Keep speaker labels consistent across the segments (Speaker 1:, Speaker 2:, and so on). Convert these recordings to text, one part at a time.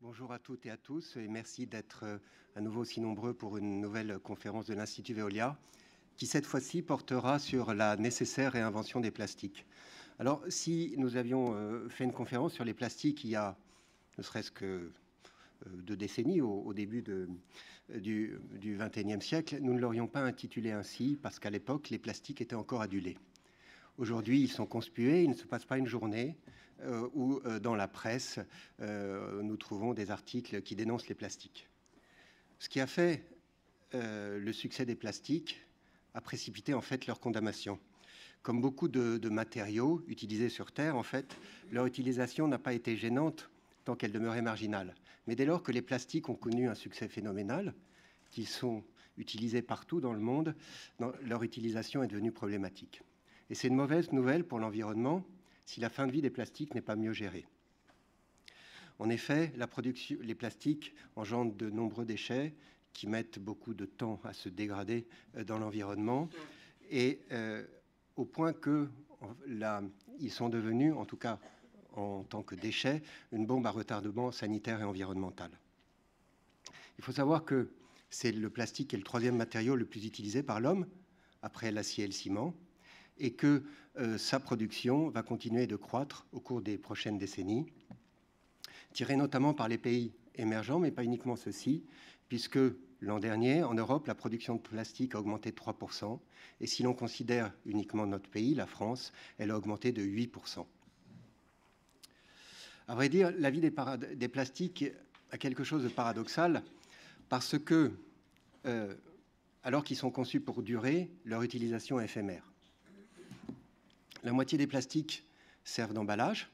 Speaker 1: Bonjour à toutes et à tous et merci d'être à nouveau aussi nombreux pour une nouvelle conférence de l'Institut Veolia qui cette fois-ci portera sur la nécessaire réinvention des plastiques. Alors si nous avions fait une conférence sur les plastiques il y a ne serait-ce que 2 décennies au début du XXIe siècle, nous ne l'aurions pas intitulé ainsi parce qu'à l'époque les plastiques étaient encore adulés. Aujourd'hui, ils sont conspués, il ne se passe pas une journée où dans la presse, nous trouvons des articles qui dénoncent les plastiques. Ce qui a fait le succès des plastiques a précipité en fait leur condamnation. Comme beaucoup de matériaux utilisés sur Terre, en fait, leur utilisation n'a pas été gênante tant qu'elle demeurait marginale. Mais dès lors que les plastiques ont connu un succès phénoménal, qu'ils sont utilisés partout dans le monde, leur utilisation est devenue problématique. Et c'est une mauvaise nouvelle pour l'environnement si la fin de vie des plastiques n'est pas mieux gérée. En effet, les plastiques engendrent de nombreux déchets qui mettent beaucoup de temps à se dégrader dans l'environnement et au point qu'ils sont devenus, en tout cas en tant que déchets, une bombe à retardement sanitaire et environnemental. Il faut savoir que c'est le plastique qui est le troisième matériau le plus utilisé par l'homme, après l'acier et le ciment, et que sa production va continuer de croître au cours des prochaines décennies, tirée notamment par les pays émergents, mais pas uniquement ceux-ci, puisque l'an dernier, en Europe, la production de plastique a augmenté de 3%, et si l'on considère uniquement notre pays, la France, elle a augmenté de 8%. À vrai dire, la vie des plastiques a quelque chose de paradoxal, parce que, alors qu'ils sont conçus pour durer, leur utilisation est éphémère. La moitié des plastiques servent d'emballage,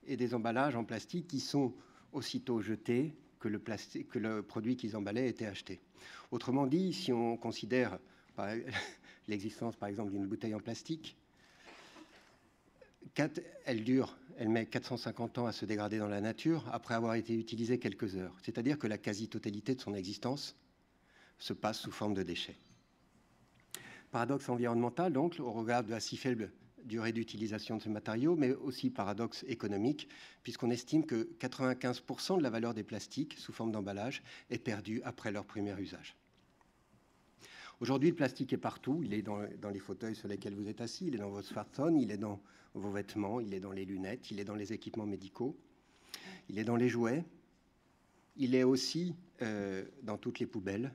Speaker 1: et des emballages en plastique qui sont aussitôt jetés que le produit qu'ils emballaient était acheté. Autrement dit, si on considère l'existence, par exemple, d'une bouteille en plastique, elle met 450 ans à se dégrader dans la nature après avoir été utilisée quelques heures. C'est-à-dire que la quasi-totalité de son existence se passe sous forme de déchets. Paradoxe environnemental, donc, au regard de la si faible durée d'utilisation de ce matériau, mais aussi paradoxe économique, puisqu'on estime que 95% de la valeur des plastiques sous forme d'emballage est perdue après leur premier usage. Aujourd'hui, le plastique est partout. Il est dans les fauteuils sur lesquels vous êtes assis, il est dans votre smartphone, il est dans vos vêtements, il est dans les lunettes, il est dans les équipements médicaux, il est dans les jouets, il est aussi dans toutes les poubelles,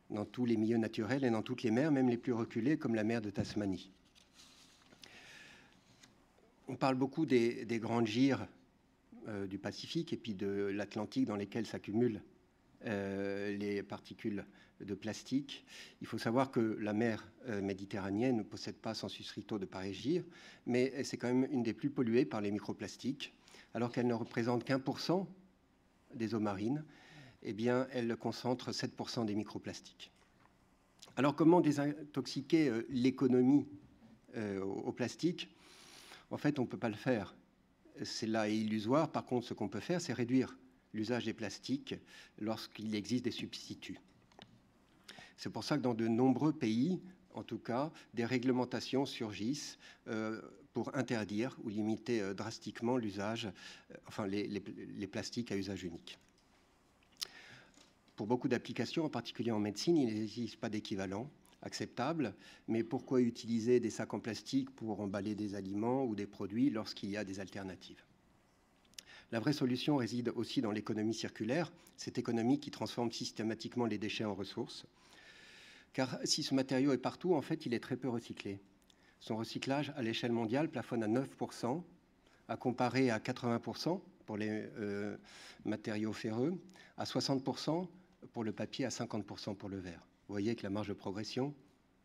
Speaker 1: dans tous les milieux naturels et dans toutes les mers, même les plus reculées, comme la mer de Tasmanie. On parle beaucoup des grandes gyres du Pacifique et puis de l'Atlantique dans lesquelles s'accumulent les particules de plastique. Il faut savoir que la mer méditerranéenne ne possède pas sensu stricto de pareilles gyres, mais c'est quand même une des plus polluées par les microplastiques. Alors qu'elle ne représente qu'1% des eaux marines, eh bien, elle concentre 7% des microplastiques. Alors, comment désintoxiquer l'économie au plastique ? En fait, on ne peut pas le faire. C'est là illusoire. Par contre, ce qu'on peut faire, c'est réduire l'usage des plastiques lorsqu'il existe des substituts. C'est pour ça que dans de nombreux pays, en tout cas, des réglementations surgissent pour interdire ou limiter drastiquement l'usage, les plastiques à usage unique. Pour beaucoup d'applications, en particulier en médecine, il n'existe pas d'équivalent acceptable, mais pourquoi utiliser des sacs en plastique pour emballer des aliments ou des produits lorsqu'il y a des alternatives ? La vraie solution réside aussi dans l'économie circulaire, cette économie qui transforme systématiquement les déchets en ressources. Car si ce matériau est partout, en fait, il est très peu recyclé. Son recyclage à l'échelle mondiale plafonne à 9%, à comparer à 80% pour les matériaux ferreux, à 60% pour le papier, à 50% pour le verre. Vous voyez que la marge de progression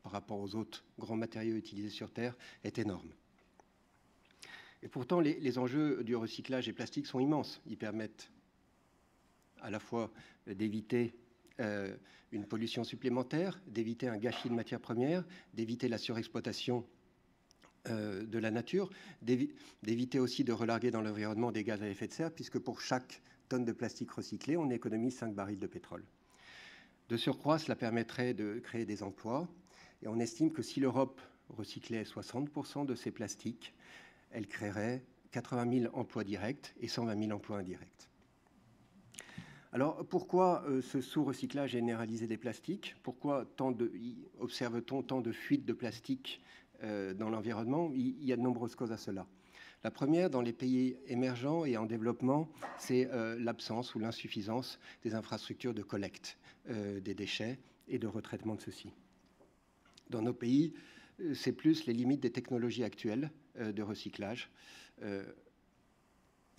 Speaker 1: par rapport aux autres grands matériaux utilisés sur Terre est énorme. Et pourtant, les enjeux du recyclage des plastiques sont immenses. Ils permettent à la fois d'éviter une pollution supplémentaire, d'éviter un gâchis de matières premières, d'éviter la surexploitation de la nature, d'éviter aussi de relarguer dans l'environnement des gaz à effet de serre, puisque pour chaque tonne de plastique recyclé, on économise 5 barils de pétrole. De surcroît, cela permettrait de créer des emplois, et on estime que si l'Europe recyclait 60% de ses plastiques, elle créerait 80 000 emplois directs et 120 000 emplois indirects. Alors, pourquoi ce sous-recyclage généralisé des plastiques? Pourquoi observe-t-on tant de fuites de plastique dans l'environnement? Il y a de nombreuses causes à cela. La première, dans les pays émergents et en développement, c'est l'absence ou l'insuffisance des infrastructures de collecte des déchets et de retraitement de ceux-ci. Dans nos pays, c'est plus les limites des technologies actuelles de recyclage.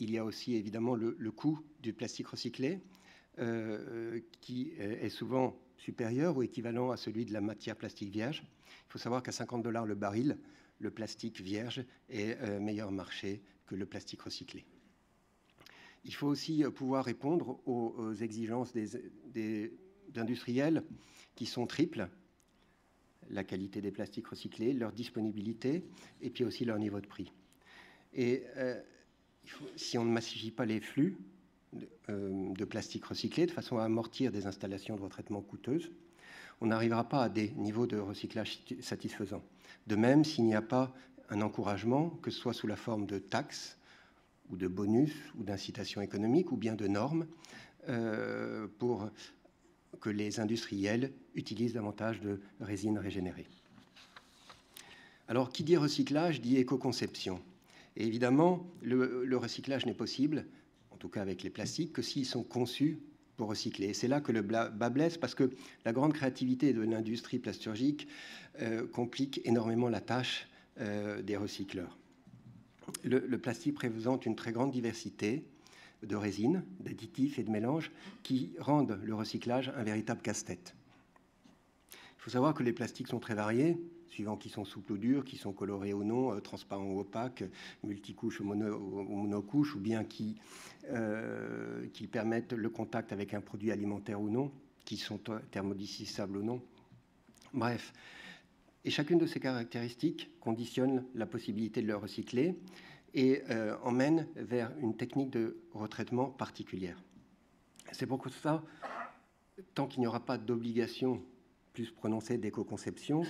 Speaker 1: Il y a aussi évidemment le coût du plastique recyclé, qui est souvent supérieur ou équivalent à celui de la matière plastique vierge. Il faut savoir qu'à 50 $ le baril, le plastique vierge est meilleur marché que le plastique recyclé. Il faut aussi pouvoir répondre aux exigences des industriels qui sont triples: la qualité des plastiques recyclés, leur disponibilité et puis aussi leur niveau de prix. Et si on ne massifie pas les flux de plastique recyclé de façon à amortir des installations de retraitement coûteuses, on n'arrivera pas à des niveaux de recyclage satisfaisants. De même, s'il n'y a pas un encouragement, que ce soit sous la forme de taxes ou de bonus ou d'incitations économiques ou bien de normes, pour que les industriels utilisent davantage de résines régénérées. Alors, qui dit recyclage dit éco-conception. Et évidemment, le recyclage n'est possible, en tout cas avec les plastiques, que s'ils sont conçus pour recycler. Et c'est là que le bas blesse, parce que la grande créativité de l'industrie plasturgique complique énormément la tâche des recycleurs. Le plastique présente une très grande diversité de résines, d'additifs et de mélanges qui rendent le recyclage un véritable casse-tête. Il faut savoir que les plastiques sont très variés, suivant qu'ils sont souples ou durs, qu'ils sont colorés ou non, transparents ou opaques, multicouches ou monocouches, ou bien qui permettent le contact avec un produit alimentaire ou non, qui sont thermodissociables ou non. Bref, et chacune de ces caractéristiques conditionne la possibilité de le recycler et emmène vers une technique de retraitement particulière. C'est pour ça, tant qu'il n'y aura pas d'obligation plus prononcée d'éco-conception,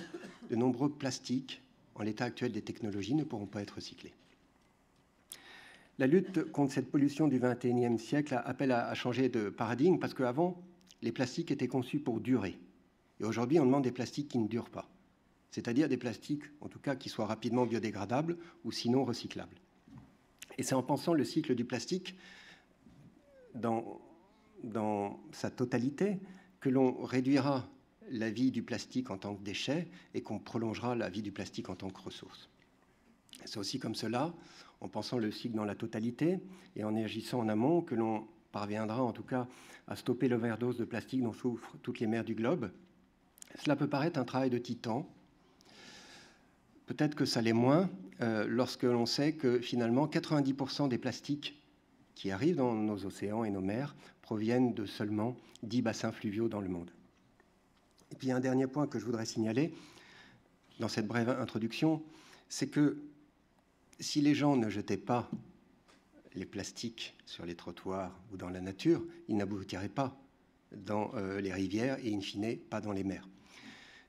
Speaker 1: de nombreux plastiques, en l'état actuel des technologies, ne pourront pas être recyclés. La lutte contre cette pollution du XXIe siècle appelle à changer de paradigme, parce qu'avant, les plastiques étaient conçus pour durer. Et aujourd'hui, on demande des plastiques qui ne durent pas. C'est-à-dire des plastiques, en tout cas, qui soient rapidement biodégradables ou sinon recyclables. Et c'est en pensant le cycle du plastique dans sa totalité que l'on réduira la vie du plastique en tant que déchet et qu'on prolongera la vie du plastique en tant que ressource. C'est aussi comme cela, en pensant le cycle dans la totalité et en agissant en amont, que l'on parviendra en tout cas à stopper l'overdose de plastique dont souffrent toutes les mers du globe. Cela peut paraître un travail de titan. Peut-être que ça l'est moins lorsque l'on sait que finalement 90% des plastiques qui arrivent dans nos océans et nos mers proviennent de seulement 10 bassins fluviaux dans le monde. Et puis un dernier point que je voudrais signaler dans cette brève introduction, c'est que si les gens ne jetaient pas les plastiques sur les trottoirs ou dans la nature, ils n'aboutiraient pas dans les rivières et in fine pas dans les mers.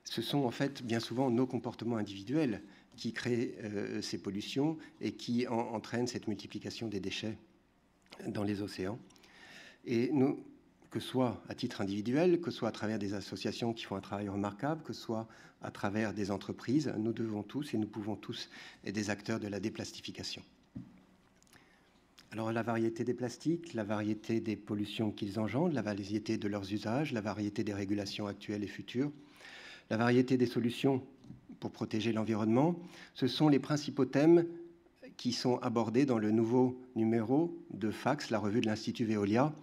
Speaker 1: Ce sont en fait bien souvent nos comportements individuels qui créent ces pollutions et qui entraînent cette multiplication des déchets dans les océans. Et nous, que ce soit à titre individuel, que ce soit à travers des associations qui font un travail remarquable, que ce soit à travers des entreprises, nous devons tous et nous pouvons tous être des acteurs de la déplastification. Alors la variété des plastiques, la variété des pollutions qu'ils engendrent, la variété de leurs usages, la variété des régulations actuelles et futures, la variété des solutions pour protéger l'environnement, ce sont les principaux thèmes qui sont abordés dans le nouveau numéro de Fax, la revue de l'Institut Veolia,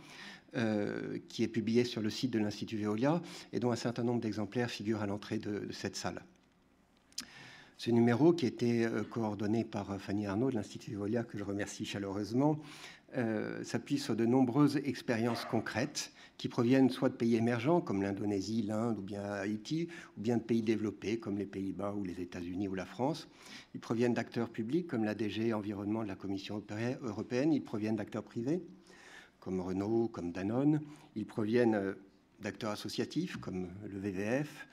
Speaker 1: qui est publié sur le site de l'Institut Veolia et dont un certain nombre d'exemplaires figurent à l'entrée de cette salle. Ce numéro, qui a été coordonné par Fanny Arnaud de l'Institut Veolia, que je remercie chaleureusement, s'appuie sur de nombreuses expériences concrètes qui proviennent soit de pays émergents comme l'Indonésie, l'Inde ou bien Haïti, ou bien de pays développés comme les Pays-Bas ou les États-Unis ou la France. Ils proviennent d'acteurs publics comme la DG Environnement de la Commission européenne. Ils proviennent d'acteurs privés comme Renault, comme Danone. Ils proviennent d'acteurs associatifs comme le WWF,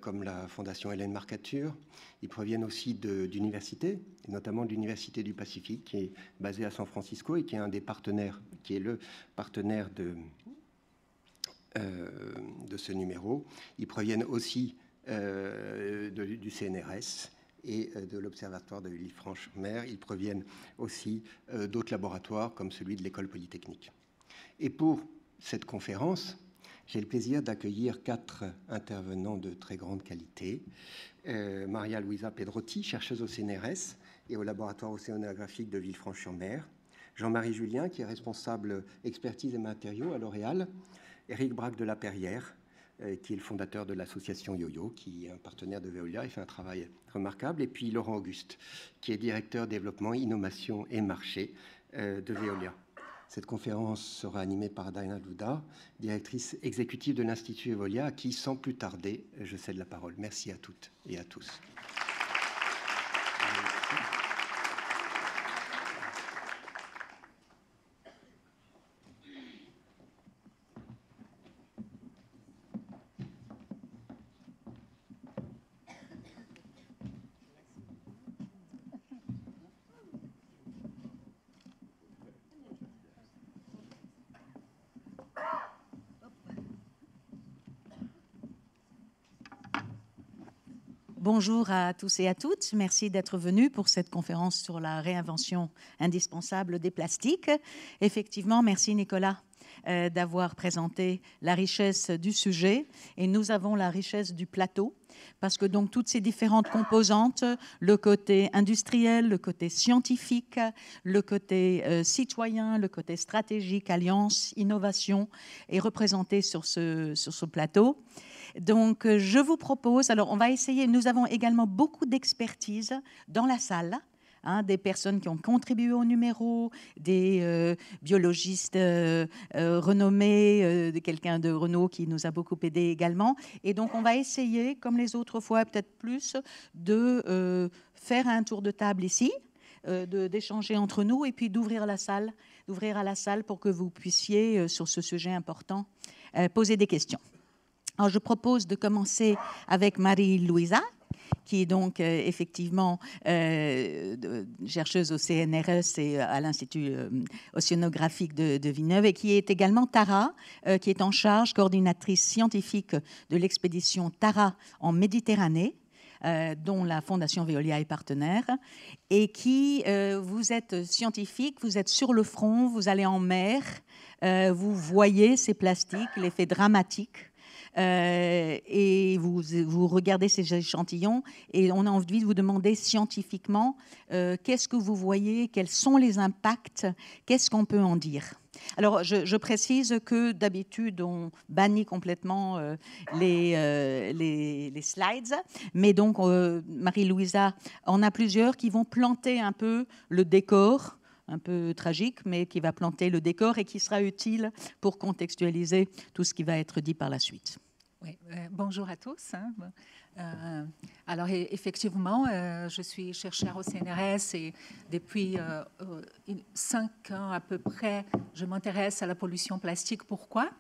Speaker 1: comme la Fondation Hélène Marcature. Ils proviennent aussi d'universités, et notamment de l'Université du Pacifique, qui est basée à San Francisco et qui est un des partenaires, qui est le partenaire de ce numéro. Ils proviennent aussi du CNRS et de l'Observatoire de Villefranche-Mer. Ils proviennent aussi d'autres laboratoires comme celui de l'École polytechnique. Et pour cette conférence, j'ai le plaisir d'accueillir 4 intervenants de très grande qualité. Maria Luisa Pedrotti, chercheuse au CNRS et au laboratoire océanographique de Villefranche-sur-Mer. Jean-Marie Julien, qui est responsable expertise et matériaux à L'Oréal. Éric Braque de la Perrière, qui est le fondateur de l'association Yo-Yo, qui est un partenaire de Veolia, il fait un travail remarquable. Et puis Laurent Auguste, qui est directeur développement, innovation et marché de Veolia. Cette conférence sera animée par Diana Louda, directrice exécutive de l'Institut Veolia, à qui, sans plus tarder, je cède la parole. Merci à toutes et à tous.
Speaker 2: Bonjour à tous et à toutes. Merci d'être venus pour cette conférence sur la réinvention indispensable des plastiques. Effectivement, merci Nicolas d'avoir présenté la richesse du sujet. Et nous avons la richesse du plateau, parce que donc toutes ces différentes composantes, le côté industriel, le côté scientifique, le côté citoyen, le côté stratégique, alliance, innovation, est représenté sur ce plateau. Donc, je vous propose, alors on va essayer, nous avons également beaucoup d'expertise dans la salle, des personnes qui ont contribué au numéro, des biologistes renommés, quelqu'un de Renault qui nous a beaucoup aidé également. Et donc, on va essayer, comme les autres fois, peut-être plus, de faire un tour de table ici, d'échanger entre nous et puis d'ouvrir à la salle pour que vous puissiez, sur ce sujet important, poser des questions. Alors, je propose de commencer avec Marie-Louisa, qui est donc effectivement chercheuse au CNRS et à l'Institut océanographique de Villeneuve, et qui est également Tara, qui est en charge, coordinatrice scientifique de l'expédition Tara en Méditerranée, dont la Fondation Veolia est partenaire, et qui, vous êtes scientifique, vous êtes sur le front, vous allez en mer, vous voyez ces plastiques, l'effet dramatique, et vous regardez ces échantillons et on a envie de vous demander scientifiquement qu'est-ce que vous voyez, quels sont les impacts, qu'est-ce qu'on peut en dire. Alors, je précise que d'habitude, on bannit complètement les slides, mais donc Marie-Louisa en a plusieurs qui vont planter un peu le décor, un peu tragique, mais qui va planter le décor et qui sera utile pour contextualiser tout ce qui va être dit par la suite.
Speaker 3: Oui, bonjour à tous. Alors, effectivement, je suis chercheure au CNRS et depuis 5 ans à peu près, je m'intéresse à la pollution plastique. Pourquoi ?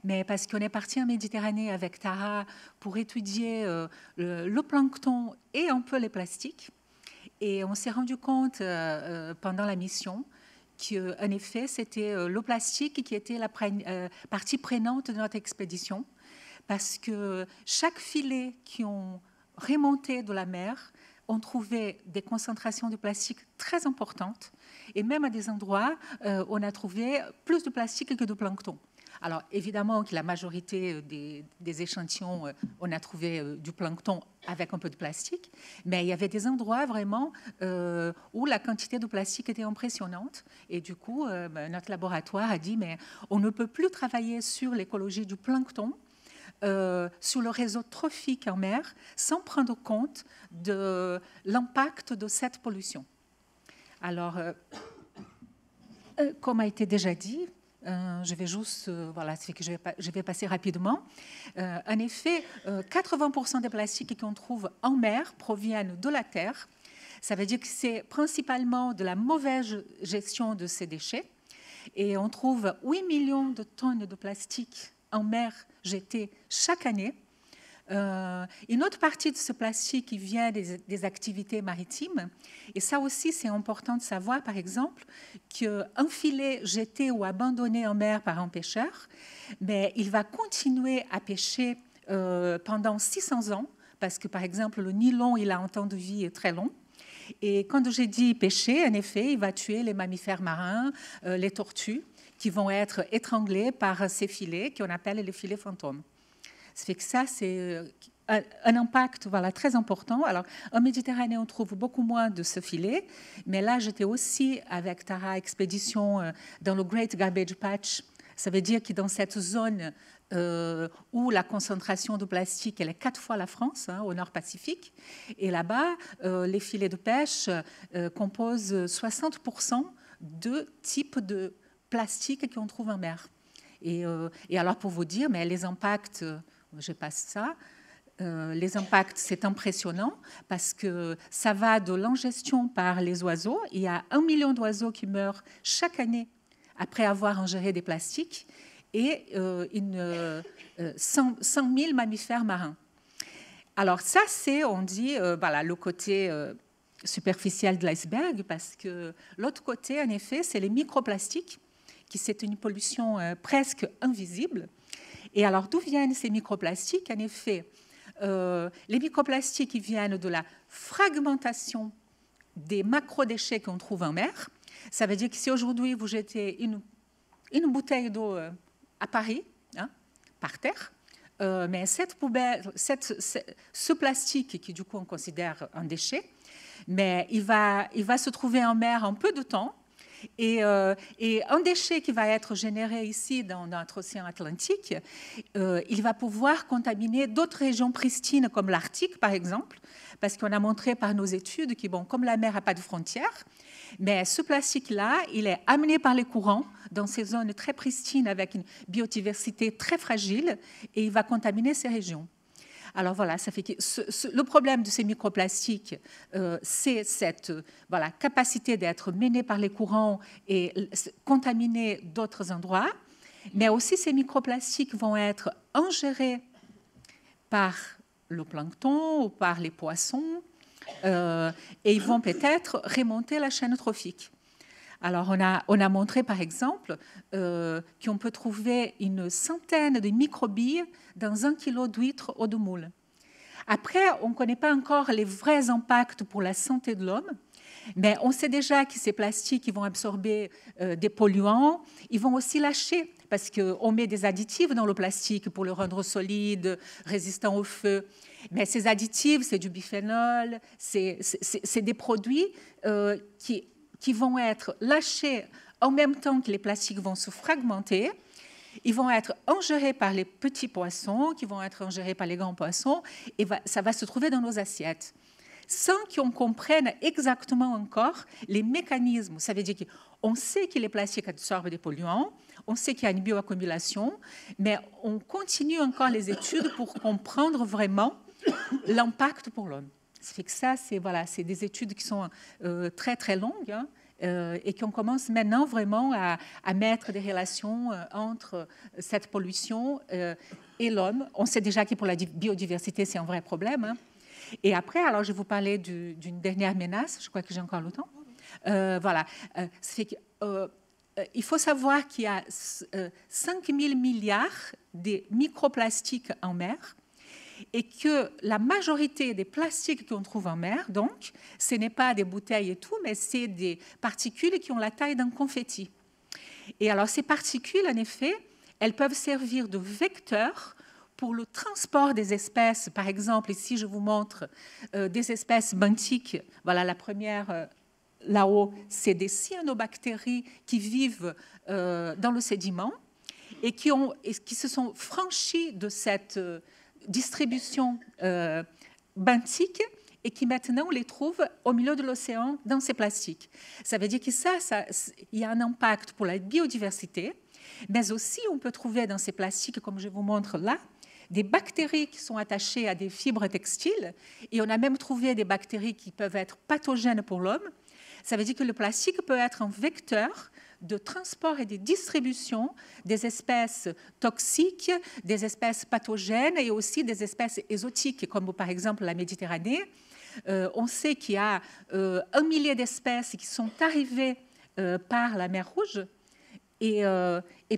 Speaker 3: Mais parce qu'on est parti en Méditerranée avec Tara pour étudier le plancton et un peu les plastiques. Et on s'est rendu compte pendant la mission qu'en effet, c'était le plastique qui était la partie prenante de notre expédition, parce que chaque filet qui ont remonté de la mer, on trouvait des concentrations de plastique très importantes, et même à des endroits, on a trouvé plus de plastique que de plancton. Alors, évidemment que la majorité des échantillons, on a trouvé du plancton avec un peu de plastique, mais il y avait des endroits vraiment où la quantité de plastique était impressionnante. Et du coup, notre laboratoire a dit, mais on ne peut plus travailler sur l'écologie du plancton, sur le réseau trophique en mer, sans prendre compte de l'impact de cette pollution. Alors, comme a été déjà dit, je vais juste, voilà, c'est que je vais passer rapidement. En effet, 80% des plastiques qu'on trouve en mer proviennent de la terre. Ça veut dire que c'est principalement de la mauvaise gestion de ces déchets. Et on trouve 8 millions de tonnes de plastique en mer jetées chaque année. Une autre partie de ce plastique qui vient des activités maritimes, et ça aussi c'est important de savoir, par exemple, qu'un filet jeté ou abandonné en mer par un pêcheur, mais il va continuer à pêcher pendant 600 ans, parce que par exemple le nylon, il a un temps de vie très long. Et quand j'ai dit pêcher, en effet, il va tuer les mammifères marins, les tortues, qui vont être étranglés par ces filets qu'on appelle les filets fantômes. Ça fait que ça, c'est un impact très important. Alors, en Méditerranée, on trouve beaucoup moins de ce filet, mais là, j'étais aussi avec Tara Expédition dans le Great Garbage Patch. Ça veut dire que dans cette zone où la concentration de plastique elle est 4 fois la France, au Nord Pacifique, et là-bas, les filets de pêche composent 60% de types de plastique qu'on trouve en mer. Et alors, pour vous dire, mais les impacts, je passe ça, les impacts, c'est impressionnant parce que ça va de l'ingestion par les oiseaux. Il y a 1 million d'oiseaux qui meurent chaque année après avoir ingéré des plastiques et 100 000 mammifères marins. Alors ça, c'est, on dit, le côté superficiel de l'iceberg, parce que l'autre côté, en effet, c'est les microplastiques, qui c'est une pollution presque invisible. Et alors, d'où viennent ces microplastiques? En effet, les microplastiques ils viennent de la fragmentation des macrodéchets qu'on trouve en mer. Ça veut dire que si aujourd'hui vous jetez une bouteille d'eau à Paris, par terre, mais cette poubelle, ce plastique qui du coup on considère un déchet, mais il va se trouver en mer en peu de temps. Et un déchet qui va être généré ici dans notre océan Atlantique, il va pouvoir contaminer d'autres régions pristines comme l'Arctique par exemple, parce qu'on a montré par nos études que comme la mer n'a pas de frontières, mais ce plastique-là, il est amené par les courants dans ces zones très pristines avec une biodiversité très fragile et il va contaminer ces régions. Alors voilà, ça fait que le problème de ces microplastiques, c'est cette capacité d'être mené par les courants et contaminer d'autres endroits, mais aussi ces microplastiques vont être ingérés par le plancton ou par les poissons et ils vont peut-être remonter la chaîne trophique. Alors, on a montré, par exemple, qu'on peut trouver une centaine de microbilles dans 1 kilo d'huîtres ou de moules. Après, on ne connaît pas encore les vrais impacts pour la santé de l'homme, mais on sait déjà que ces plastiques ils vont absorber des polluants, ils vont aussi lâcher, parce qu'on met des additifs dans le plastique pour le rendre solide, résistant au feu. Mais ces additifs, c'est du biphénol, c'est des produits qui vont être lâchés en même temps que les plastiques vont se fragmenter. Ils vont être ingérés par les petits poissons, qui vont être ingérés par les grands poissons, et ça va se trouver dans nos assiettes, sans qu'on comprenne exactement encore les mécanismes. Ça veut dire qu'on sait que les plastiques absorbent des polluants, on sait qu'il y a une bioaccumulation, mais on continue encore les études pour comprendre vraiment l'impact pour l'homme. Ça fait que ça, c'est des études qui sont très, très longues, et qu'on commence maintenant vraiment à mettre des relations entre cette pollution et l'homme. On sait déjà que pour la biodiversité, c'est un vrai problème. Et après, alors, je vais vous parler d'une dernière menace. Je crois que j'ai encore le temps. Il faut savoir qu'il y a 5 000 milliards de microplastiques en mer, et que la majorité des plastiques qu'on trouve en mer, donc, ce n'est pas des bouteilles et tout, mais c'est des particules qui ont la taille d'un confetti. Et alors, ces particules, en effet, elles peuvent servir de vecteurs pour le transport des espèces. Par exemple, ici, je vous montre des espèces benthiques. Voilà, la première là-haut, c'est des cyanobactéries qui vivent dans le sédiment et qui se sont franchies de cette distribution benthique et qui maintenant on les trouve au milieu de l'océan dans ces plastiques. Ça veut dire que il y a un impact pour la biodiversité, mais aussi on peut trouver dans ces plastiques, comme je vous montre là, des bactéries qui sont attachées à des fibres textiles, et on a même trouvé des bactéries qui peuvent être pathogènes pour l'homme. Ça veut dire que le plastique peut être un vecteur de transport et de distribution des espèces toxiques, des espèces pathogènes et aussi des espèces exotiques, comme par exemple la Méditerranée. On sait qu'il y a 1 millier d'espèces qui sont arrivées par la mer Rouge. Et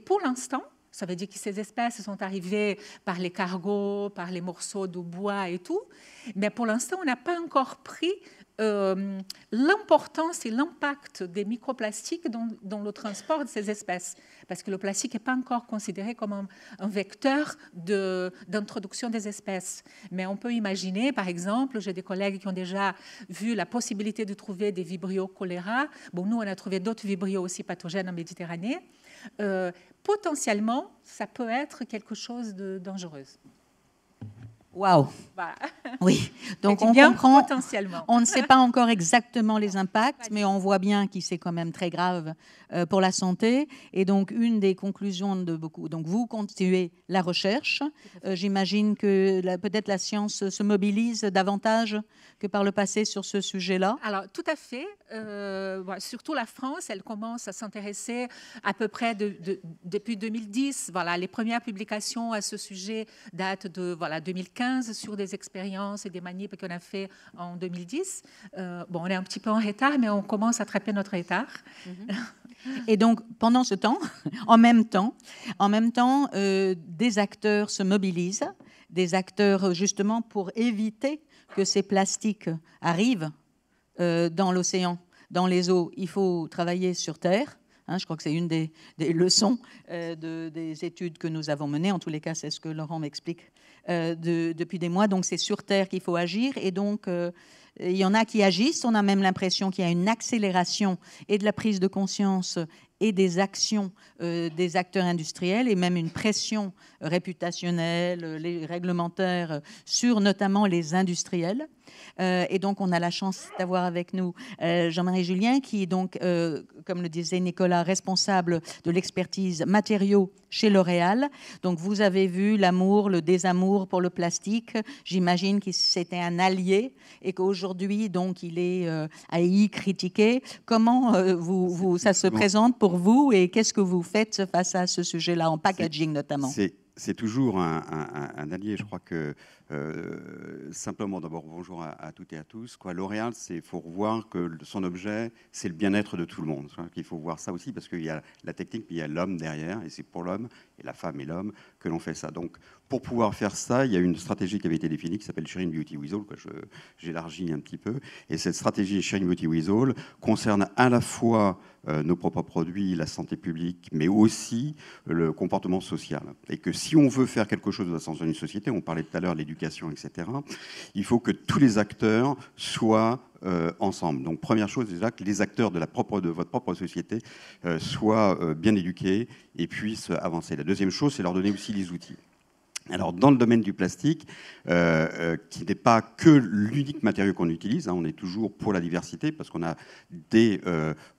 Speaker 3: pour l'instant, ça veut dire que ces espèces sont arrivées par les cargos, par les morceaux de bois et tout. Mais pour l'instant, on n'a pas encore pris l'importance et l'impact des microplastiques dans le transport de ces espèces. Parce que le plastique n'est pas encore considéré comme un vecteur d'introduction des espèces. Mais on peut imaginer, par exemple, j'ai des collègues qui ont déjà vu la possibilité de trouver des vibrio choléra. Bon, nous, on a trouvé d'autres vibrios aussi pathogènes en Méditerranée. Potentiellement, ça peut être quelque chose de dangereux.
Speaker 2: Waouh.
Speaker 3: Voilà.
Speaker 2: Oui, donc on comprend,
Speaker 3: potentiellement.
Speaker 2: On ne sait pas encore exactement les impacts, mais on voit bien que c'est quand même très grave pour la santé. Et donc, une des conclusions de beaucoup... Donc, vous continuez la recherche. J'imagine que peut-être la science se mobilise davantage que par le passé sur ce sujet-là.
Speaker 3: Alors, tout à fait. Surtout la France, elle commence à s'intéresser à peu près depuis 2010. Voilà, les premières publications à ce sujet datent de 2015 sur des expériences et des manips qu'on a fait en 2010. On est un petit peu en retard, mais on commence à attraper notre retard.
Speaker 2: Et donc, pendant ce temps, en même temps, des acteurs se mobilisent, des acteurs justement pour éviter que ces plastiques arrivent dans l'océan, dans les eaux. Il faut travailler sur Terre. Je crois que c'est une des leçons des études que nous avons menées. En tous les cas, c'est ce que Laurent m'explique depuis des mois. Donc, c'est sur Terre qu'il faut agir. Et donc, il y en a qui agissent. On a même l'impression qu'il y a une accélération et de la prise de conscience et des actions des acteurs industriels et même une pression réputationnelle, réglementaire sur notamment les industriels. Et donc, on a la chance d'avoir avec nous Jean-Marie Julien, qui est donc, comme le disait Nicolas, responsable de l'expertise matériaux chez L'Oréal. Donc, vous avez vu l'amour, le désamour pour le plastique. J'imagine que c'était un allié et qu'aujourd'hui, donc, il est à y critiquer. Comment ça se présente pour vous et qu'est-ce que vous faites face à ce sujet-là, en packaging notamment?
Speaker 4: C'est toujours un allié. Je crois que simplement, d'abord, bonjour à toutes et à tous. L'Oréal, il faut revoir que son objet, c'est le bien-être de tout le monde. Il faut voir ça aussi parce qu'il y a la technique, puis il y a l'homme derrière, et c'est pour l'homme, et la femme et l'homme, que l'on fait ça. Donc, pour pouvoir faire ça, il y a une stratégie qui avait été définie qui s'appelle Sharing Beauty with All. J'élargis un petit peu. Et cette stratégie Sharing Beauty with All concerne à la fois nos propres produits, la santé publique, mais aussi le comportement social. Et que si on veut faire quelque chose dans une société, on parlait tout à l'heure de l'éducation, etc., il faut que tous les acteurs soient ensemble. Donc, première chose, déjà, que les acteurs de votre propre société soient bien éduqués et puissent avancer. La deuxième chose, c'est leur donner aussi les outils. Alors, dans le domaine du plastique, qui n'est pas que l'unique matériau qu'on utilise, on est toujours pour la diversité, parce qu'on a des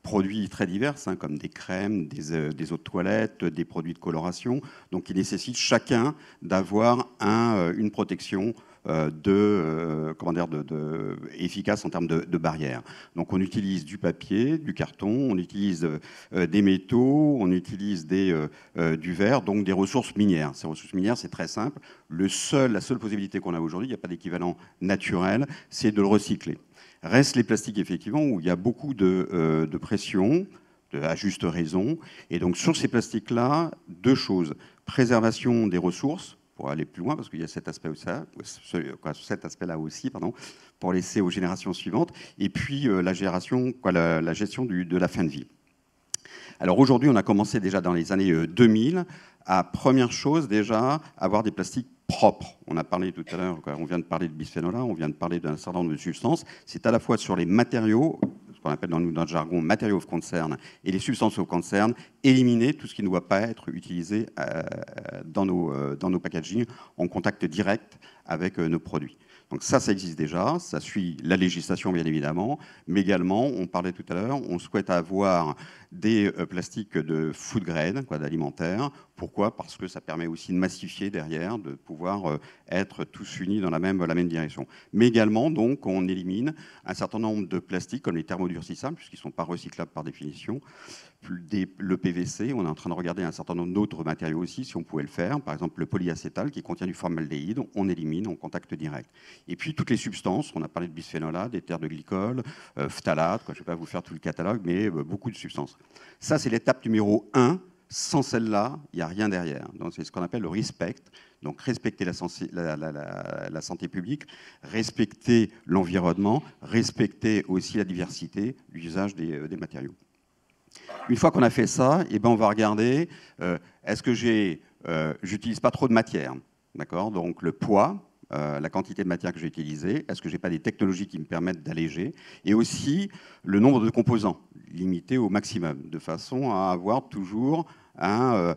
Speaker 4: produits très divers, comme des crèmes, des eaux de toilette, des produits de coloration, donc qui nécessitent chacun d'avoir une protection efficace en termes de barrières. Donc on utilise du papier, du carton, on utilise des métaux, on utilise du verre, donc des ressources minières. Ces ressources minières, c'est très simple. La seule possibilité qu'on a aujourd'hui, il n'y a pas d'équivalent naturel, c'est de le recycler. Restent les plastiques, effectivement, où il y a beaucoup de pression, à juste raison. Et donc sur ces plastiques-là, deux choses. Préservation des ressources, pour aller plus loin, parce qu'il y a cet aspect-là aussi, pour laisser aux générations suivantes, et puis la gestion de la fin de vie. Alors aujourd'hui, on a commencé déjà dans les années 2000 à, première chose déjà, avoir des plastiques propres. On a parlé tout à l'heure, on vient de parler de bisphénol A, on vient de parler d'un certain nombre de substances. C'est à la fois sur les matériaux, ce qu'on appelle dans notre jargon matériaux of concern, et les substances of concern, éliminer tout ce qui ne doit pas être utilisé dans nos packaging en contact direct avec nos produits. Donc ça existe déjà, ça suit la législation bien évidemment, mais également, on parlait tout à l'heure, on souhaite avoir des plastiques de food grade, d'alimentaire, Pourquoi? Parce que ça permet aussi de massifier derrière, de pouvoir être tous unis dans la même direction. Mais également, donc, on élimine un certain nombre de plastiques, comme les thermodurcissables, puisqu'ils ne sont pas recyclables par définition. Le PVC, on est en train de regarder un certain nombre d'autres matériaux aussi, si on pouvait le faire. Par exemple, le polyacétal, qui contient du formaldéhyde, on élimine en contact direct. Et puis, toutes les substances, on a parlé de bisphénol A, d'éther de glycol, phthalates, je ne vais pas vous faire tout le catalogue, mais beaucoup de substances. Ça, c'est l'étape numéro 1. Sans celle-là, il n'y a rien derrière. Donc, c'est ce qu'on appelle le respect. Donc, respecter la santé publique, respecter l'environnement, respecter aussi la diversité, l'usage des matériaux. Une fois qu'on a fait ça, eh ben, on va regarder, est-ce que j'utilise pas trop de matière, d'accord? Donc, le poids, la quantité de matière que j'ai utilisée, est-ce que j'ai pas des technologies qui me permettent d'alléger, et aussi le nombre de composants, limité au maximum, de façon à avoir toujours un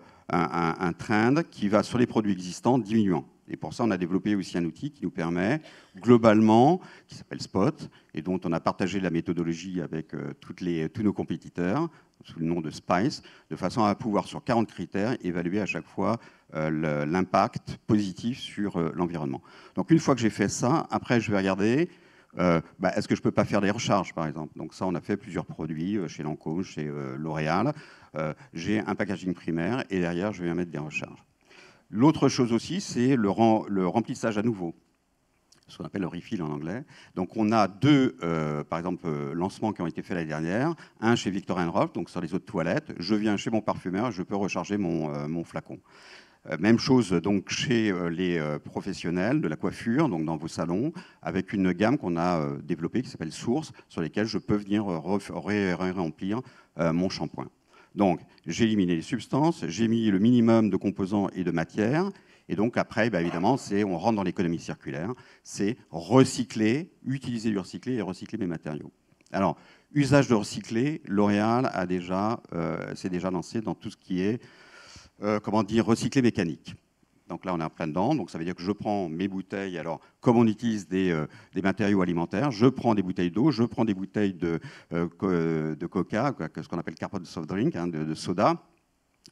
Speaker 4: trend qui va sur les produits existants diminuant. Et pour ça, on a développé aussi un outil qui nous permet, globalement, qui s'appelle Spot, et dont on a partagé la méthodologie avec tous nos compétiteurs, sous le nom de Spice, de façon à pouvoir, sur 40 critères, évaluer à chaque fois l'impact positif sur l'environnement. Donc, une fois que j'ai fait ça, après, je vais regarder est-ce que je ne peux pas faire des recharges, par exemple? Donc ça, on a fait plusieurs produits chez Lancôme, chez L'Oréal. J'ai un packaging primaire et derrière, je vais mettre des recharges. L'autre chose aussi, c'est le remplissage à nouveau, ce qu'on appelle le refill en anglais. Donc on a deux, par exemple, lancements qui ont été faits l'année dernière. Un chez Victor & Rolf, donc sur les eaux de toilette. Je viens chez mon parfumeur, je peux recharger mon flacon. Même chose donc chez les professionnels de la coiffure, donc dans vos salons, avec une gamme qu'on a développée qui s'appelle Source, sur lesquelles je peux venir remplir mon shampoing. Donc j'ai éliminé les substances, j'ai mis le minimum de composants et de matières, et donc après, évidemment, on rentre dans l'économie circulaire, c'est recycler, utiliser du recyclé et recycler mes matériaux. Alors, usage de recyclé, L'Oréal s'est déjà lancé dans tout ce qui est recyclé mécanique. Donc là, on est en plein dedans. Donc ça veut dire que je prends mes bouteilles. Alors, comme on utilise des matériaux alimentaires, je prends des bouteilles d'eau, je prends des bouteilles de coca, ce qu'on appelle carbone soft drink, de soda.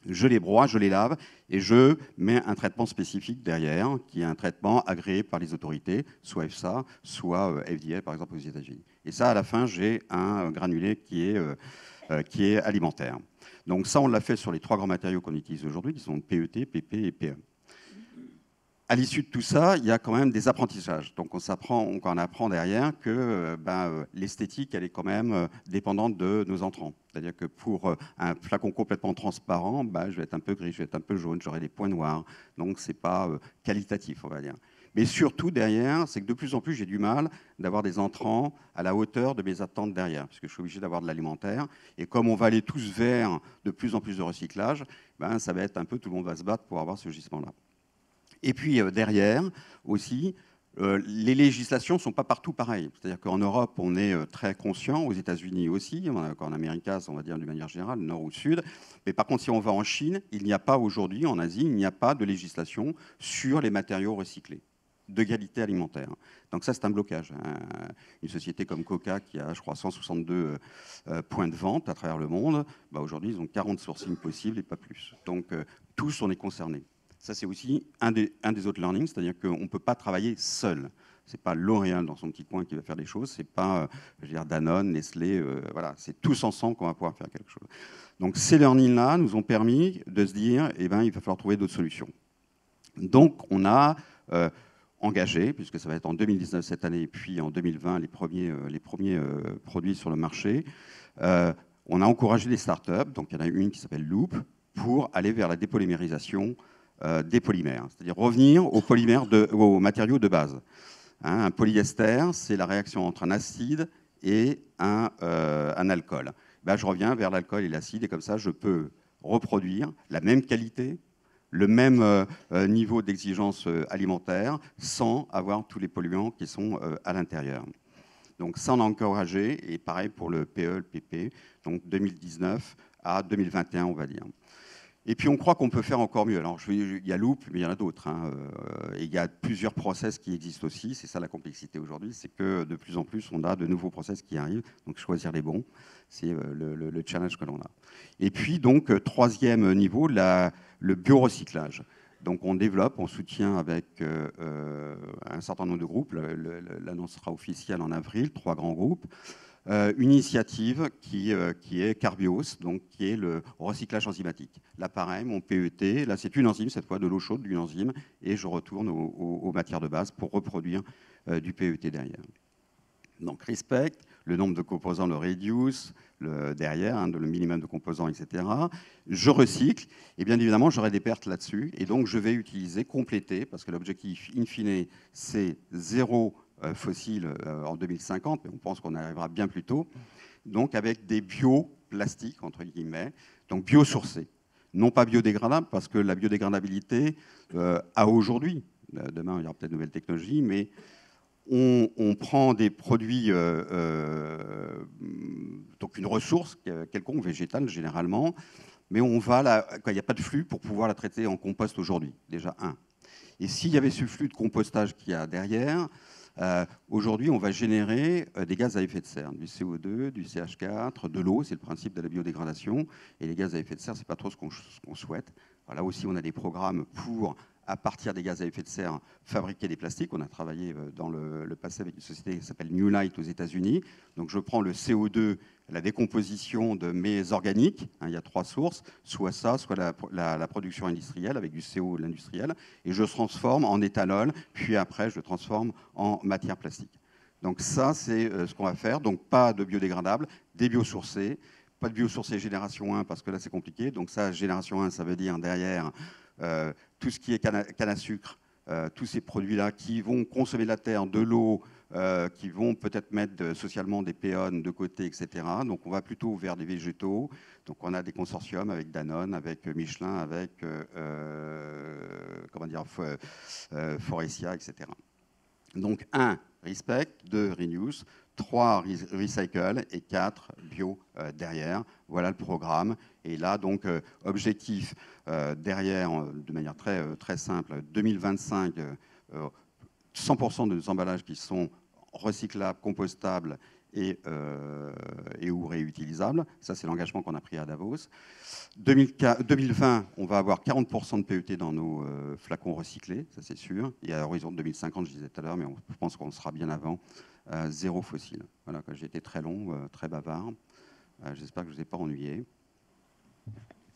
Speaker 4: Je les broie, je les lave et je mets un traitement spécifique derrière, qui est un traitement agréé par les autorités, soit EFSA, soit FDA, par exemple, aux États-Unis. Et ça, à la fin, j'ai un granulé qui est alimentaire. Donc ça, on l'a fait sur les 3 grands matériaux qu'on utilise aujourd'hui, qui sont PET, PP et PE. À l'issue de tout ça, il y a quand même des apprentissages. Donc on apprend derrière que l'esthétique, elle est quand même dépendante de nos entrants. C'est-à-dire que pour un flacon complètement transparent, je vais être un peu gris, je vais être un peu jaune, j'aurai des points noirs. Donc c'est pas qualitatif, on va dire. Mais surtout derrière, c'est que de plus en plus, j'ai du mal d'avoir des entrants à la hauteur de mes attentes derrière, parce que je suis obligé d'avoir de l'alimentaire. Et comme on va aller tous vers de plus en plus de recyclage, ça va être un peu, tout le monde va se battre pour avoir ce gisement-là. Et puis derrière aussi, les législations ne sont pas partout pareilles. C'est-à-dire qu'en Europe, on est très conscient, aux États-Unis aussi, en Amérique, on va dire d'une manière générale, nord ou sud. Mais par contre, si on va en Chine, il n'y a pas aujourd'hui, en Asie, il n'y a pas de législation sur les matériaux recyclés de qualité alimentaire. Donc ça, c'est un blocage. Une société comme Coca, qui a, je crois, 162 points de vente à travers le monde, aujourd'hui, ils ont 40 sourcings possibles et pas plus. Donc tous, on est concernés. Ça, c'est aussi un des autres learnings, c'est-à-dire qu'on ne peut pas travailler seul. Ce n'est pas L'Oréal dans son petit coin qui va faire des choses, ce n'est pas Danone, Nestlé, voilà, c'est tous ensemble qu'on va pouvoir faire quelque chose. Donc ces learnings-là nous ont permis de se dire, il va falloir trouver d'autres solutions. Donc on a engagé, puisque ça va être en 2019 cette année, et puis en 2020 les premiers produits sur le marché, on a encouragé des startups, donc il y en a une qui s'appelle Loop, pour aller vers la dépolymérisation des polymères, c'est-à-dire revenir aux matériaux de base. Un polyester, c'est la réaction entre un acide et un alcool. Je reviens vers l'alcool et l'acide, et comme ça, je peux reproduire la même qualité, le même niveau d'exigence alimentaire, sans avoir tous les polluants qui sont à l'intérieur. Donc ça, on a encouragé, et pareil pour le PE, le PP, donc 2019 à 2021, on va dire. Et puis on croit qu'on peut faire encore mieux. Alors il y a Loop, mais il y en a d'autres. Et il y a plusieurs process qui existent aussi. C'est ça la complexité aujourd'hui, c'est que de plus en plus on a de nouveaux process qui arrivent. Donc choisir les bons, c'est le challenge que l'on a. Et puis donc troisième niveau, le biorecyclage. Donc on développe, on soutient avec un certain nombre de groupes. L'annonce sera officielle en avril, 3 grands groupes. Une initiative qui est Carbios, donc qui est le recyclage enzymatique. Là, pareil, mon PET, là, c'est une enzyme, cette fois de l'eau chaude, d'une enzyme, et je retourne aux matières de base pour reproduire du PET derrière. Donc, respect, le nombre de composants le reduce, derrière, le minimum de composants, etc. Je recycle, et bien évidemment, j'aurai des pertes là-dessus, et donc je vais utiliser, compléter, parce que l'objectif, in fine, c'est 0 fossiles en 2050, mais on pense qu'on arrivera bien plus tôt, donc avec des bioplastiques, entre guillemets, donc biosourcés, non pas biodégradables, parce que la biodégradabilité a aujourd'hui, demain il y aura peut-être de nouvelles technologies, mais on prend des produits, donc une ressource quelconque, végétale généralement, mais il n'y a pas de flux pour pouvoir la traiter en compost aujourd'hui, déjà un. Et s'il y avait ce flux de compostage qu'il y a derrière, aujourd'hui, on va générer des gaz à effet de serre, du CO2, du CH4, de l'eau, c'est le principe de la biodégradation. Et les gaz à effet de serre, ce n'est pas trop ce qu'on souhaite. Là aussi, on a des programmes pour, à partir des gaz à effet de serre, fabriquer des plastiques. On a travaillé dans le passé avec une société qui s'appelle New Light aux États-Unis. Donc, je prends le CO2, la décomposition de mes organiques, il y a 3 sources, soit ça, soit la production industrielle avec du CO, l'industriel, et je transforme en éthanol, puis après je le transforme en matière plastique. Donc ça, c'est ce qu'on va faire. Donc pas de biodégradables, des biosourcés, pas de biosourcés génération 1, parce que là c'est compliqué. Donc ça, génération 1, ça veut dire derrière tout ce qui est canne à sucre, tous ces produits-là qui vont consommer de la terre, de l'eau, qui vont peut-être mettre socialement des péones de côté, etc. Donc on va plutôt vers des végétaux. Donc on a des consortiums avec Danone, avec Michelin, avec Forestia, etc. Donc 1, respect, 2, renews, 3, recycle et 4, bio derrière. Voilà le programme. Et là, donc, objectif derrière, de manière très simple, 2025, 100% de nos emballages qui sont recyclables, compostables et ou réutilisables. Ça, c'est l'engagement qu'on a pris à Davos. 2020, on va avoir 40% de PET dans nos flacons recyclés, ça c'est sûr. Et à l'horizon de 2050, je disais tout à l'heure, mais je pense qu'on sera bien avant, 0 fossile. Voilà, j'ai été très long, très bavard. J'espère que je ne vous ai pas ennuyé.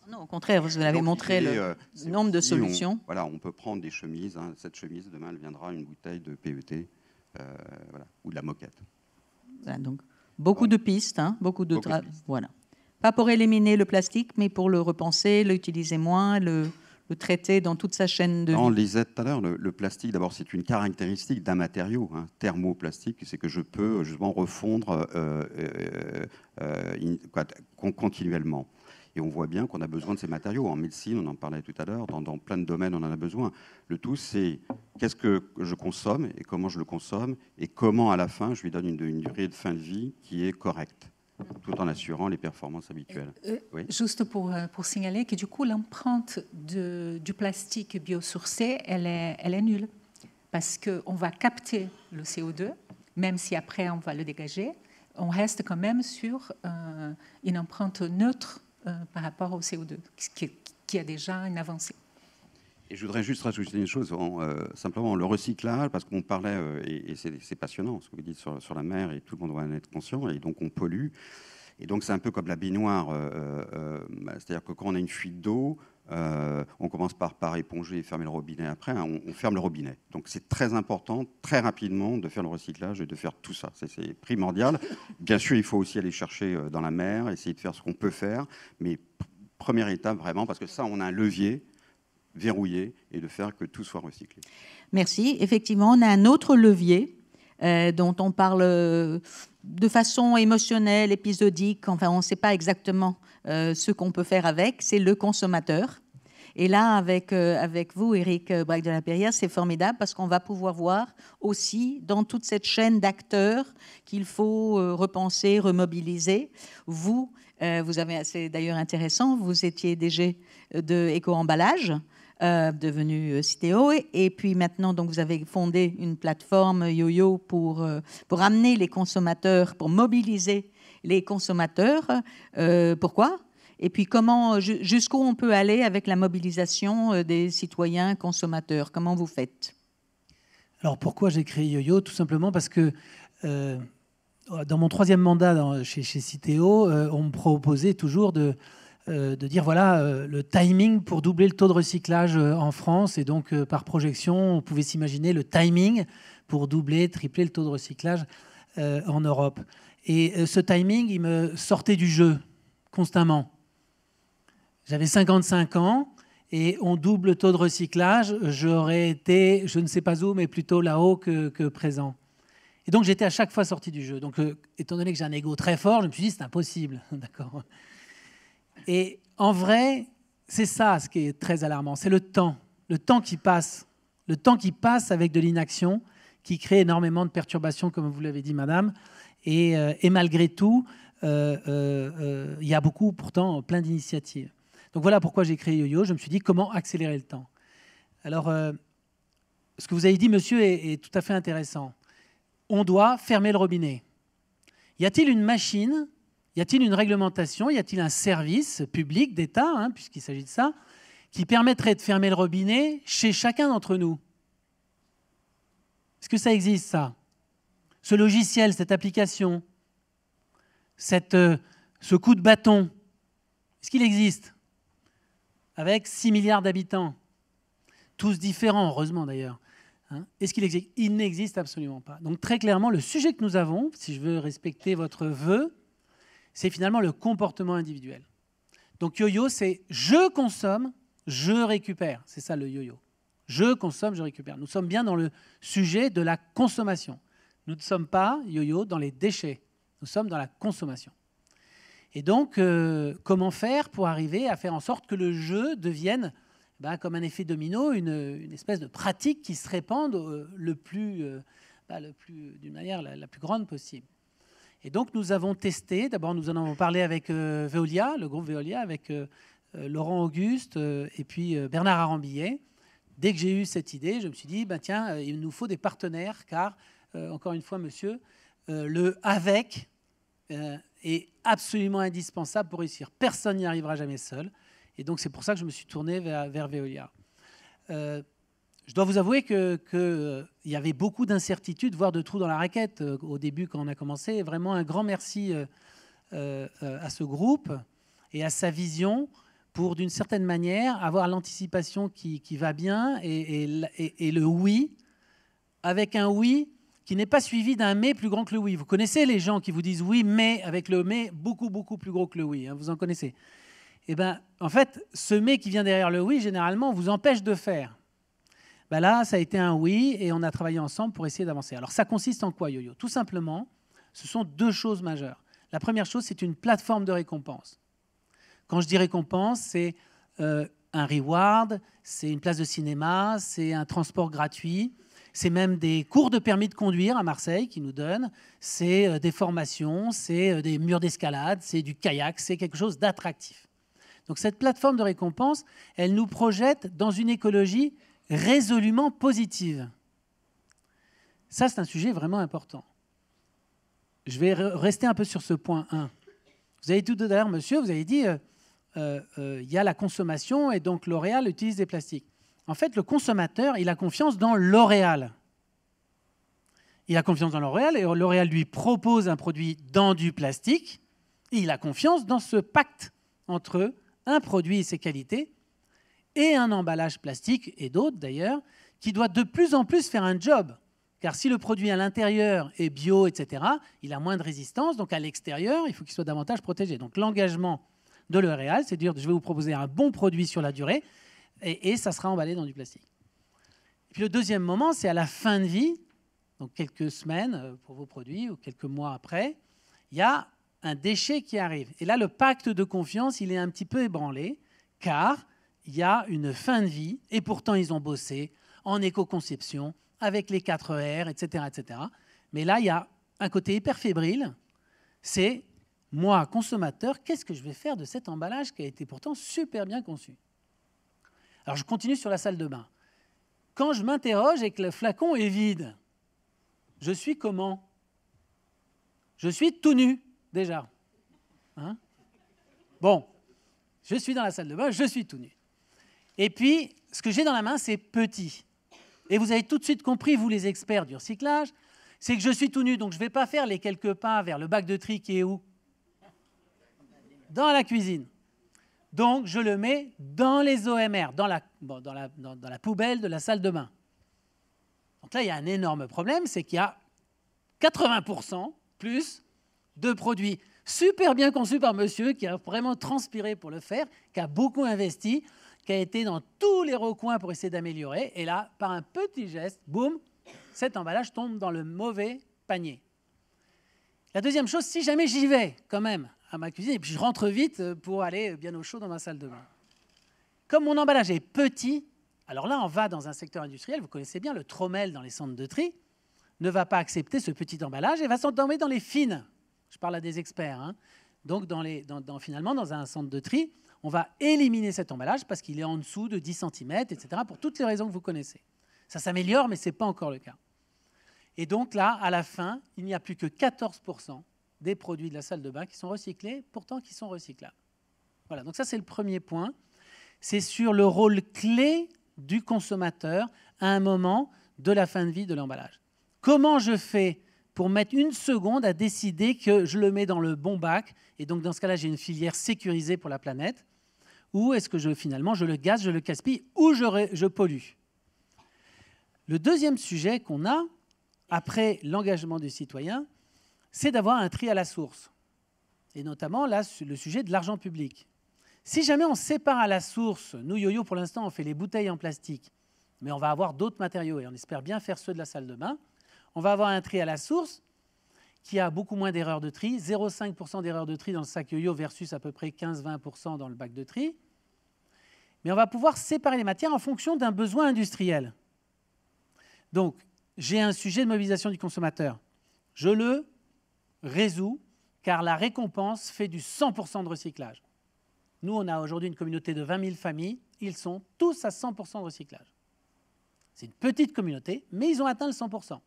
Speaker 2: Non, au contraire, vous avez montré le nombre de solutions.
Speaker 4: On peut prendre des chemises. Cette chemise, demain, elle viendra une bouteille de PET ou de la moquette.
Speaker 2: Voilà, donc, beaucoup de pistes, beaucoup de pistes. Voilà. Pas pour éliminer le plastique, mais pour le repenser, l'utiliser moins, le traiter dans toute sa chaîne de vie.
Speaker 4: On le disait tout à l'heure, le plastique, d'abord, c'est une caractéristique d'un matériau, thermoplastique, c'est que je peux justement refondre continuellement. Et on voit bien qu'on a besoin de ces matériaux. En médecine, on en parlait tout à l'heure, dans plein de domaines, on en a besoin. Le tout, c'est qu'est-ce que je consomme et comment je le consomme et comment, à la fin, je lui donne une durée de fin de vie qui est correcte, tout en assurant les performances habituelles.
Speaker 3: Oui. Juste pour signaler que du coup, l'empreinte du plastique biosourcé, elle est nulle. Parce qu'on va capter le CO2, même si après on va le dégager, on reste quand même sur une empreinte neutre par rapport au CO2, qui a déjà une avancée.
Speaker 4: Et je voudrais juste rajouter une chose, simplement le recyclage, parce qu'on parlait, et c'est passionnant ce que vous dites sur la mer, et tout le monde doit en être conscient, et donc on pollue. Et donc c'est un peu comme la baignoire, c'est-à-dire que quand on a une fuite d'eau, on commence par éponger et fermer le robinet après, on ferme le robinet. Donc c'est très important, très rapidement, de faire le recyclage et de faire tout ça. C'est primordial. Bien sûr, il faut aussi aller chercher dans la mer, essayer de faire ce qu'on peut faire, mais première étape vraiment, parce que ça, on a un levier verrouillé et de faire que tout soit recyclé.
Speaker 2: Merci. Effectivement, on a un autre levier dont on parle de façon émotionnelle, épisodique. Enfin, on ne sait pas exactement ce qu'on peut faire avec. C'est le consommateur. Et là, avec vous, Éric Braque de la Perrière, c'est formidable parce qu'on va pouvoir voir aussi dans toute cette chaîne d'acteurs qu'il faut repenser, remobiliser. Vous avez, c'est d'ailleurs intéressant, vous étiez déjà de éco-emballage, devenu Citeo. Et puis maintenant, donc, vous avez fondé une plateforme YoYo pour amener les consommateurs, pour mobiliser les consommateurs. Pourquoi ? Et puis, jusqu'où on peut aller avec la mobilisation des citoyens consommateurs? Comment vous faites?
Speaker 5: Alors, pourquoi j'ai créé YoYo? Tout simplement parce que dans mon 3e mandat chez Citeo, on me proposait toujours de dire, voilà, le timing pour doubler le taux de recyclage en France. Et donc, par projection, on pouvait s'imaginer le timing pour doubler, tripler le taux de recyclage en Europe. Et ce timing, il me sortait du jeu constamment. J'avais 55 ans et on double le taux de recyclage. J'aurais été, je ne sais pas où, mais plutôt là-haut que présent. Et donc, j'étais à chaque fois sorti du jeu. Donc, étant donné que j'ai un ego très fort, je me suis dit, c'est impossible. D'accord. Et en vrai, c'est ça ce qui est très alarmant. C'est le temps qui passe. Le temps qui passe avec de l'inaction, qui crée énormément de perturbations, comme vous l'avez dit, madame. Et malgré tout, il y a pourtant, plein d'initiatives. Donc voilà pourquoi j'ai créé YoYo. Je me suis dit, comment accélérer le temps? Alors, ce que vous avez dit, monsieur, est tout à fait intéressant. On doit fermer le robinet. Y a-t-il une machine? Y a-t-il une réglementation? Y a-t-il un service public d'État, puisqu'il s'agit de ça, qui permettrait de fermer le robinet chez chacun d'entre nous? Est-ce que ça existe, ça? Ce logiciel, cette application, ce coup de bâton, est-ce qu'il existe? Avec 6 milliards d'habitants, tous différents, heureusement d'ailleurs. Est-ce qu'il existe? Il n'existe absolument pas. Donc très clairement, le sujet que nous avons, si je veux respecter votre vœu, c'est finalement le comportement individuel. Donc YoYo, c'est je consomme, je récupère. C'est ça le YoYo. Je consomme, je récupère. Nous sommes bien dans le sujet de la consommation. Nous ne sommes pas, YoYo, dans les déchets. Nous sommes dans la consommation. Et donc, comment faire pour arriver à faire en sorte que le jeu devienne, comme un effet domino, une espèce de pratique qui se répande d'une manière la plus grande possible. Et donc, nous avons testé, d'abord nous en avons parlé avec Veolia, le groupe Veolia, avec Laurent Auguste et puis Bernard Arambillet. Dès que j'ai eu cette idée, je me suis dit, tiens, il nous faut des partenaires, car, encore une fois, monsieur, le « avec » est absolument indispensable pour réussir. Personne n'y arrivera jamais seul. Et donc, c'est pour ça que je me suis tourné vers Veolia. Je dois vous avouer qu'il y avait beaucoup d'incertitudes, voire de trous dans la raquette au début quand on a commencé. Vraiment un grand merci à ce groupe et à sa vision pour, d'une certaine manière, avoir l'anticipation qui va bien et le oui, avec un oui qui n'est pas suivi d'un mais plus grand que le oui. Vous connaissez les gens qui vous disent oui, mais avec le mais beaucoup, beaucoup plus gros que le oui. Vous en connaissez. Eh bien, en fait, ce mais qui vient derrière le oui, généralement, vous empêche de faire. Là, ça a été un oui et on a travaillé ensemble pour essayer d'avancer. Alors, ça consiste en quoi, YoYo? Tout simplement, ce sont 2 choses majeures. La première chose, c'est une plateforme de récompense. Quand je dis récompense, c'est un reward, c'est une place de cinéma, c'est un transport gratuit, c'est même des cours de permis de conduire à Marseille qui nous donnent, c'est des formations, c'est des murs d'escalade, c'est du kayak, c'est quelque chose d'attractif. Donc cette plateforme de récompense, elle nous projette dans une écologie résolument positive. Ça, c'est un sujet vraiment important. Je vais rester un peu sur ce point 1. Vous avez tout à l'heure, monsieur, vous avez dit y a la consommation et donc L'Oréal utilise des plastiques. En fait, le consommateur, il a confiance dans L'Oréal. Il a confiance dans L'Oréal et L'Oréal lui propose un produit dans du plastique. Et il a confiance dans ce pacte entre un produit et ses qualités et un emballage plastique, et d'autres d'ailleurs, qui doit de plus en plus faire un job. Car si le produit à l'intérieur est bio, etc., il a moins de résistance. Donc à l'extérieur, il faut qu'il soit davantage protégé. Donc l'engagement de L'Oréal, c'est de dire je vais vous proposer un bon produit sur la durée et ça sera emballé dans du plastique. Et puis le deuxième moment, c'est à la fin de vie, donc quelques semaines pour vos produits ou quelques mois après, il y a un déchet qui arrive. Et là, le pacte de confiance, il est un petit peu ébranlé, car il y a une fin de vie, et pourtant ils ont bossé en éco-conception, avec les 4 R, etc., etc. Mais là, il y a un côté hyper fébrile, c'est moi, consommateur, qu'est-ce que je vais faire de cet emballage qui a été pourtant super bien conçu? Alors, je continue sur la salle de bain. Quand je m'interroge et que le flacon est vide, je suis comment? Je suis tout nu, déjà. Hein? Bon, je suis dans la salle de bain, je suis tout nu. Et puis, ce que j'ai dans la main, c'est petit. Et vous avez tout de suite compris, vous les experts du recyclage, c'est que je suis tout nu, donc je ne vais pas faire les quelques pas vers le bac de tri qui est où? Dans la cuisine. Donc, je le mets dans les OMR, dans la poubelle de la salle de bain. Donc là, il y a un énorme problème, c'est qu'il y a 80% plus de produits super bien conçus par monsieur qui a vraiment transpiré pour le faire, qui a beaucoup investi, qui a été dans tous les recoins pour essayer d'améliorer. Et là, par un petit geste, boum, cet emballage tombe dans le mauvais panier. La deuxième chose, si jamais j'y vais quand même à ma cuisine, et puis je rentre vite pour aller bien au chaud dans ma salle de bain. Comme mon emballage est petit, alors là, on va dans un secteur industriel, vous connaissez bien, le trommel dans les centres de tri ne va pas accepter ce petit emballage et va s'entomber dans les fines. Je parle à des experts. Hein. Donc, finalement, dans un centre de tri, on va éliminer cet emballage parce qu'il est en dessous de 10 cm, etc., pour toutes les raisons que vous connaissez. Ça s'améliore, mais ce n'est pas encore le cas. Et donc là, à la fin, il n'y a plus que 14% des produits de la salle de bain qui sont recyclés, pourtant qui sont recyclables. Voilà, donc ça c'est le premier point. C'est sur le rôle clé du consommateur à un moment de la fin de vie de l'emballage. Comment je fais pour mettre une seconde à décider que je le mets dans le bon bac, et donc dans ce cas-là, j'ai une filière sécurisée pour la planète, ou est-ce que finalement je le gaze, je le gaspille, ou je pollue? Le deuxième sujet qu'on a, après l'engagement du citoyen, c'est d'avoir un tri à la source. Et notamment, là, le sujet de l'argent public. Si jamais on sépare à la source, nous, Yo-Yo, pour l'instant, on fait les bouteilles en plastique, mais on va avoir d'autres matériaux, et on espère bien faire ceux de la salle de bain, on va avoir un tri à la source qui a beaucoup moins d'erreurs de tri, 0,5% d'erreurs de tri dans le sac Yo-Yo versus à peu près 15-20% dans le bac de tri. Mais on va pouvoir séparer les matières en fonction d'un besoin industriel. Donc, j'ai un sujet de mobilisation du consommateur. Je le résous car la récompense fait du 100% de recyclage. Nous, on a aujourd'hui une communauté de 20 000 familles. Ils sont tous à 100% de recyclage. C'est une petite communauté, mais ils ont atteint le 100%.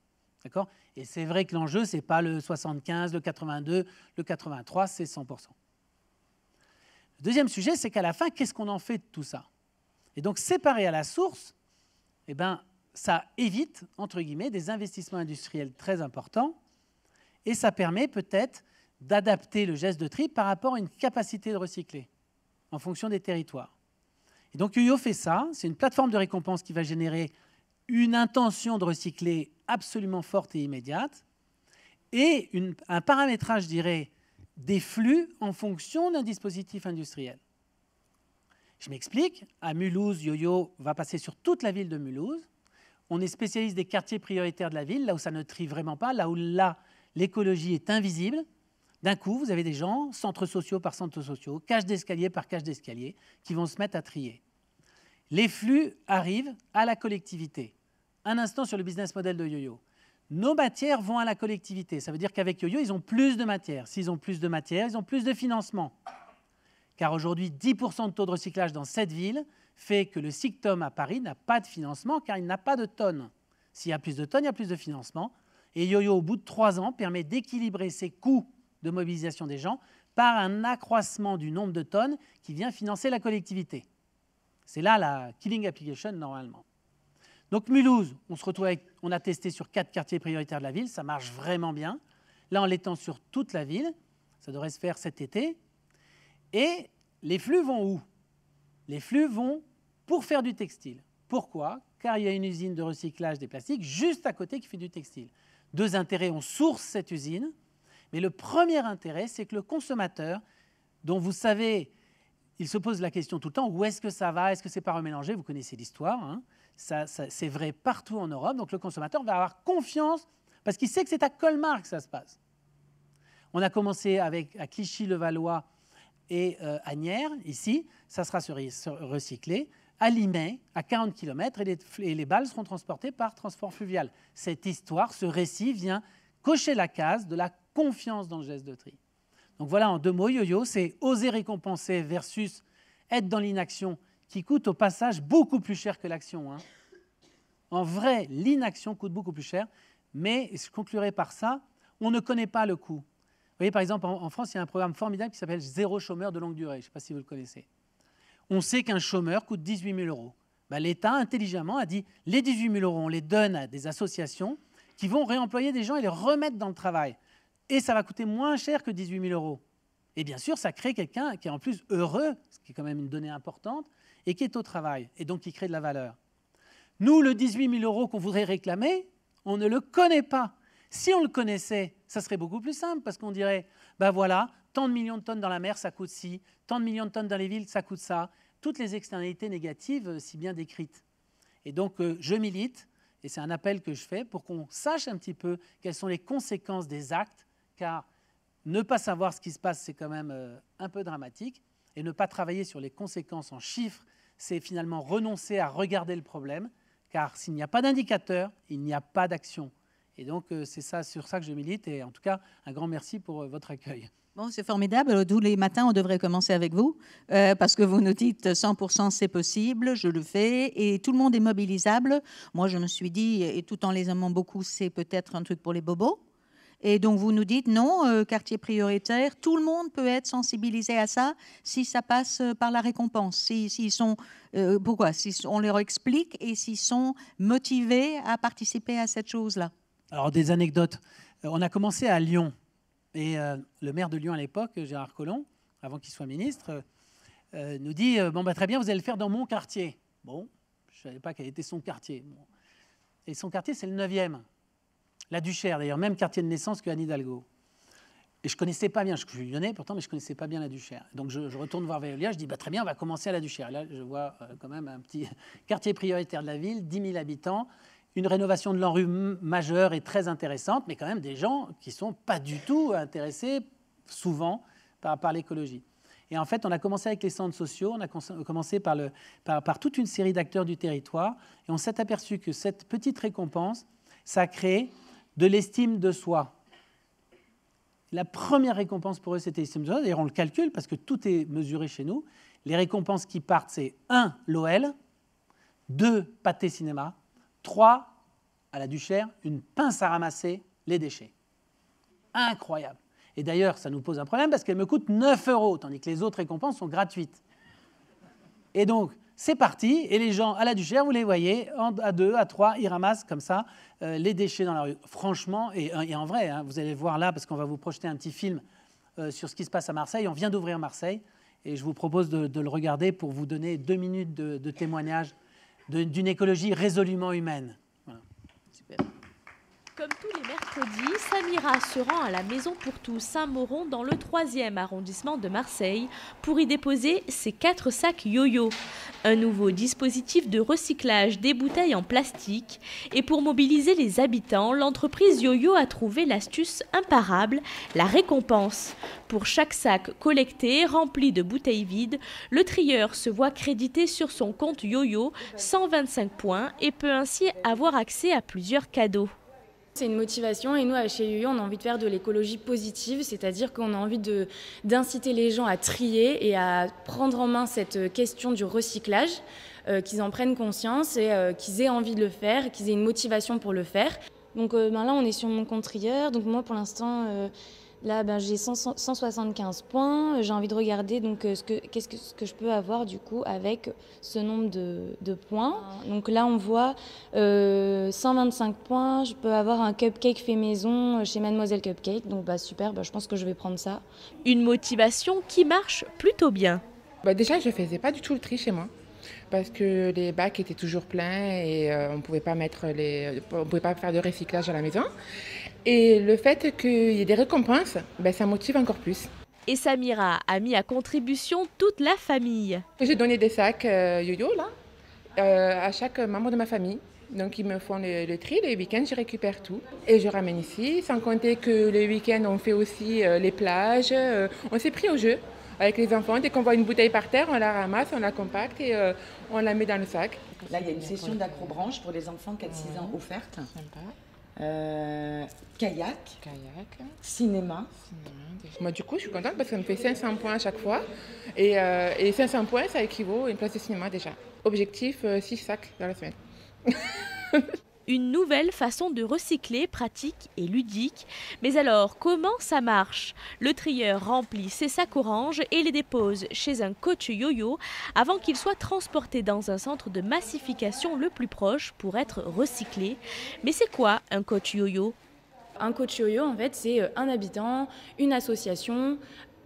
Speaker 5: D'accord ? Et c'est vrai que l'enjeu, ce n'est pas le 75, le 82, le 83, c'est 100%. Le deuxième sujet, c'est qu'à la fin, qu'est-ce qu'on en fait de tout ça? Et donc, séparer à la source, eh ben, ça évite, entre guillemets, des investissements industriels très importants et ça permet peut-être d'adapter le geste de tri par rapport à une capacité de recycler en fonction des territoires. Et donc, Yo-Yo fait ça. C'est une plateforme de récompense qui va générer une intention de recycler absolument forte et immédiate et un paramétrage, je dirais, des flux en fonction d'un dispositif industriel. Je m'explique. À Mulhouse, Yo-Yo va passer sur toute la ville de Mulhouse. On est spécialiste des quartiers prioritaires de la ville, là où ça ne trie vraiment pas, là où l'écologie est invisible. D'un coup, vous avez des gens, centres sociaux par centres sociaux, cage d'escalier par cage d'escalier, qui vont se mettre à trier. Les flux arrivent à la collectivité. Un instant sur le business model de Yo-Yo. Nos matières vont à la collectivité. Ça veut dire qu'avec Yo-Yo, ils ont plus de matière. S'ils ont plus de matière, ils ont plus de financement. Car aujourd'hui, 10% de taux de recyclage dans cette ville fait que le SICTOM à Paris n'a pas de financement car il n'a pas de tonnes. S'il y a plus de tonnes, il y a plus de financement. Et Yo-Yo, au bout de 3 ans, permet d'équilibrer ses coûts de mobilisation des gens par un accroissement du nombre de tonnes qui vient financer la collectivité. C'est là la killing application normalement. Donc Mulhouse, on a testé sur 4 quartiers prioritaires de la ville, ça marche vraiment bien. Là, on l'étend sur toute la ville, ça devrait se faire cet été. Et les flux vont où? Les flux vont pour faire du textile. Pourquoi? Car il y a une usine de recyclage des plastiques juste à côté qui fait du textile. 2 intérêts, on source cette usine, mais le premier intérêt, c'est que le consommateur, dont vous savez, il se pose la question tout le temps, où est-ce que ça va? Est-ce que c'est pas remélangé? Vous connaissez l'histoire, hein? C'est vrai partout en Europe, donc le consommateur va avoir confiance parce qu'il sait que c'est à Colmar que ça se passe. On a commencé à Clichy-le-Valois et à Nières, ici, ça sera recyclé. À Limay, à 40 km, et les balles seront transportées par transport fluvial. Cette histoire, ce récit vient cocher la case de la confiance dans le geste de tri. Donc voilà, en 2 mots, Yo-Yo, c'est oser récompenser versus être dans l'inaction qui coûte au passage beaucoup plus cher que l'action. Hein. En vrai, l'inaction coûte beaucoup plus cher, mais je conclurai par ça, on ne connaît pas le coût. Vous voyez, par exemple, en France, il y a un programme formidable qui s'appelle Zéro chômeur de longue durée. Je ne sais pas si vous le connaissez. On sait qu'un chômeur coûte 18 000 €. Ben, l'État, intelligemment, a dit les 18 000 €, on les donne à des associations qui vont réemployer des gens et les remettre dans le travail. Et ça va coûter moins cher que 18 000 €. Et bien sûr, ça crée quelqu'un qui est en plus heureux, ce qui est quand même une donnée importante, et qui est au travail, et donc qui crée de la valeur. Nous, le 18 000 € qu'on voudrait réclamer, on ne le connaît pas. Si on le connaissait, ça serait beaucoup plus simple, parce qu'on dirait, ben voilà, tant de millions de tonnes dans la mer, ça coûte ci, tant de millions de tonnes dans les villes, ça coûte ça. Toutes les externalités négatives si bien décrites. Et donc, je milite, et c'est un appel que je fais, pour qu'on sache un petit peu quelles sont les conséquences des actes, car ne pas savoir ce qui se passe, c'est quand même un peu dramatique, et ne pas travailler sur les conséquences en chiffres, c'est finalement renoncer à regarder le problème, car s'il n'y a pas d'indicateur, il n'y a pas d'action. Et donc, c'est ça, sur ça que je milite, et en tout cas, un grand merci pour votre accueil.
Speaker 2: Bon, c'est formidable. Tous les matins, on devrait commencer avec vous, parce que vous nous dites 100% c'est possible, je le fais, et tout le monde est mobilisable. Moi, je me suis dit, et tout en les aimant beaucoup, c'est peut-être un truc pour les bobos. Et donc, vous nous dites, non, quartier prioritaire, tout le monde peut être sensibilisé à ça si ça passe par la récompense. S'ils sont, pourquoi si on leur explique et s'ils sont motivés à participer à cette chose-là.
Speaker 5: Alors, des anecdotes. On a commencé à Lyon. Et le maire de Lyon à l'époque, Gérard Collomb, avant qu'il soit ministre, nous dit bon, bah, très bien, vous allez le faire dans mon quartier. Bon, je ne savais pas quel était son quartier. Bon. Et son quartier, c'est le 9e. La Duchère, d'ailleurs, même quartier de naissance que Anne Hidalgo. Et je ne connaissais pas bien, je suis lyonnais pourtant, mais je ne connaissais pas bien la Duchère. Donc je retourne voir Veolia, je dis bah, très bien, on va commencer à la Duchère. Et là, je vois quand même un petit quartier prioritaire de la ville, 10 000 habitants. Une rénovation de l'ANRU majeure et très intéressante, mais quand même des gens qui ne sont pas du tout intéressés, souvent, par l'écologie. Et en fait, on a commencé avec les centres sociaux, on a commencé par toute une série d'acteurs du territoire, et on s'est aperçu que cette petite récompense, ça crée de l'estime de soi. La première récompense pour eux, c'était l'estime de soi. D'ailleurs, on le calcule, parce que tout est mesuré chez nous. Les récompenses qui partent, c'est 1, l'OL, 2, pâté cinéma, 3, à la Duchère, une pince à ramasser les déchets. Incroyable. Et d'ailleurs, ça nous pose un problème parce qu'elle me coûte 9 €, tandis que les autres récompenses sont gratuites. Et donc, c'est parti. Et les gens à la Duchère, vous les voyez, à 2, à 3, ils ramassent comme ça les déchets dans la rue. Franchement, et en vrai, hein, vous allez voir là, parce qu'on va vous projeter un petit film sur ce qui se passe à Marseille. On vient d'ouvrir Marseille. Et je vous propose de le regarder pour vous donner 2 minutes de témoignage d'une écologie résolument humaine. Voilà.
Speaker 2: Super.
Speaker 6: Comme tous les mercredis, Samira se rend à la Maison pour tous Saint-Mauron dans le 3e arrondissement de Marseille pour y déposer ses 4 sacs yo-yo. Un nouveau dispositif de recyclage des bouteilles en plastique. Et pour mobiliser les habitants, l'entreprise Yo-Yo a trouvé l'astuce imparable, la récompense. Pour chaque sac collecté, rempli de bouteilles vides, le trieur se voit crédité sur son compte Yo-Yo 125 points et peut ainsi avoir accès à plusieurs cadeaux.
Speaker 7: C'est une motivation et nous, à chez Yo-Yo, on a envie de faire de l'écologie positive, c'est-à-dire qu'on a envie d'inciter les gens à trier et à prendre en main cette question du recyclage, qu'ils en prennent conscience et qu'ils aient envie de le faire, qu'ils aient une motivation pour le faire. Donc là, on est sur mon compte trieur, donc moi pour l'instant... Là, j'ai 175 points. J'ai envie de regarder donc, ce que je peux avoir du coup avec ce nombre de points. Donc là, on voit 125 points. Je peux avoir un cupcake fait maison chez Mademoiselle Cupcake. Donc super, je pense que je vais prendre ça.
Speaker 6: Une motivation qui marche plutôt bien.
Speaker 8: Déjà, je ne faisais pas du tout le tri chez moi. Parce que les bacs étaient toujours pleins et on ne pouvait pas faire de recyclage à la maison. Et le fait qu'il y ait des récompenses, ça motive encore plus.
Speaker 6: Et Samira a mis à contribution toute la famille.
Speaker 8: J'ai donné des sacs yo-yo là, à chaque membre de ma famille. Donc ils me font le tri, les week-ends je récupère tout. Et je ramène ici, sans compter que les week-ends on fait aussi les plages. On s'est pris au jeu avec les enfants. Dès qu'on voit une bouteille par terre, on la ramasse, on la compacte et on la met dans le sac.
Speaker 9: Là il y a une session d'acrobranche pour les enfants 4-6 ans offerte.
Speaker 8: Sympa.
Speaker 7: Kayak.
Speaker 8: Cinéma. Moi, du coup, je suis contente parce que ça me fait 500 points à chaque fois. Et 500 points, ça équivaut à une place de cinéma déjà. Objectif, 6 sacs dans la semaine.
Speaker 6: Une nouvelle façon de recycler, pratique et ludique. Mais alors, comment ça marche? Le trieur remplit ses sacs orange et les dépose chez un coach yo-yo avant qu'il soit transporté dans un centre de massification le plus proche pour être recyclé. Mais c'est quoi un coach yo-yo?
Speaker 7: Un coach yo-yo, en fait, c'est un habitant, une association,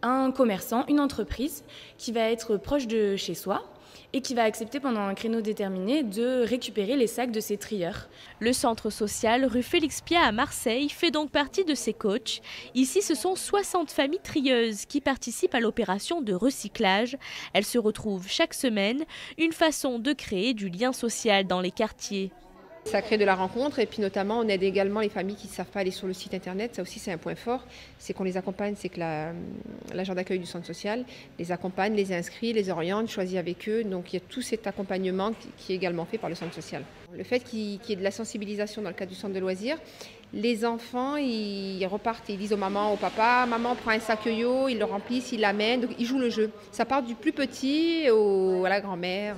Speaker 7: un commerçant, une entreprise qui va être proche de chez soi et qui va accepter pendant un créneau déterminé de récupérer les sacs de ses trieurs.
Speaker 6: Le centre social rue Félix Piat à Marseille fait donc partie de ces coachs. Ici, ce sont 60 familles trieuses qui participent à l'opération de recyclage. Elles se retrouvent chaque semaine, une façon de créer du lien social dans les quartiers.
Speaker 9: Ça crée de la rencontre et puis notamment on aide également les familles qui ne savent pas aller sur le site internet. Ça aussi c'est un point fort, c'est qu'on les accompagne, c'est que l'agent d'accueil du centre social les accompagne, les inscrit, les oriente, choisit avec eux. Donc il y a tout cet accompagnement qui est également fait par le centre social. Le fait qu'il y ait de la sensibilisation dans le cadre du centre de loisirs, les enfants ils repartent et ils disent aux mamans, au papa, maman prend un sac yo-yo, ils le remplissent, ils l'amènent, donc ils jouent le jeu. Ça part du plus petit à la grand-mère.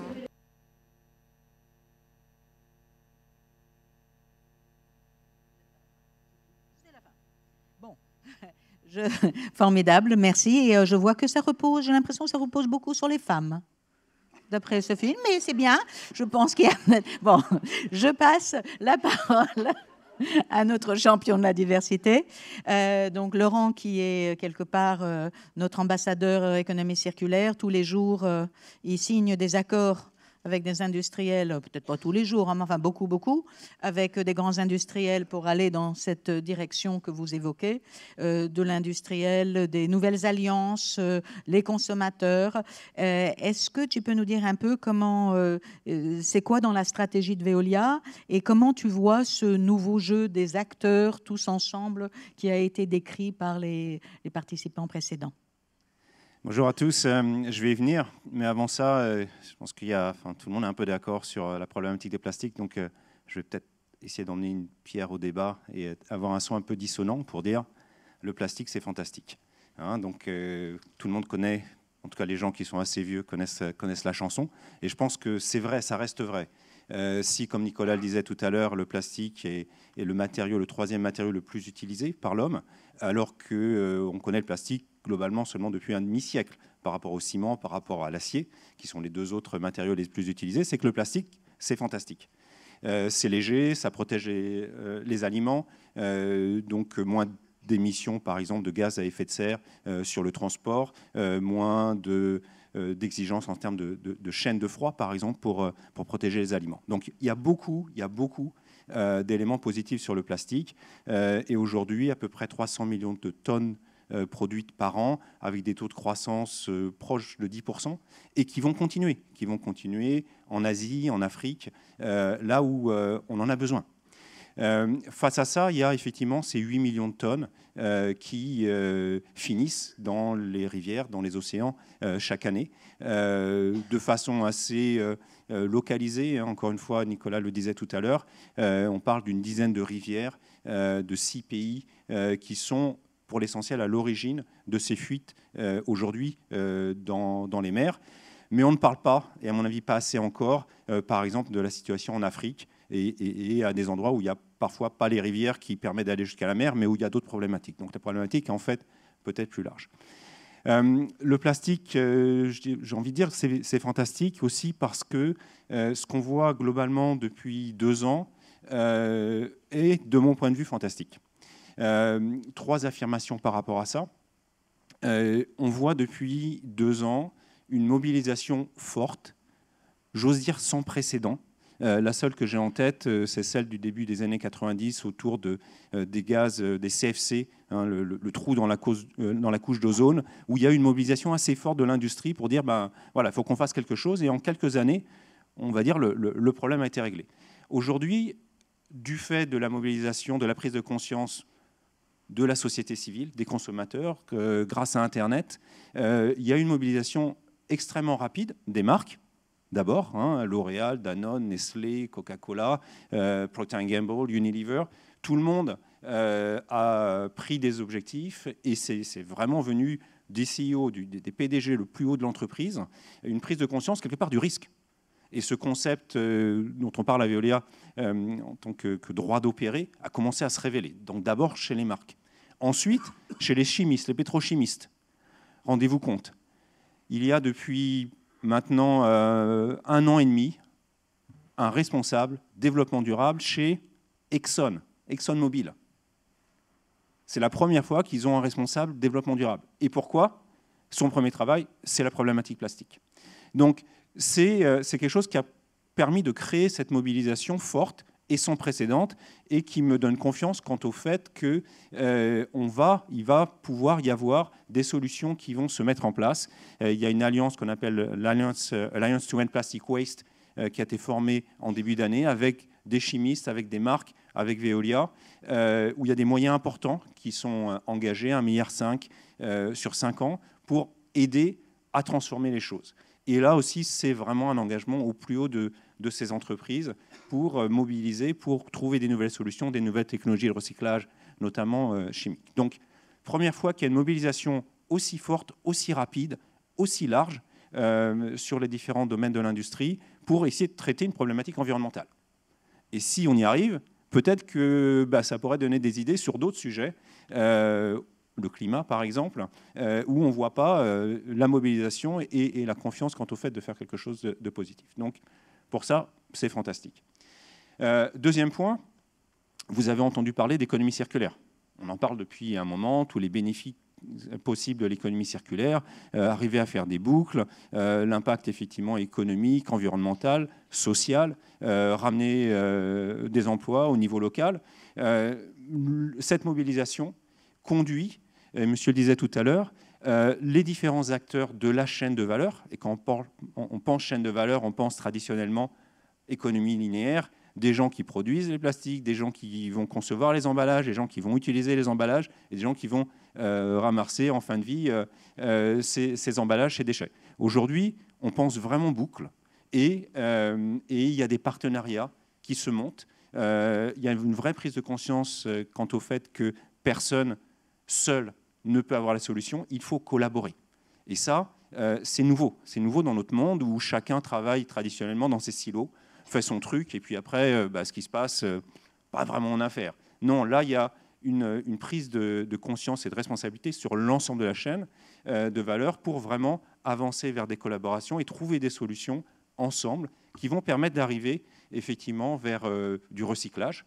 Speaker 2: Formidable, merci. Et je vois que ça repose, j'ai l'impression que ça repose beaucoup sur les femmes, d'après ce film, mais c'est bien. Je pense qu'il y a... Bon, je passe la parole à notre champion de la diversité. Donc Laurent, qui est quelque part notre ambassadeur économie circulaire, tous les jours, il signe des accords avec des industriels, peut-être pas tous les jours, mais enfin beaucoup, avec des grands industriels pour aller dans cette direction que vous évoquez, de l'industriel, des nouvelles alliances, les consommateurs. Est-ce que tu peux nous dire un peu comment, c'est quoi dans la stratégie de Veolia et comment tu vois ce nouveau jeu des acteurs tous ensemble qui a été décrit par les participants précédents?
Speaker 10: Bonjour à tous, je vais y venir, mais avant ça, je pense qu'il y a, tout le monde est un peu d'accord sur la problématique des plastiques, donc je vais peut-être essayer d'emmener une pierre au débat et avoir un son un peu dissonant pour dire le plastique c'est fantastique. Hein, donc tout le monde connaît, en tout cas les gens qui sont assez vieux connaissent la chanson, et je pense que c'est vrai, ça reste vrai. Si, comme Nicolas le disait tout à l'heure, le plastique est le troisième matériau le plus utilisé par l'homme, alors qu'on connaît le plastique globalement seulement depuis un demi-siècle par rapport au ciment, par rapport à l'acier, qui sont les deux autres matériaux les plus utilisés, c'est que le plastique, c'est fantastique. C'est léger, ça protège les aliments, donc moins d'émissions, par exemple, de gaz à effet de serre sur le transport, moins d'exigences en termes de chaîne de froid, par exemple, pour protéger les aliments. Donc il y a beaucoup d'éléments positifs sur le plastique. Et aujourd'hui, à peu près 300 millions de tonnes produites par an, avec des taux de croissance proches de 10%, et qui vont continuer en Asie, en Afrique, là où on en a besoin. Face à ça, il y a effectivement ces 8 millions de tonnes qui finissent dans les rivières, dans les océans chaque année, de façon assez localisée. Hein. Encore une fois, Nicolas le disait tout à l'heure, on parle d'une dizaine de rivières de 6 pays qui sont pour l'essentiel à l'origine de ces fuites aujourd'hui dans les mers. Mais on ne parle pas, et à mon avis pas assez encore, par exemple de la situation en Afrique et à des endroits où il n'y a parfois pas les rivières qui permettent d'aller jusqu'à la mer, mais où il y a d'autres problématiques. Donc la problématique est en fait peut-être plus large. Le plastique, j'ai envie de dire, c'est fantastique aussi parce que ce qu'on voit globalement depuis 2 ans est, de mon point de vue, fantastique. 3 affirmations par rapport à ça. On voit depuis 2 ans une mobilisation forte, j'ose dire sans précédent. La seule que j'ai en tête, c'est celle du début des années 90 autour des gaz, des CFC, hein, le trou dans la couche d'ozone, où il y a eu une mobilisation assez forte de l'industrie pour dire voilà, il faut qu'on fasse quelque chose. Et en quelques années, on va dire le problème a été réglé. Aujourd'hui, du fait de la mobilisation, de la prise de conscience de la société civile, des consommateurs, grâce à Internet, il y a une mobilisation extrêmement rapide des marques, d'abord, hein, L'Oréal, Danone, Nestlé, Coca-Cola, Procter & Gamble, Unilever, tout le monde a pris des objectifs et c'est vraiment venu des CEO, des PDG le plus haut de l'entreprise, une prise de conscience quelque part du risque. Et ce concept dont on parle à Veolia en tant que droit d'opérer a commencé à se révéler. Donc d'abord chez les marques. Ensuite, chez les chimistes, les pétrochimistes. Rendez-vous compte, il y a depuis maintenant 1 an et demi un responsable développement durable chez ExxonMobil. C'est la première fois qu'ils ont un responsable développement durable. Et pourquoi? Son premier travail, c'est la problématique plastique. Donc, c'est quelque chose qui a permis de créer cette mobilisation forte et sans précédent, et qui me donne confiance quant au fait qu'il va pouvoir y avoir des solutions qui vont se mettre en place. Il y a une alliance qu'on appelle l'Alliance to End Plastic Waste qui a été formée en début d'année avec des chimistes, avec des marques, avec Veolia, où il y a des moyens importants qui sont engagés, 1,5 milliard sur 5 ans, pour aider à transformer les choses. Et là aussi, c'est vraiment un engagement au plus haut de ces entreprises pour mobiliser, pour trouver des nouvelles solutions, des nouvelles technologies de recyclage, notamment chimiques. Donc, première fois qu'il y a une mobilisation aussi forte, aussi rapide, aussi large sur les différents domaines de l'industrie pour essayer de traiter une problématique environnementale. Et si on y arrive, peut-être que ça pourrait donner des idées sur d'autres sujets, le climat par exemple, où on ne voit pas la mobilisation et la confiance quant au fait de faire quelque chose de positif. Donc pour ça, c'est fantastique. Deuxième point, vous avez entendu parler d'économie circulaire. On en parle depuis un moment, tous les bénéfices possibles de l'économie circulaire, arriver à faire des boucles, l'impact effectivement économique, environnemental, social, ramener des emplois au niveau local. Cette mobilisation conduit, monsieur le disait tout à l'heure, les différents acteurs de la chaîne de valeur. Et quand on pense chaîne de valeur, on pense traditionnellement économie linéaire, des gens qui produisent les plastiques, des gens qui vont concevoir les emballages, des gens qui vont utiliser les emballages et des gens qui vont ramasser en fin de vie ces emballages, ces déchets. Aujourd'hui, on pense vraiment boucle et il y a des partenariats qui se montent. Il y a une vraie prise de conscience quant au fait que personne seul ne peut avoir la solution, il faut collaborer. Et ça, c'est nouveau. C'est nouveau dans notre monde où chacun travaille traditionnellement dans ses silos, fait son truc, et puis après, ce qui se passe, pas vraiment en affaire. Non, là, il y a une prise de conscience et de responsabilité sur l'ensemble de la chaîne de valeur pour vraiment avancer vers des collaborations et trouver des solutions ensemble qui vont permettre d'arriver effectivement vers du recyclage,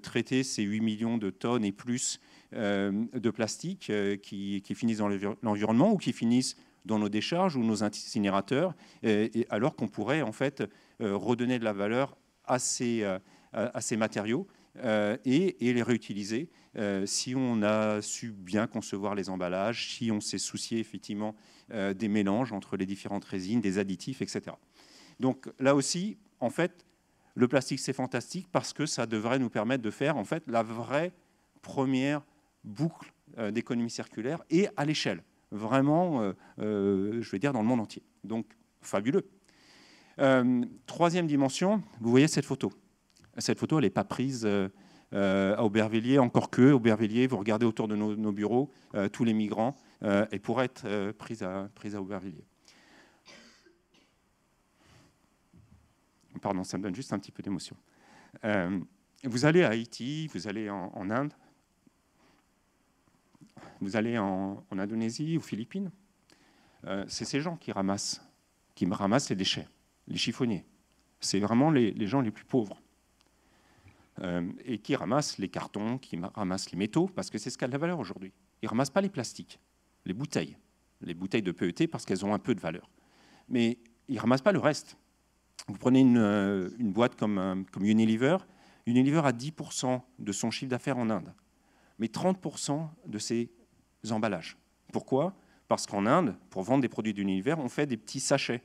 Speaker 10: traiter ces 8 millions de tonnes et plus de plastique qui finissent dans l'environnement ou qui finissent dans nos décharges ou nos incinérateurs, et alors qu'on pourrait en fait redonner de la valeur à ces matériaux et les réutiliser si on a su bien concevoir les emballages, si on s'est soucié effectivement des mélanges entre les différentes résines, des additifs, etc. Donc là aussi, en fait, le plastique c'est fantastique parce que ça devrait nous permettre de faire en fait la vraie première boucle d'économie circulaire et à l'échelle, vraiment, je vais dire dans le monde entier. Donc fabuleux. Troisième dimension, vous voyez cette photo. Cette photo, elle n'est pas prise à Aubervilliers, encore que Aubervilliers, vous regardez autour de nos bureaux, tous les migrants, elle pourrait être prise à Aubervilliers. Pardon, ça me donne juste un petit peu d'émotion. Vous allez à Haïti, vous allez en Inde, vous allez en Indonésie, aux Philippines. C'est ces gens qui ramassent les déchets, les chiffonniers. C'est vraiment les gens les plus pauvres. Et qui ramassent les cartons, qui ramassent les métaux, parce que c'est ce qui a de la valeur aujourd'hui. Ils ne ramassent pas les plastiques, les bouteilles de PET, parce qu'elles ont un peu de valeur. Mais ils ne ramassent pas le reste. Vous prenez une boîte comme Unilever. Unilever a 10% de son chiffre d'affaires en Inde, mais 30% de ses emballages. Pourquoi ? Parce qu'en Inde, pour vendre des produits d'Unilever, on fait des petits sachets,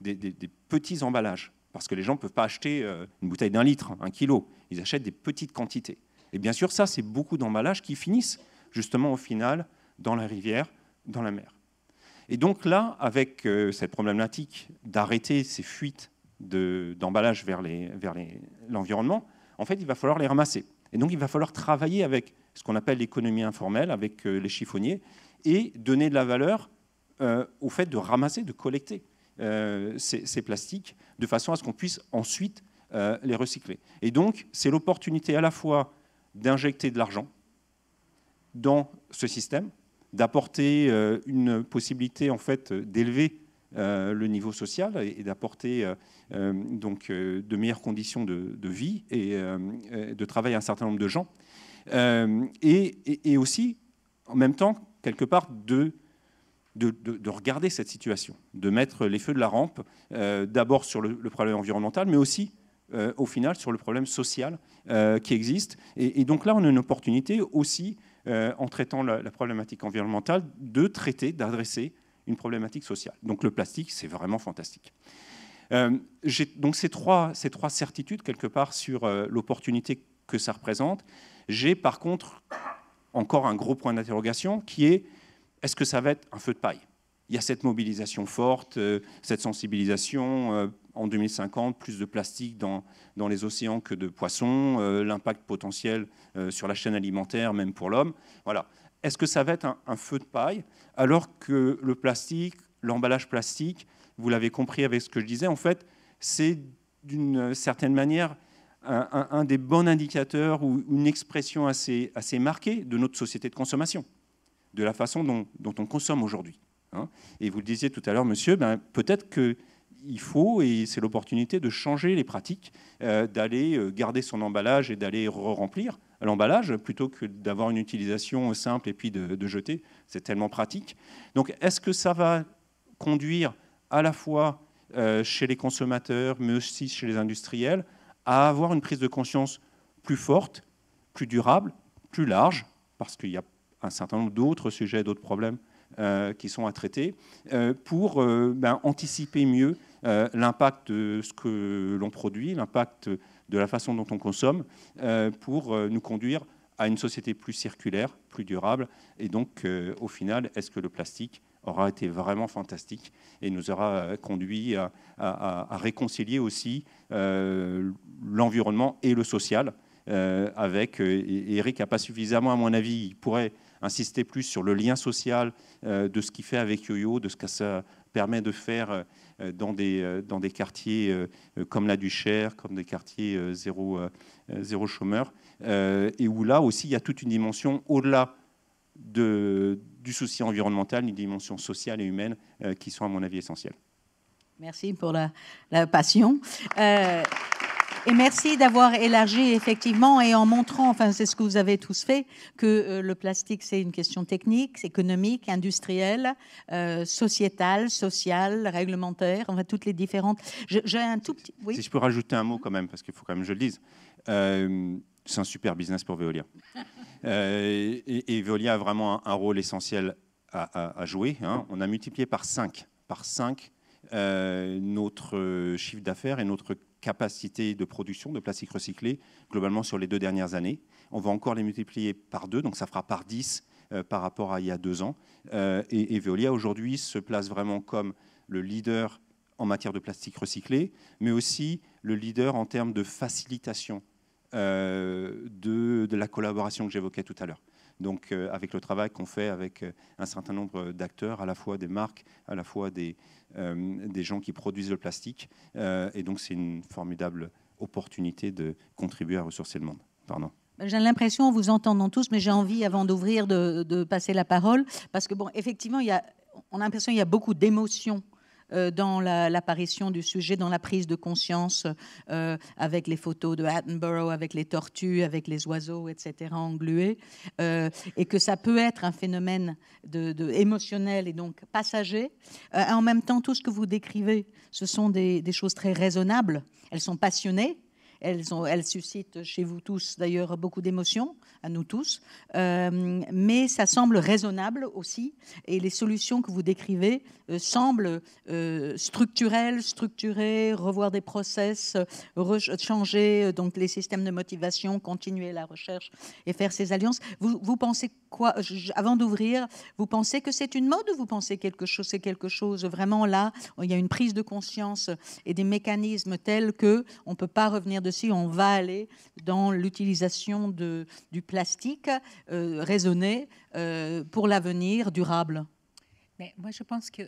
Speaker 10: des petits emballages. Parce que les gens ne peuvent pas acheter une bouteille d'1 litre, 1 kilo. Ils achètent des petites quantités. Et bien sûr, ça, c'est beaucoup d'emballages qui finissent justement au final dans la rivière, dans la mer. Et donc là, avec cette problématique d'arrêter ces fuites d'emballage vers l'environnement, en fait, il va falloir les ramasser. Et donc, il va falloir travailler avec ce qu'on appelle l'économie informelle, avec les chiffonniers, et donner de la valeur au fait de ramasser, de collecter ces plastiques, de façon à ce qu'on puisse ensuite les recycler. Et donc, c'est l'opportunité à la fois d'injecter de l'argent dans ce système, d'apporter une possibilité en fait d'élever le niveau social et d'apporter donc de meilleures conditions de vie et de travail à un certain nombre de gens, et aussi en même temps quelque part de regarder cette situation, de mettre les feux de la rampe d'abord sur le problème environnemental, mais aussi au final sur le problème social qui existe. Et donc là, on a une opportunité aussi, en traitant la problématique environnementale, de traiter, d'adresser une problématique sociale. Donc le plastique, c'est vraiment fantastique. J'ai donc ces trois certitudes, quelque part, sur l'opportunité que ça représente. J'ai par contre encore un gros point d'interrogation qui est: est-ce que ça va être un feu de paille? Il y a cette mobilisation forte, cette sensibilisation. En 2050, plus de plastique dans les océans que de poissons, l'impact potentiel sur la chaîne alimentaire, même pour l'homme. Voilà. Est-ce que ça va être un feu de paille, alors que le plastique, l'emballage plastique, vous l'avez compris avec ce que je disais, en fait, c'est d'une certaine manière un des bons indicateurs ou une expression assez marquée de notre société de consommation, de la façon dont on consomme aujourd'hui. Hein. Et vous le disiez tout à l'heure, monsieur, peut-être qu'il faut, et c'est l'opportunité de changer les pratiques, d'aller garder son emballage et d'aller remplir l'emballage plutôt que d'avoir une utilisation simple et puis de jeter. C'est tellement pratique. Donc, est-ce que ça va conduire à la fois chez les consommateurs, mais aussi chez les industriels, à avoir une prise de conscience plus forte, plus durable, plus large, parce qu'il y a un certain nombre d'autres sujets, d'autres problèmes qui sont à traiter, pour anticiper mieux l'impact de ce que l'on produit, l'impact de la façon dont on consomme, pour nous conduire à une société plus circulaire, plus durable. Et donc, au final, est-ce que le plastique aura été vraiment fantastique et nous aura conduit à réconcilier aussi l'environnement et le social avec, et Eric n'a pas suffisamment, à mon avis, il pourrait insister plus sur le lien social de ce qu'il fait avec Yoyo, de ce que ça permet de faire dans des quartiers comme la Duchère, comme des quartiers zéro chômeur, et où là aussi il y a toute une dimension au-delà du souci environnemental, une dimension sociale et humaine qui sont à mon avis essentielles.
Speaker 2: Merci pour la passion. Et merci d'avoir élargi effectivement et en montrant, enfin c'est ce que vous avez tous fait, que le plastique c'est une question technique, économique, industrielle, sociétale, sociale, réglementaire, enfin toutes les différentes. J'ai un tout petit. Oui.
Speaker 10: Si je peux rajouter un mot quand même, parce qu'il faut quand même que je le dise. C'est un super business pour Veolia. Et Veolia a vraiment un rôle essentiel à jouer. Hein. On a multiplié par 5 notre chiffre d'affaires et notre capacité de production de plastique recyclé globalement sur les 2 dernières années. On va encore les multiplier par 2, donc ça fera par 10 par rapport à il y a 2 ans. Et Veolia aujourd'hui se place vraiment comme le leader en matière de plastique recyclé, mais aussi le leader en termes de facilitation de la collaboration que j'évoquais tout à l'heure. Donc avec le travail qu'on fait avec un certain nombre d'acteurs, à la fois des marques, à la fois des gens qui produisent le plastique. Et donc c'est une formidable opportunité de contribuer à ressourcer le monde. Pardon.
Speaker 2: J'ai l'impression, en vous entendant tous, mais j'ai envie, avant d'ouvrir, de passer la parole, parce que bon, effectivement, on a l'impression qu'il y a beaucoup d'émotions dans l'apparition du sujet, dans la prise de conscience, avec les photos de Attenborough, avec les tortues, avec les oiseaux, etc., englués, et que ça peut être un phénomène émotionnel et donc passager. En même temps, tout ce que vous décrivez, ce sont des choses très raisonnables. Elles sont passionnées. elles suscitent chez vous tous d'ailleurs beaucoup d'émotions, à nous tous, mais ça semble raisonnable aussi, et les solutions que vous décrivez semblent structurées, revoir des process, changer donc les systèmes de motivation, continuer la recherche et faire ces alliances. Vous pensez quoi, avant d'ouvrir, vous pensez que c'est une mode ou vous pensez que c'est quelque chose vraiment là, il y a une prise de conscience et des mécanismes tels qu'on ne peut pas revenir dessus, on va aller dans l'utilisation du plastique raisonné pour l'avenir durable?
Speaker 3: Mais moi, je pense que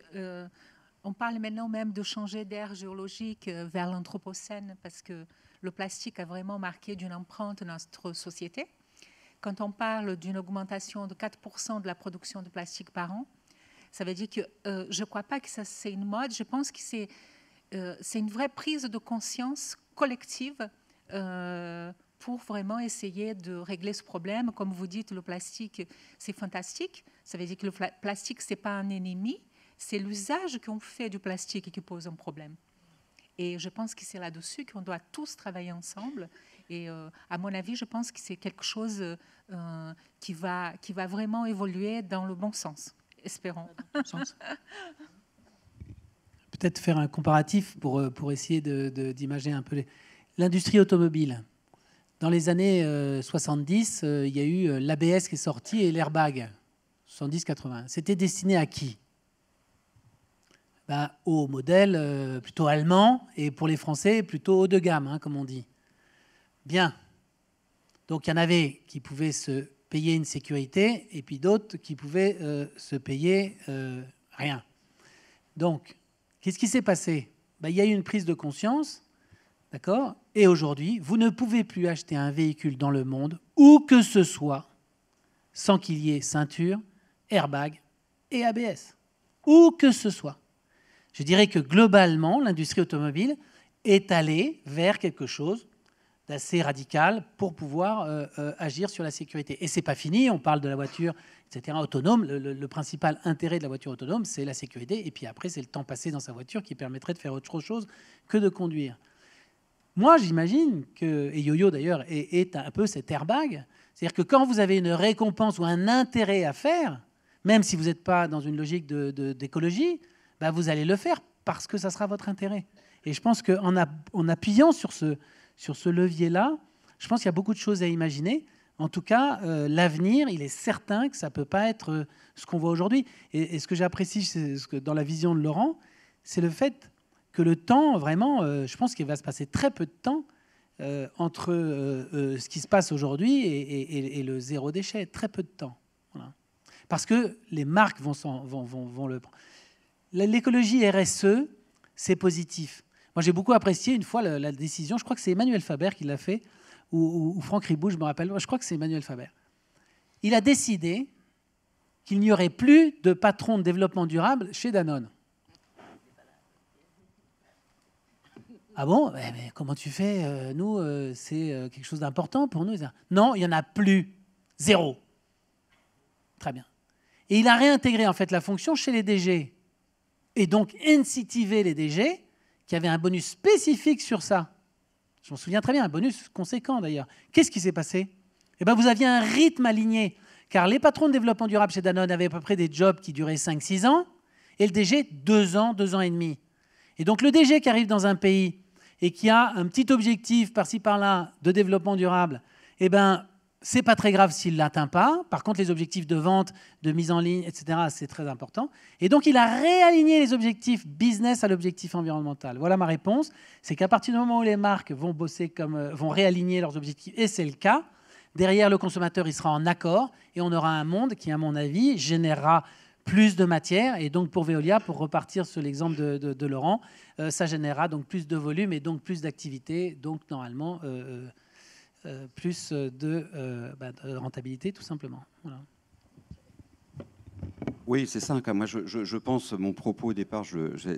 Speaker 3: on parle maintenant même de changer d'ère géologique vers l'anthropocène, parce que le plastique a vraiment marqué d'une empreinte dans notre société. Quand on parle d'une augmentation de 4% de la production de plastique par an, ça veut dire que je ne crois pas que ça c'est une mode. Je pense que c'est une vraie prise de conscience collective pour vraiment essayer de régler ce problème. Comme vous dites, le plastique, c'est fantastique. Ça veut dire que le plastique, ce n'est pas un ennemi, c'est l'usage qu'on fait du plastique qui pose un problème. Et je pense que c'est là-dessus qu'on doit tous travailler ensemble. Et à mon avis, je pense que c'est quelque chose qui va vraiment évoluer dans le bon sens. Espérons.
Speaker 5: Peut-être faire un comparatif pour essayer d'imager un peu l'industrie automobile. Dans les années 70, il y a eu l'ABS qui est sorti et l'airbag, 70-80. C'était destiné à qui? Aux modèles plutôt allemands et pour les Français plutôt haut de gamme, hein, comme on dit. Bien. Donc il y en avait qui pouvaient se payer une sécurité et puis d'autres qui pouvaient se payer rien. Donc, qu'est-ce qui s'est passé? Il y a eu une prise de conscience, d'accord? Et aujourd'hui, vous ne pouvez plus acheter un véhicule dans le monde, où que ce soit, sans qu'il y ait ceinture, airbag et ABS. Où que ce soit. Je dirais que globalement, l'industrie automobile est allée vers quelque chose d'assez radical pour pouvoir agir sur la sécurité. Et ce n'est pas fini, on parle de la voiture, etc., autonome. Le principal intérêt de la voiture autonome, c'est la sécurité. Et puis après, c'est le temps passé dans sa voiture qui permettrait de faire autre chose que de conduire. Moi, j'imagine que, et Yo-Yo d'ailleurs est un peu cet airbag, c'est-à-dire que quand vous avez une récompense ou un intérêt à faire, même si vous n'êtes pas dans une logique d'écologie, vous allez le faire parce que ça sera votre intérêt. Et je pense qu'en appuyant sur ce levier-là, je pense qu'il y a beaucoup de choses à imaginer. En tout cas, l'avenir, il est certain que ça ne peut pas être ce qu'on voit aujourd'hui. Et ce que j'apprécie dans la vision de Laurent, c'est le fait que le temps, vraiment, je pense qu'il va se passer très peu de temps entre ce qui se passe aujourd'hui et le zéro déchet. Très peu de temps. Voilà. Parce que les marques vont le prendre. L'écologie RSE, c'est positif. Moi, j'ai beaucoup apprécié une fois la décision, je crois que c'est Emmanuel Faber qui l'a fait, ou Franck Ribou, je me rappelle, je crois que c'est Emmanuel Faber. Il a décidé qu'il n'y aurait plus de patron de développement durable chez Danone. Ah bon? Mais comment tu fais? Nous, c'est quelque chose d'important pour nous. Non, il n'y en a plus. Zéro. Très bien. Et il a réintégré en fait la fonction chez les DG. Et donc incitiver les DG qui avaient un bonus spécifique sur ça. Je m'en souviens très bien, un bonus conséquent d'ailleurs. Qu'est-ce qui s'est passé? Vous aviez un rythme aligné, car les patrons de développement durable chez Danone avaient à peu près des jobs qui duraient 5-6 ans, et le DG 2 ans, 2 ans et demi. Et donc le DG qui arrive dans un pays et qui a un petit objectif par-ci par-là de développement durable, c'est pas très grave s'il ne l'atteint pas. Par contre, les objectifs de vente, de mise en ligne, etc., c'est très important. Et donc, il a réaligné les objectifs business à l'objectif environnemental. Voilà ma réponse. C'est qu'à partir du moment où les marques vont vont réaligner leurs objectifs, et c'est le cas, derrière le consommateur, il sera en accord et on aura un monde qui, à mon avis, générera plus de matière. Et donc, pour Veolia, pour repartir sur l'exemple de Laurent, ça générera donc plus de volume et donc plus d'activité. Donc, normalement... plus de rentabilité, tout simplement. Voilà.
Speaker 4: Oui, c'est ça. Moi, je pense, mon propos au départ,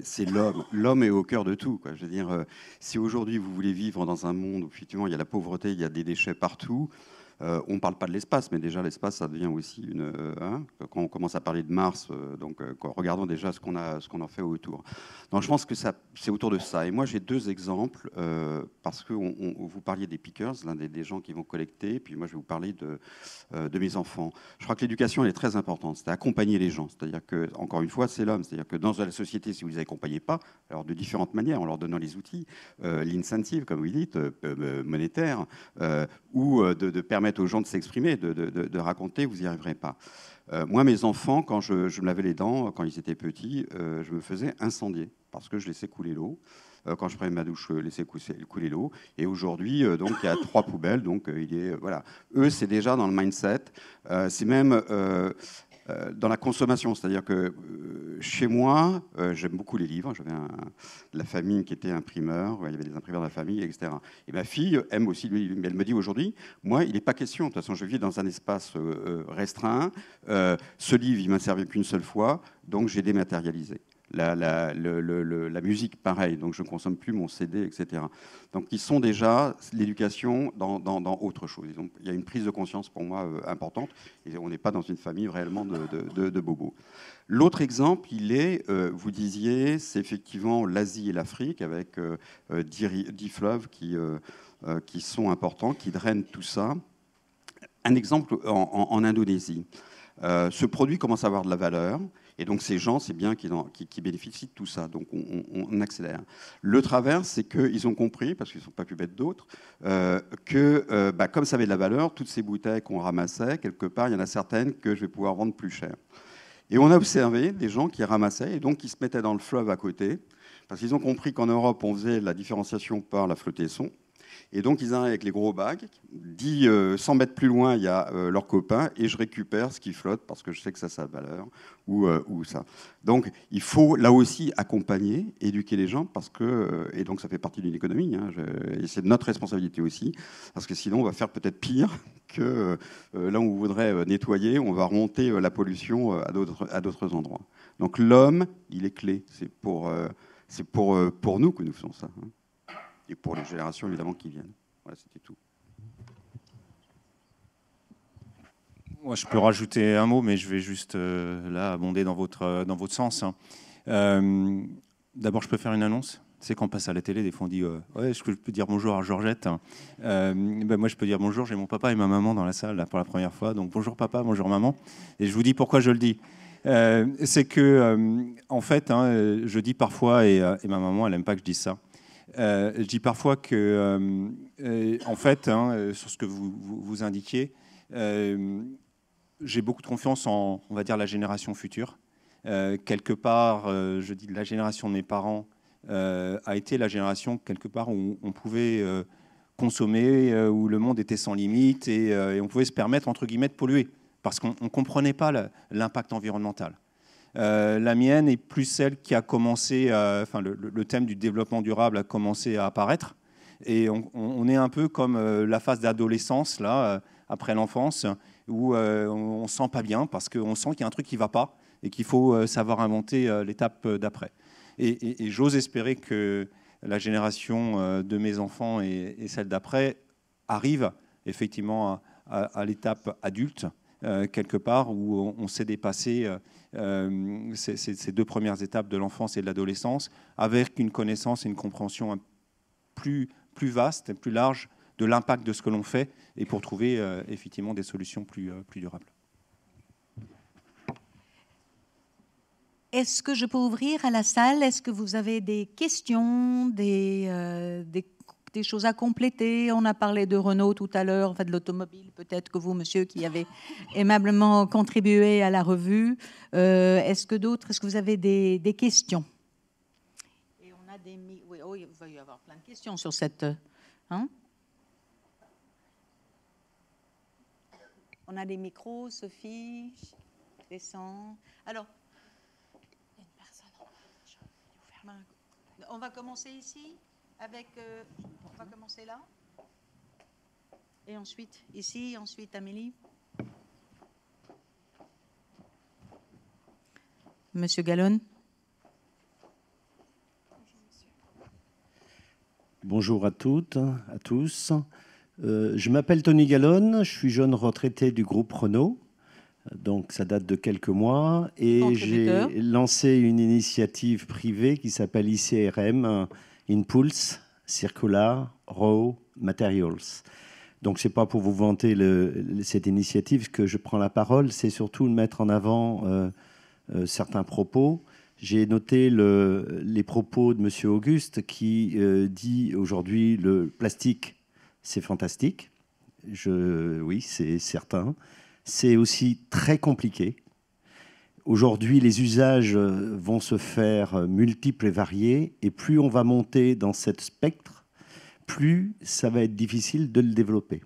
Speaker 4: c'est l'homme. L'homme est au cœur de tout, quoi. Je veux dire, si aujourd'hui vous voulez vivre dans un monde où effectivement il y a la pauvreté, il y a des déchets partout, On ne parle pas de l'espace, mais déjà l'espace, ça devient aussi quand on commence à parler de Mars, regardons déjà ce qu'on en fait autour. Donc je pense que c'est autour de ça. Et moi, j'ai 2 exemples, parce que vous parliez des pickers, l'un des gens qui vont collecter, puis moi, je vais vous parler de mes enfants. Je crois que l'éducation, elle est très importante, c'est accompagner les gens. C'est-à-dire que, encore une fois, c'est l'homme. C'est-à-dire que dans la société, si vous ne les accompagnez pas, alors de différentes manières, en leur donnant les outils, l'incentive, comme vous dites, monétaire, ou de permettre aux gens de s'exprimer, de raconter, vous n'y arriverez pas. Moi, mes enfants, quand je me lavais les dents, quand ils étaient petits, je me faisais incendier parce que je laissais couler l'eau. Quand je prenais ma douche, je laissais couler l'eau. Et aujourd'hui, donc, il y a 3 poubelles. Donc, voilà. Eux, c'est déjà dans le mindset. C'est même dans la consommation. C'est-à-dire que chez moi, j'aime beaucoup les livres. J'avais la famille qui était imprimeur. Il y avait des imprimeurs de la famille, etc. Et ma fille aime aussi lui. Elle me dit aujourd'hui, moi, il n'est pas question. De toute façon, je vis dans un espace restreint. Ce livre, il m'a servi qu'une seule fois. Donc, j'ai dématérialisé. La musique, pareil, donc je ne consomme plus mon CD, etc. Donc ils sont déjà l'éducation dans autre chose. Il y a une prise de conscience pour moi importante, et on n'est pas dans une famille réellement de bobos. L'autre exemple, vous disiez, c'est effectivement l'Asie et l'Afrique, avec 10 fleuves qui sont importants, qui drainent tout ça. Un exemple en Indonésie. Ce produit commence à avoir de la valeur. Et donc ces gens, c'est bien qui bénéficient de tout ça. Donc on accélère. Le travers, c'est qu'ils ont compris, parce qu'ils ne sont pas plus bêtes d'autres, que comme ça avait de la valeur, toutes ces bouteilles qu'on ramassait, quelque part, il y en a certaines que je vais pouvoir vendre plus cher. Et on a observé des gens qui ramassaient et donc qui se mettaient dans le fleuve à côté, parce qu'ils ont compris qu'en Europe, on faisait la différenciation par la flottaison. Et donc, ils arrivent avec les gros bacs, 100 mètres plus loin, il y a leurs copains, et je récupère ce qui flotte, parce que je sais que ça a valeur, ou ça. Donc, il faut, là aussi, accompagner, éduquer les gens, parce que, et donc ça fait partie d'une économie, et c'est notre responsabilité aussi, parce que sinon, on va faire peut-être pire que là où on voudrait nettoyer, on va remonter la pollution à d'autres endroits. Donc, l'homme, il est clé. C'est pour nous que nous faisons ça. Et pour les générations, évidemment, qui viennent. Voilà, c'était tout.
Speaker 10: Moi, je peux rajouter un mot, mais je vais juste là abonder dans votre sens. D'abord, je peux faire une annonce. C'est quand on passe à la télé, des fois on dit ouais, je peux dire bonjour à Georgette. Moi, je peux dire bonjour. J'ai mon papa et ma maman dans la salle là, pour la première fois. Donc bonjour papa, bonjour maman. Et je vous dis pourquoi je le dis. C'est que en fait, je dis parfois, et ma maman, elle n'aime pas que je dise ça. Je dis parfois que, en fait, sur ce que vous indiquiez, j'ai beaucoup de confiance en, on va dire, la génération future. Quelque part, je dis la génération de mes parents a été la génération, quelque part, où on pouvait consommer, où le monde était sans limite et on pouvait se permettre, entre guillemets, de polluer, parce qu'on ne comprenait pas l'impact environnemental. La mienne est plus celle qui a commencé, le thème du développement durable a commencé à apparaître. Et on est un peu comme la phase d'adolescence, là, après l'enfance, où on ne se sent pas bien parce qu'on sent qu'il y a un truc qui ne va pas et qu'il faut savoir inventer l'étape d'après. Et j'ose espérer que la génération de mes enfants et celle d'après arrive effectivement à l'étape adulte, quelque part, où on sait dépasser ces 2 premières étapes de l'enfance et de l'adolescence, avec une connaissance et une compréhension plus vaste, plus large de l'impact de ce que l'on fait, et pour trouver effectivement des solutions plus durables.
Speaker 2: Est-ce que je peux ouvrir à la salle? Est-ce que vous avez des questions, des choses à compléter? On a parlé de Renault tout à l'heure, de l'automobile. Peut-être que vous, monsieur, qui avez aimablement contribué à la revue. Est-ce que vous avez des questions? Et on a oui, il va y avoir plein de questions sur cette... On a des micros, Sophie, descend. Alors, il y a une personne. On va commencer ici avec. On va commencer là. Et ensuite ici, ensuite Amélie. Monsieur Gallon.
Speaker 11: Bonjour à toutes, à tous. Je m'appelle Tony Gallon, je suis jeune retraité du groupe Renault, donc ça date de quelques mois, et j'ai lancé une initiative privée qui s'appelle ICRM, Impulse Circular Raw Materials. Donc ce n'est pas pour vous vanter cette initiative que je prends la parole, c'est surtout de mettre en avant certains propos. J'ai noté les propos de M. Auguste qui dit aujourd'hui le plastique, c'est fantastique. Oui, c'est certain. C'est aussi très compliqué. Aujourd'hui, les usages vont se faire multiples et variés, et plus on va monter dans ce spectre, plus ça va être difficile de le développer.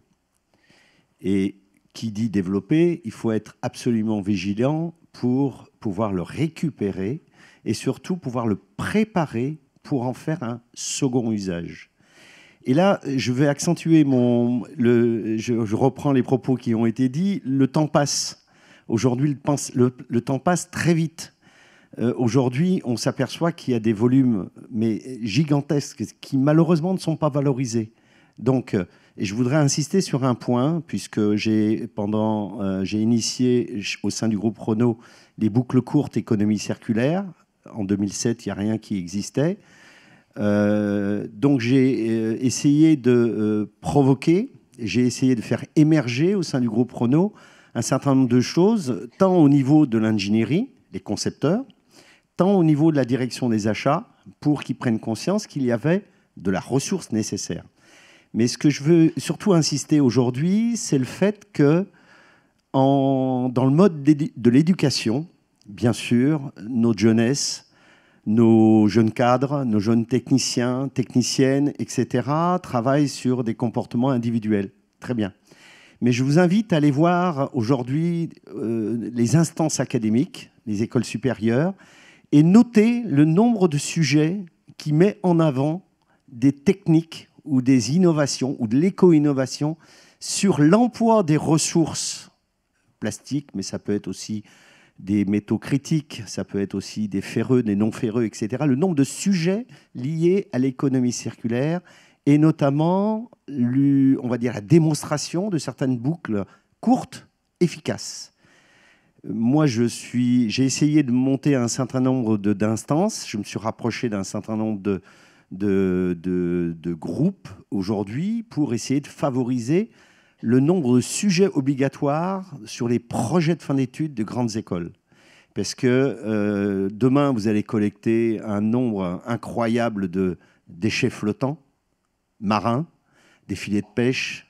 Speaker 11: Et qui dit développer, il faut être absolument vigilant pour pouvoir le récupérer et surtout pouvoir le préparer pour en faire un second usage. Et là, je vais accentuer je reprends les propos qui ont été dits. Le temps passe. Aujourd'hui, le temps passe très vite. Aujourd'hui, on s'aperçoit qu'il y a des volumes gigantesques qui malheureusement ne sont pas valorisés. Donc, et je voudrais insister sur un point, puisque j'ai initié au sein du groupe Renault les boucles courtes économie circulaire. En 2007, il n'y a rien qui existait. Donc j'ai essayé de provoquer, j'ai essayé de faire émerger au sein du groupe Renault un certain nombre de choses, tant au niveau de l'ingénierie, les concepteurs, tant au niveau de la direction des achats, pour qu'ils prennent conscience qu'il y avait de la ressource nécessaire. Mais ce que je veux surtout insister aujourd'hui, c'est le fait que dans le mode de l'éducation, bien sûr, notre jeunesse, nos jeunes cadres, nos jeunes techniciens, techniciennes, etc., travaillent sur des comportements individuels. Très bien. Mais je vous invite à aller voir aujourd'hui les instances académiques, les écoles supérieures, et noter le nombre de sujets qui met en avant des techniques ou des innovations ou de l'éco-innovation sur l'emploi des ressources plastiques, mais ça peut être aussi des métaux critiques, ça peut être aussi des ferreux, des non-ferreux, etc. Le nombre de sujets liés à l'économie circulaire et notamment, on va dire, la démonstration de certaines boucles courtes, efficaces. Moi, j'ai essayé de monter un certain nombre d'instances. Je me suis rapproché d'un certain nombre de groupes aujourd'hui pour essayer de favoriser le nombre de sujets obligatoires sur les projets de fin d'études de grandes écoles. Parce que demain, vous allez collecter un nombre incroyable de déchets flottants, marins, des filets de pêche,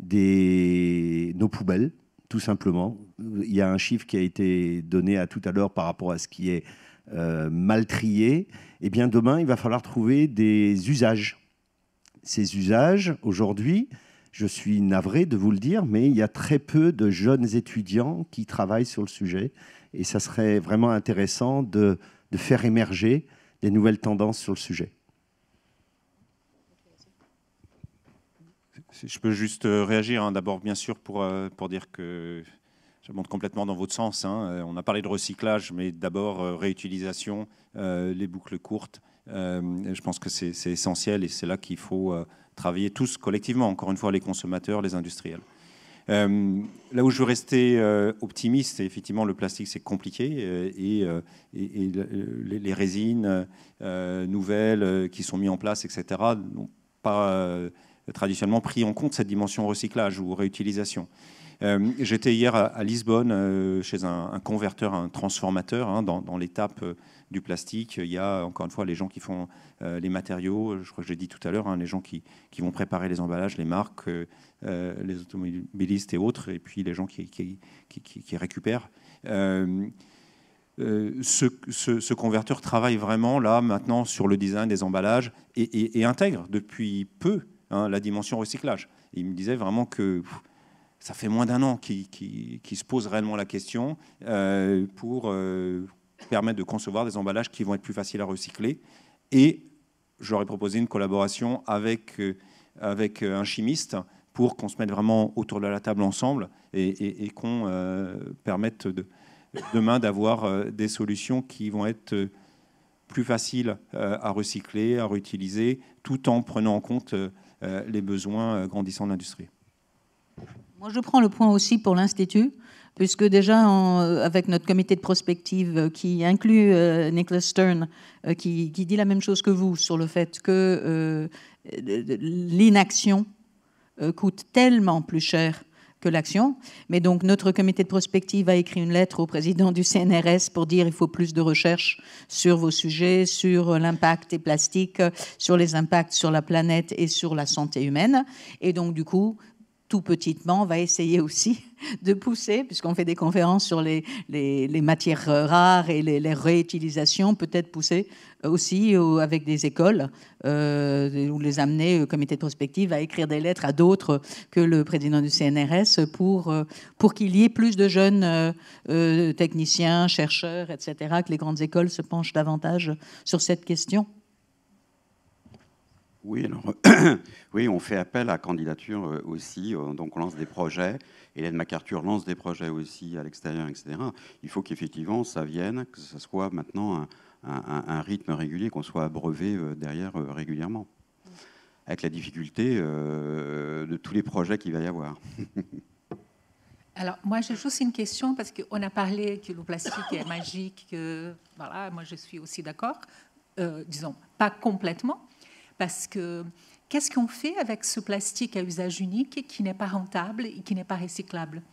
Speaker 11: nos poubelles, tout simplement. Il y a un chiffre qui a été donné tout à l'heure par rapport à ce qui est mal trié. Eh bien, demain, il va falloir trouver des usages. Ces usages, aujourd'hui, je suis navré de vous le dire, mais il y a très peu de jeunes étudiants qui travaillent sur le sujet. Et ça serait vraiment intéressant de faire émerger des nouvelles tendances sur le sujet.
Speaker 10: Je peux juste réagir, hein, d'abord, bien sûr, pour dire que je monte complètement dans votre sens. Hein. On a parlé de recyclage, mais d'abord réutilisation, les boucles courtes. Je pense que c'est essentiel et c'est là qu'il faut travailler tous collectivement, encore une fois, les consommateurs, les industriels. Là où je veux rester optimiste, c'est effectivement le plastique, c'est compliqué et les résines nouvelles qui sont mises en place, etc., n'ont pas traditionnellement pris en compte cette dimension recyclage ou réutilisation. J'étais hier à Lisbonne chez un converteur, un transformateur, hein, dans l'étape du plastique. Il y a encore une fois les gens qui font les matériaux, je crois que j'ai dit tout à l'heure, hein, les gens qui vont préparer les emballages, les marques, les automobilistes et autres, et puis les gens qui récupèrent. Ce converteur travaille vraiment là maintenant sur le design des emballages et intègre depuis peu, hein, la dimension recyclage. Et il me disait vraiment que ça fait moins d'un an qu'il se pose réellement la question pour permettre de concevoir des emballages qui vont être plus faciles à recycler. Et j'aurais proposé une collaboration avec un chimiste pour qu'on se mette vraiment autour de la table ensemble et qu'on permette demain d'avoir des solutions qui vont être plus faciles à recycler, à réutiliser, tout en prenant en compte les besoins grandissants de l'industrie.
Speaker 2: Moi, je prends le point aussi pour l'Institut, puisque déjà, avec notre comité de prospective qui inclut Nicholas Stern, qui dit la même chose que vous sur le fait que l'inaction coûte tellement plus cher que l'action. Mais donc, notre comité de prospective a écrit une lettre au président du CNRS pour dire qu'il faut plus de recherche sur vos sujets, sur l'impact des plastiques, sur les impacts sur la planète et sur la santé humaine. Et donc, du coup, tout petitement, on va essayer aussi de pousser, puisqu'on fait des conférences sur les matières rares et les réutilisations, peut-être pousser aussi avec des écoles, ou les amener au comité de prospective à écrire des lettres à d'autres que le président du CNRS pour qu'il y ait plus de jeunes techniciens, chercheurs, etc., que les grandes écoles se penchent davantage sur cette question.
Speaker 4: Oui, alors, oui, on fait appel à candidature aussi, donc on lance des projets. Hélène MacArthur lance des projets aussi à l'extérieur, etc. Il faut qu'effectivement ça vienne, que ce soit maintenant un rythme régulier, qu'on soit abreuvé derrière régulièrement, avec la difficulté de tous les projets qu'il va y avoir.
Speaker 3: Alors, moi, j'ai juste une question, parce qu'on a parlé que le plastique est magique, que, voilà, moi, je suis aussi d'accord, disons, pas complètement. Parce que qu'est-ce qu'on fait avec ce plastique à usage unique qui n'est pas rentable et qui n'est pas recyclable?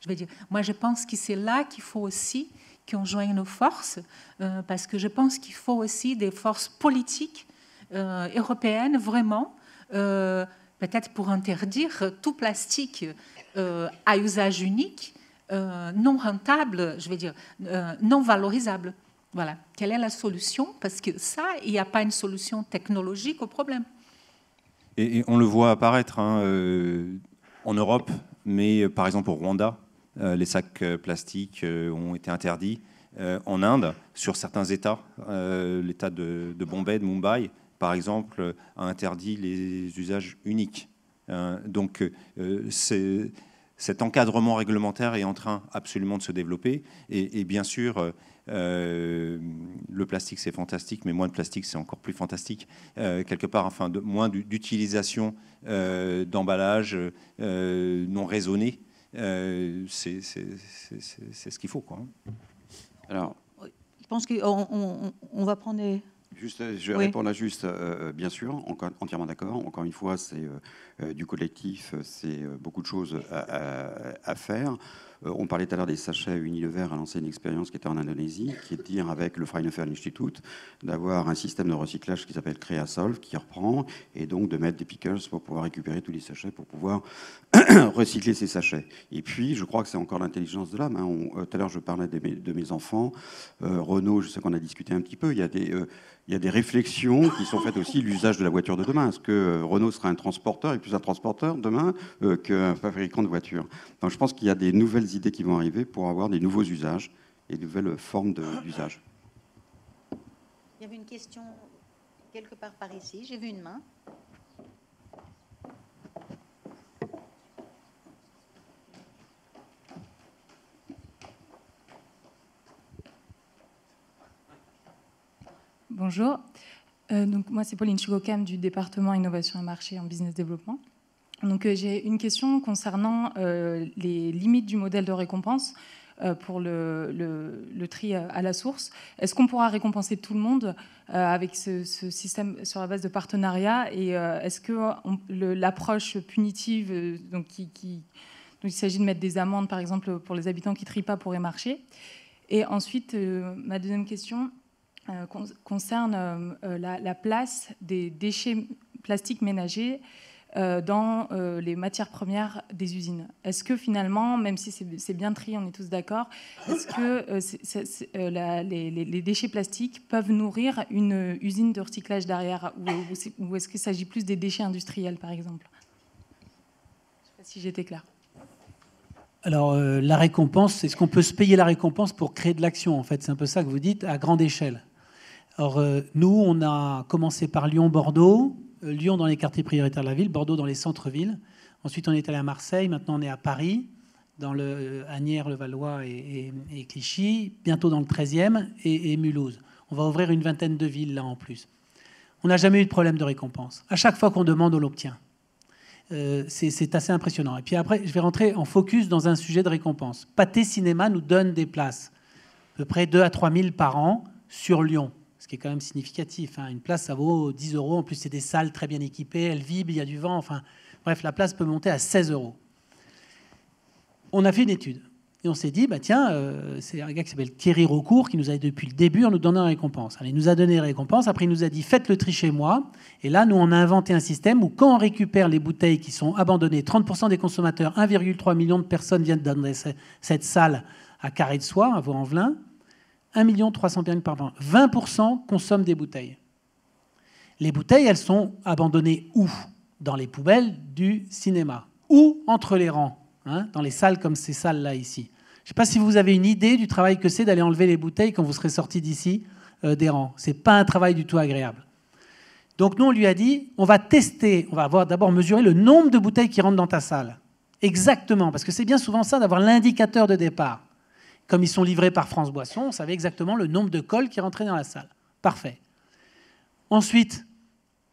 Speaker 3: Je veux dire, moi, je pense que c'est là qu'il faut aussi qu'on joigne nos forces, parce que je pense qu'il faut aussi des forces politiques européennes, vraiment, peut-être pour interdire tout plastique à usage unique, non rentable, je veux dire, non valorisable. Voilà. Quelle est la solution? Parce que ça, il n'y a pas une solution technologique au problème.
Speaker 10: Et on le voit apparaître en Europe, mais par exemple au Rwanda, les sacs plastiques ont été interdits. En Inde, sur certains États, l'État de Bombay, de Mumbai, par exemple, a interdit les usages uniques. Donc, cet encadrement réglementaire est en train absolument de se développer. Et bien sûr, le plastique, c'est fantastique, mais moins de plastique, c'est encore plus fantastique. Quelque part, enfin, moins d'utilisation d'emballage non raisonné, c'est ce qu'il faut, quoi.
Speaker 4: Alors,
Speaker 2: je pense qu'on va prendre des...
Speaker 4: Juste, je réponds là juste, bien sûr, entièrement d'accord. Encore une fois, c'est du collectif, c'est beaucoup de choses à faire. On parlait tout à l'heure des sachets Unilever a lancé une expérience qui était en Indonésie, qui est de dire avec le Fraunhofer Institute d'avoir un système de recyclage qui s'appelle Creasolve, qui reprend, et donc de mettre des pickers pour pouvoir récupérer tous les sachets, pour pouvoir recycler ces sachets. Et puis, je crois que c'est encore l'intelligence de l'âme. Tout à l'heure, je parlais de mes enfants. Renault, je sais qu'on a discuté un petit peu. Il y a des réflexions qui sont faites aussi, l'usage de la voiture de demain. Est-ce que Renault sera un transporteur et plus un transporteur demain qu'un fabricant de voitures? Donc je pense qu'il y a des nouvelles idées qui vont arriver pour avoir des nouveaux usages et de nouvelles formes d'usage.
Speaker 2: Il y avait une question quelque part par ici. J'ai vu une main.
Speaker 12: Bonjour. Donc moi, c'est Pauline Chugokam du département Innovation et Marché en Business Développement. Donc j'ai une question concernant les limites du modèle de récompense pour le tri à la source. Est-ce qu'on pourra récompenser tout le monde avec ce système sur la base de partenariat? Et est-ce que l'approche punitive, donc il s'agit de mettre des amendes, par exemple, pour les habitants qui ne trient pas, pourrait marcher? Et ensuite, ma deuxième question concerne la place des déchets plastiques ménagers dans les matières premières des usines. Est-ce que finalement, même si c'est bien trié, on est tous d'accord, est-ce que les déchets plastiques peuvent nourrir une usine de recyclage derrière, ou est-ce qu'il s'agit plus des déchets industriels, par exemple? Je ne sais pas si j'étais claire.
Speaker 5: Alors, la récompense, est-ce qu'on peut se payer la récompense pour créer de l'action? En fait, c'est un peu ça que vous dites, à grande échelle. Alors, nous, on a commencé par Lyon-Bordeaux, Lyon dans les quartiers prioritaires de la ville, Bordeaux dans les centres-villes. Ensuite, on est allé à Marseille, maintenant on est à Paris, dans le Asnières, le Valois et Clichy, bientôt dans le 13e et Mulhouse. On va ouvrir une vingtaine de villes là en plus. On n'a jamais eu de problème de récompense. À chaque fois qu'on demande, on l'obtient. C'est assez impressionnant. Et puis après, je vais rentrer en focus dans un sujet de récompense. Pathé Cinéma nous donne des places, à peu près 2 à 3 000 par an sur Lyon, ce qui est quand même significatif. Hein. Une place, ça vaut 10 €. En plus, c'est des salles très bien équipées, elles vibrent, il y a du vent. Enfin, bref, la place peut monter à 16 €. On a fait une étude. Et on s'est dit, bah tiens, c'est un gars qui s'appelle Thierry Raucourt qui nous a aidé depuis le début en nous donnant une récompense. Alors, il nous a donné une récompense, après il nous a dit, faites le tri chez moi. Et là, nous, on a inventé un système où quand on récupère les bouteilles qui sont abandonnées, 30% des consommateurs, 1,3 million de personnes viennent dans cette salle à Carré-de-Soie, à Vaux-en-Velin, 1 300 000 par an. 20% consomment des bouteilles. Les bouteilles, elles sont abandonnées où? Dans les poubelles du cinéma. Ou entre les rangs. Hein, dans les salles comme ces salles-là ici. Je ne sais pas si vous avez une idée du travail que c'est d'aller enlever les bouteilles quand vous serez sortis d'ici des rangs. Ce n'est pas un travail du tout agréable. Donc nous, on lui a dit, on va tester, on va d'abord mesurer le nombre de bouteilles qui rentrent dans ta salle. Exactement, parce que c'est bien souvent ça d'avoir l'indicateur de départ. Comme ils sont livrés par France Boisson, on savait exactement le nombre de cols qui rentraient dans la salle. Parfait. Ensuite,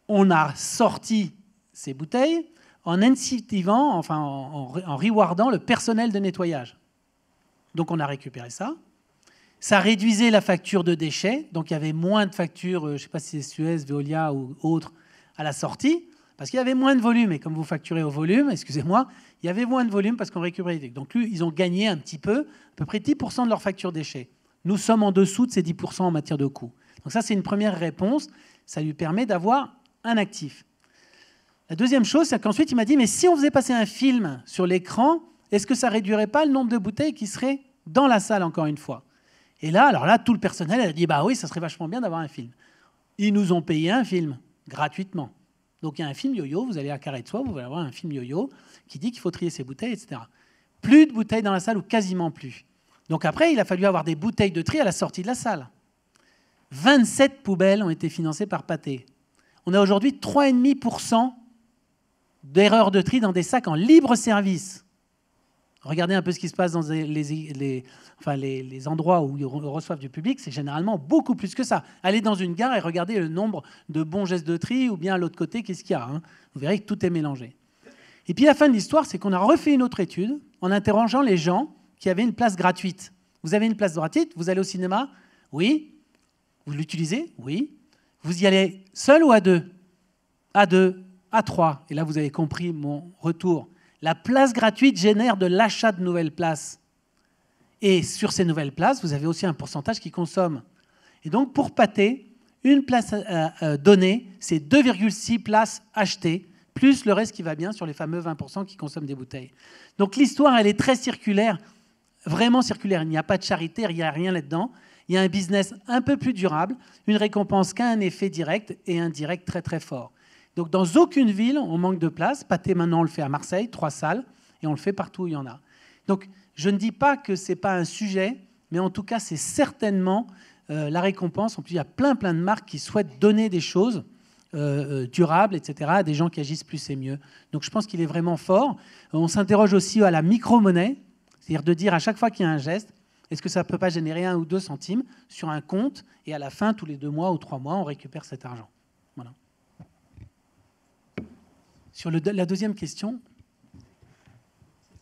Speaker 5: on a sorti ces bouteilles en incentivant, enfin en rewardant le personnel de nettoyage. Donc on a récupéré ça. Ça réduisait la facture de déchets, donc il y avait moins de factures, je ne sais pas si c'est Suez, Veolia ou autres, à la sortie, parce qu'il y avait moins de volume. Et comme vous facturez au volume, excusez-moi, il y avait moins de volume parce qu'on récupérait. Donc ils ont gagné un petit peu, à peu près 10% de leur facture déchets. Nous sommes en dessous de ces 10% en matière de coût. Donc ça, c'est une première réponse. Ça lui permet d'avoir un actif. La deuxième chose, c'est qu'ensuite, il m'a dit, mais si on faisait passer un film sur l'écran, est-ce que ça réduirait pas le nombre de bouteilles qui seraient dans la salle, encore une fois? Et là, alors là, tout le personnel a dit, bah oui, ça serait vachement bien d'avoir un film. Ils nous ont payé un film, gratuitement. Donc il y a un film yo-yo, vous allez à Carré-de-Soie, vous allez avoir un film yo-yo qui dit qu'il faut trier ses bouteilles, etc. Plus de bouteilles dans la salle, ou quasiment plus. Donc après, il a fallu avoir des bouteilles de tri à la sortie de la salle. 27 poubelles ont été financées par Pathé. On a aujourd'hui 3,5% d'erreurs de tri dans des sacs en libre service. Regardez un peu ce qui se passe dans les endroits où ils reçoivent du public, c'est généralement beaucoup plus que ça. Allez dans une gare et regardez le nombre de bons gestes de tri, ou bien à l'autre côté, qu'est-ce qu'il y a, hein. Vous verrez que tout est mélangé. Et puis la fin de l'histoire, c'est qu'on a refait une autre étude en interrogeant les gens qui avaient une place gratuite. Vous avez une place gratuite, vous allez au cinéma? Oui. Vous l'utilisez? Oui. Vous y allez seul ou à deux? À deux. À 3, et là vous avez compris mon retour. La place gratuite génère de l'achat de nouvelles places. Et sur ces nouvelles places, vous avez aussi un pourcentage qui consomme. Et donc pour Pathé, une place donnée, c'est 2,6 places achetées, plus le reste qui va bien sur les fameux 20% qui consomment des bouteilles. Donc l'histoire, elle est très circulaire, vraiment circulaire. Il n'y a pas de charité, il n'y a rien là-dedans. Il y a un business un peu plus durable, une récompense qui a un effet direct et indirect très très fort. Donc, dans aucune ville, on manque de place. Pathé, maintenant, on le fait à Marseille, 3 salles, et on le fait partout où il y en a. Donc, je ne dis pas que ce n'est pas un sujet, mais en tout cas, c'est certainement la récompense. En plus, il y a plein de marques qui souhaitent donner des choses durables, etc., à des gens qui agissent plus et mieux. Donc, je pense qu'il est vraiment fort. On s'interroge aussi à la micro-monnaie, c'est-à-dire de dire à chaque fois qu'il y a un geste, est-ce que ça ne peut pas générer 1 ou 2 centimes sur un compte, et à la fin, tous les 2 mois ou 3 mois, on récupère cet argent. Voilà. Sur la deuxième question.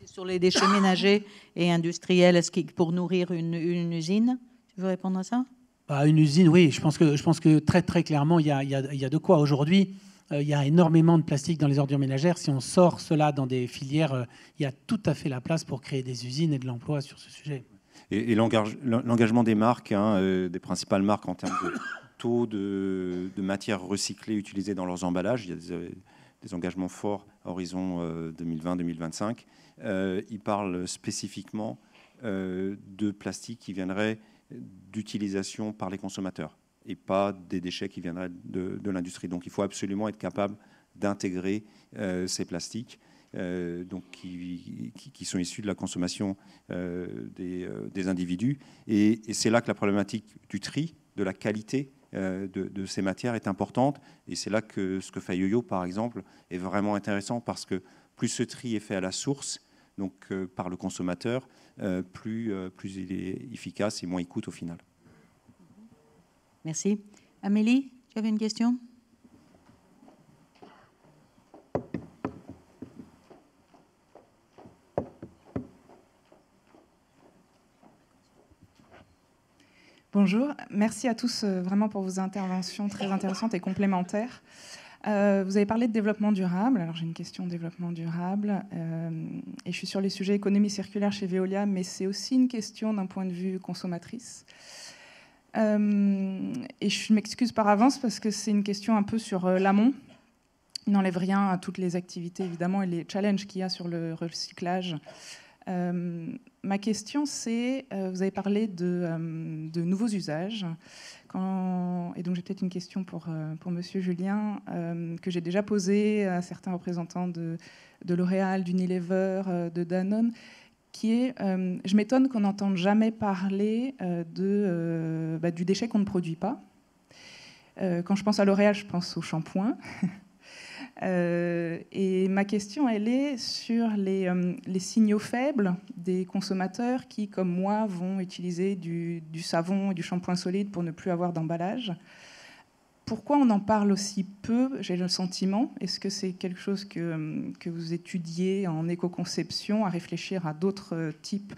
Speaker 2: Sur les déchets ménagers et industriels, est-ce que pour nourrir une usine, tu veux répondre à ça?
Speaker 5: Une usine, oui. Je pense que très, très clairement, il y a de quoi. Aujourd'hui, il y a énormément de plastique dans les ordures ménagères. Si on sort cela dans des filières, il y a tout à fait la place pour créer des usines et de l'emploi sur ce sujet.
Speaker 10: Et l'engagement des marques, des principales marques en termes de taux de matières recyclées utilisées dans leurs emballages, il y a des engagements forts à horizon 2020-2025. Ils parlent spécifiquement de plastique qui viendrait d'utilisation par les consommateurs et pas des déchets qui viendraient de l'industrie. Donc il faut absolument être capable d'intégrer ces plastiques qui sont issus de la consommation des individus. Et c'est là que la problématique du tri, de la qualité de ces matières est importante. Et c'est là que ce que fait Yoyo, par exemple, est vraiment intéressant parce que plus ce tri est fait à la source, donc par le consommateur, plus il est efficace et moins il coûte au final.
Speaker 2: Merci. Amélie, tu avais une question?
Speaker 13: Bonjour, merci à tous vraiment pour vos interventions très intéressantes et complémentaires. Vous avez parlé de développement durable. Alors j'ai une question de développement durable et je suis sur les sujets économie circulaire chez Veolia, mais c'est aussi une question d'un point de vue consommatrice. Et je m'excuse par avance parce que c'est une question un peu sur l'amont. Il n'enlève rien à toutes les activités évidemment et les challenges qu'il y a sur le recyclage. Ma question, c'est, vous avez parlé de nouveaux usages. Et donc j'ai peut-être une question pour Monsieur Julien, que j'ai déjà posée à certains représentants de L'Oréal, d'Unilever, de Danone, qui est, je m'étonne qu'on n'entende jamais parler du déchet qu'on ne produit pas. Quand je pense à L'Oréal, je pense au shampoing. Et ma question, elle est sur les signaux faibles des consommateurs qui, comme moi, vont utiliser du savon et du shampoing solide pour ne plus avoir d'emballage. Pourquoi on en parle aussi peu, j'ai le sentiment? Est-ce que c'est quelque chose que vous étudiez en éco-conception, à réfléchir à d'autres types?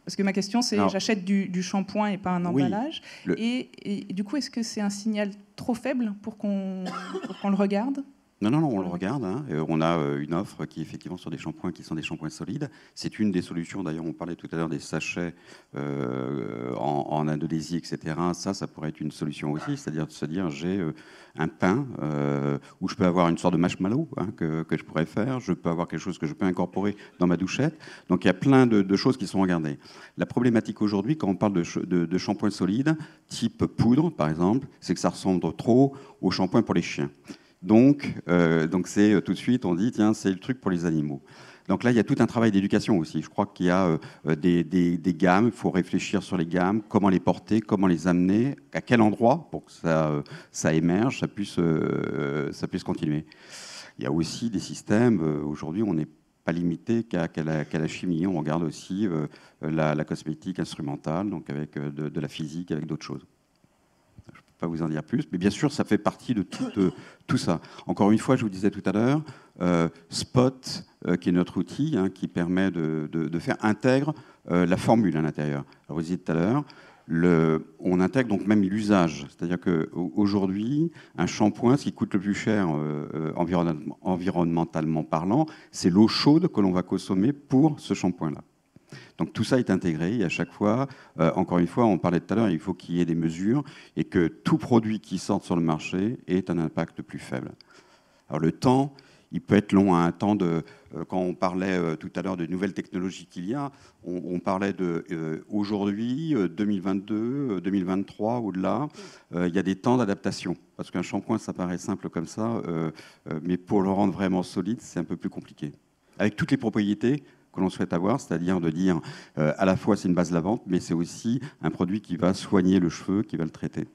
Speaker 13: Parce que ma question, c'est, j'achète du shampoing et pas un emballage. Oui, et du coup, est-ce que c'est un signal trop faible pour qu'on le regarde?
Speaker 4: Non, on le regarde. Hein. On a une offre qui est effectivement sur des shampoings qui sont des shampoings solides. C'est une des solutions. D'ailleurs, on parlait tout à l'heure des sachets en Indonésie, etc. Ça pourrait être une solution aussi. C'est-à-dire de se dire, j'ai un pain où je peux avoir une sorte de marshmallow que je pourrais faire. Je peux avoir quelque chose que je peux incorporer dans ma douchette. Donc, il y a plein de choses qui sont regardées. La problématique aujourd'hui, quand on parle de shampoing solide, type poudre, par exemple, c'est que ça ressemble trop au shampoing pour les chiens. Donc c'est tout de suite, on dit, tiens, c'est le truc pour les animaux. Donc là, il y a tout un travail d'éducation aussi. Je crois qu'il y a des gammes, il faut réfléchir sur les gammes, comment les porter, comment les amener, à quel endroit pour que ça émerge, ça puisse continuer. Il y a aussi des systèmes, aujourd'hui, on n'est pas limité qu'à la chimie, on regarde aussi la cosmétique instrumentale, donc avec de la physique, avec d'autres choses. Pas vous en dire plus, mais bien sûr, ça fait partie de tout ça. Encore une fois, je vous disais tout à l'heure, Spot, qui est notre outil, qui permet de faire intègre la formule à l'intérieur. Alors, vous disiez tout à l'heure, on intègre donc même l'usage. C'est-à-dire qu'aujourd'hui, un shampoing, ce qui coûte le plus cher environnementalement parlant, c'est l'eau chaude que l'on va consommer pour ce shampoing-là. Donc tout ça est intégré et à chaque fois, encore une fois, on parlait tout à l'heure, il faut qu'il y ait des mesures et que tout produit qui sorte sur le marché ait un impact plus faible. Alors le temps, il peut être long, un temps quand on parlait tout à l'heure de nouvelles technologies qu'il y a, on parlait aujourd'hui, 2022, 2023, au-delà, il y a des temps d'adaptation. Parce qu'un shampoing, ça paraît simple comme ça, mais pour le rendre vraiment solide, c'est un peu plus compliqué. Avec toutes les propriétés que l'on souhaite avoir, c'est-à-dire de dire à la fois c'est une base lavante, mais c'est aussi un produit qui va soigner le cheveu, qui va le traiter.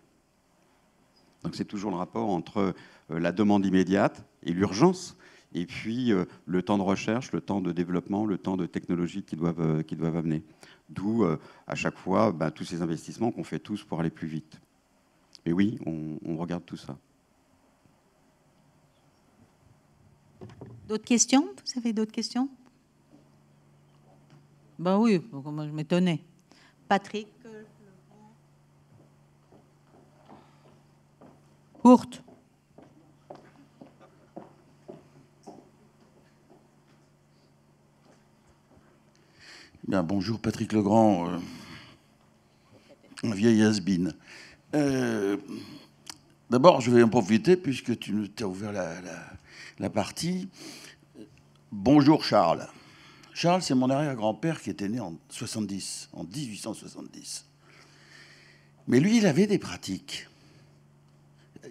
Speaker 4: Donc c'est toujours le rapport entre la demande immédiate et l'urgence, et puis le temps de recherche, le temps de développement, le temps de technologie qui doivent amener. D'où à chaque fois tous ces investissements qu'on fait tous pour aller plus vite. Mais oui, on regarde tout ça.
Speaker 2: D'autres questions? Vous avez d'autres questions? Ben oui, moi je m'étonnais. Patrick. Courte.
Speaker 14: Bien, bonjour Patrick Legrand, un vieil has-been. D'abord, je vais en profiter puisque tu as ouvert la partie. Bonjour Charles. Charles, c'est mon arrière-grand-père qui était né en 1870. Mais lui, il avait des pratiques.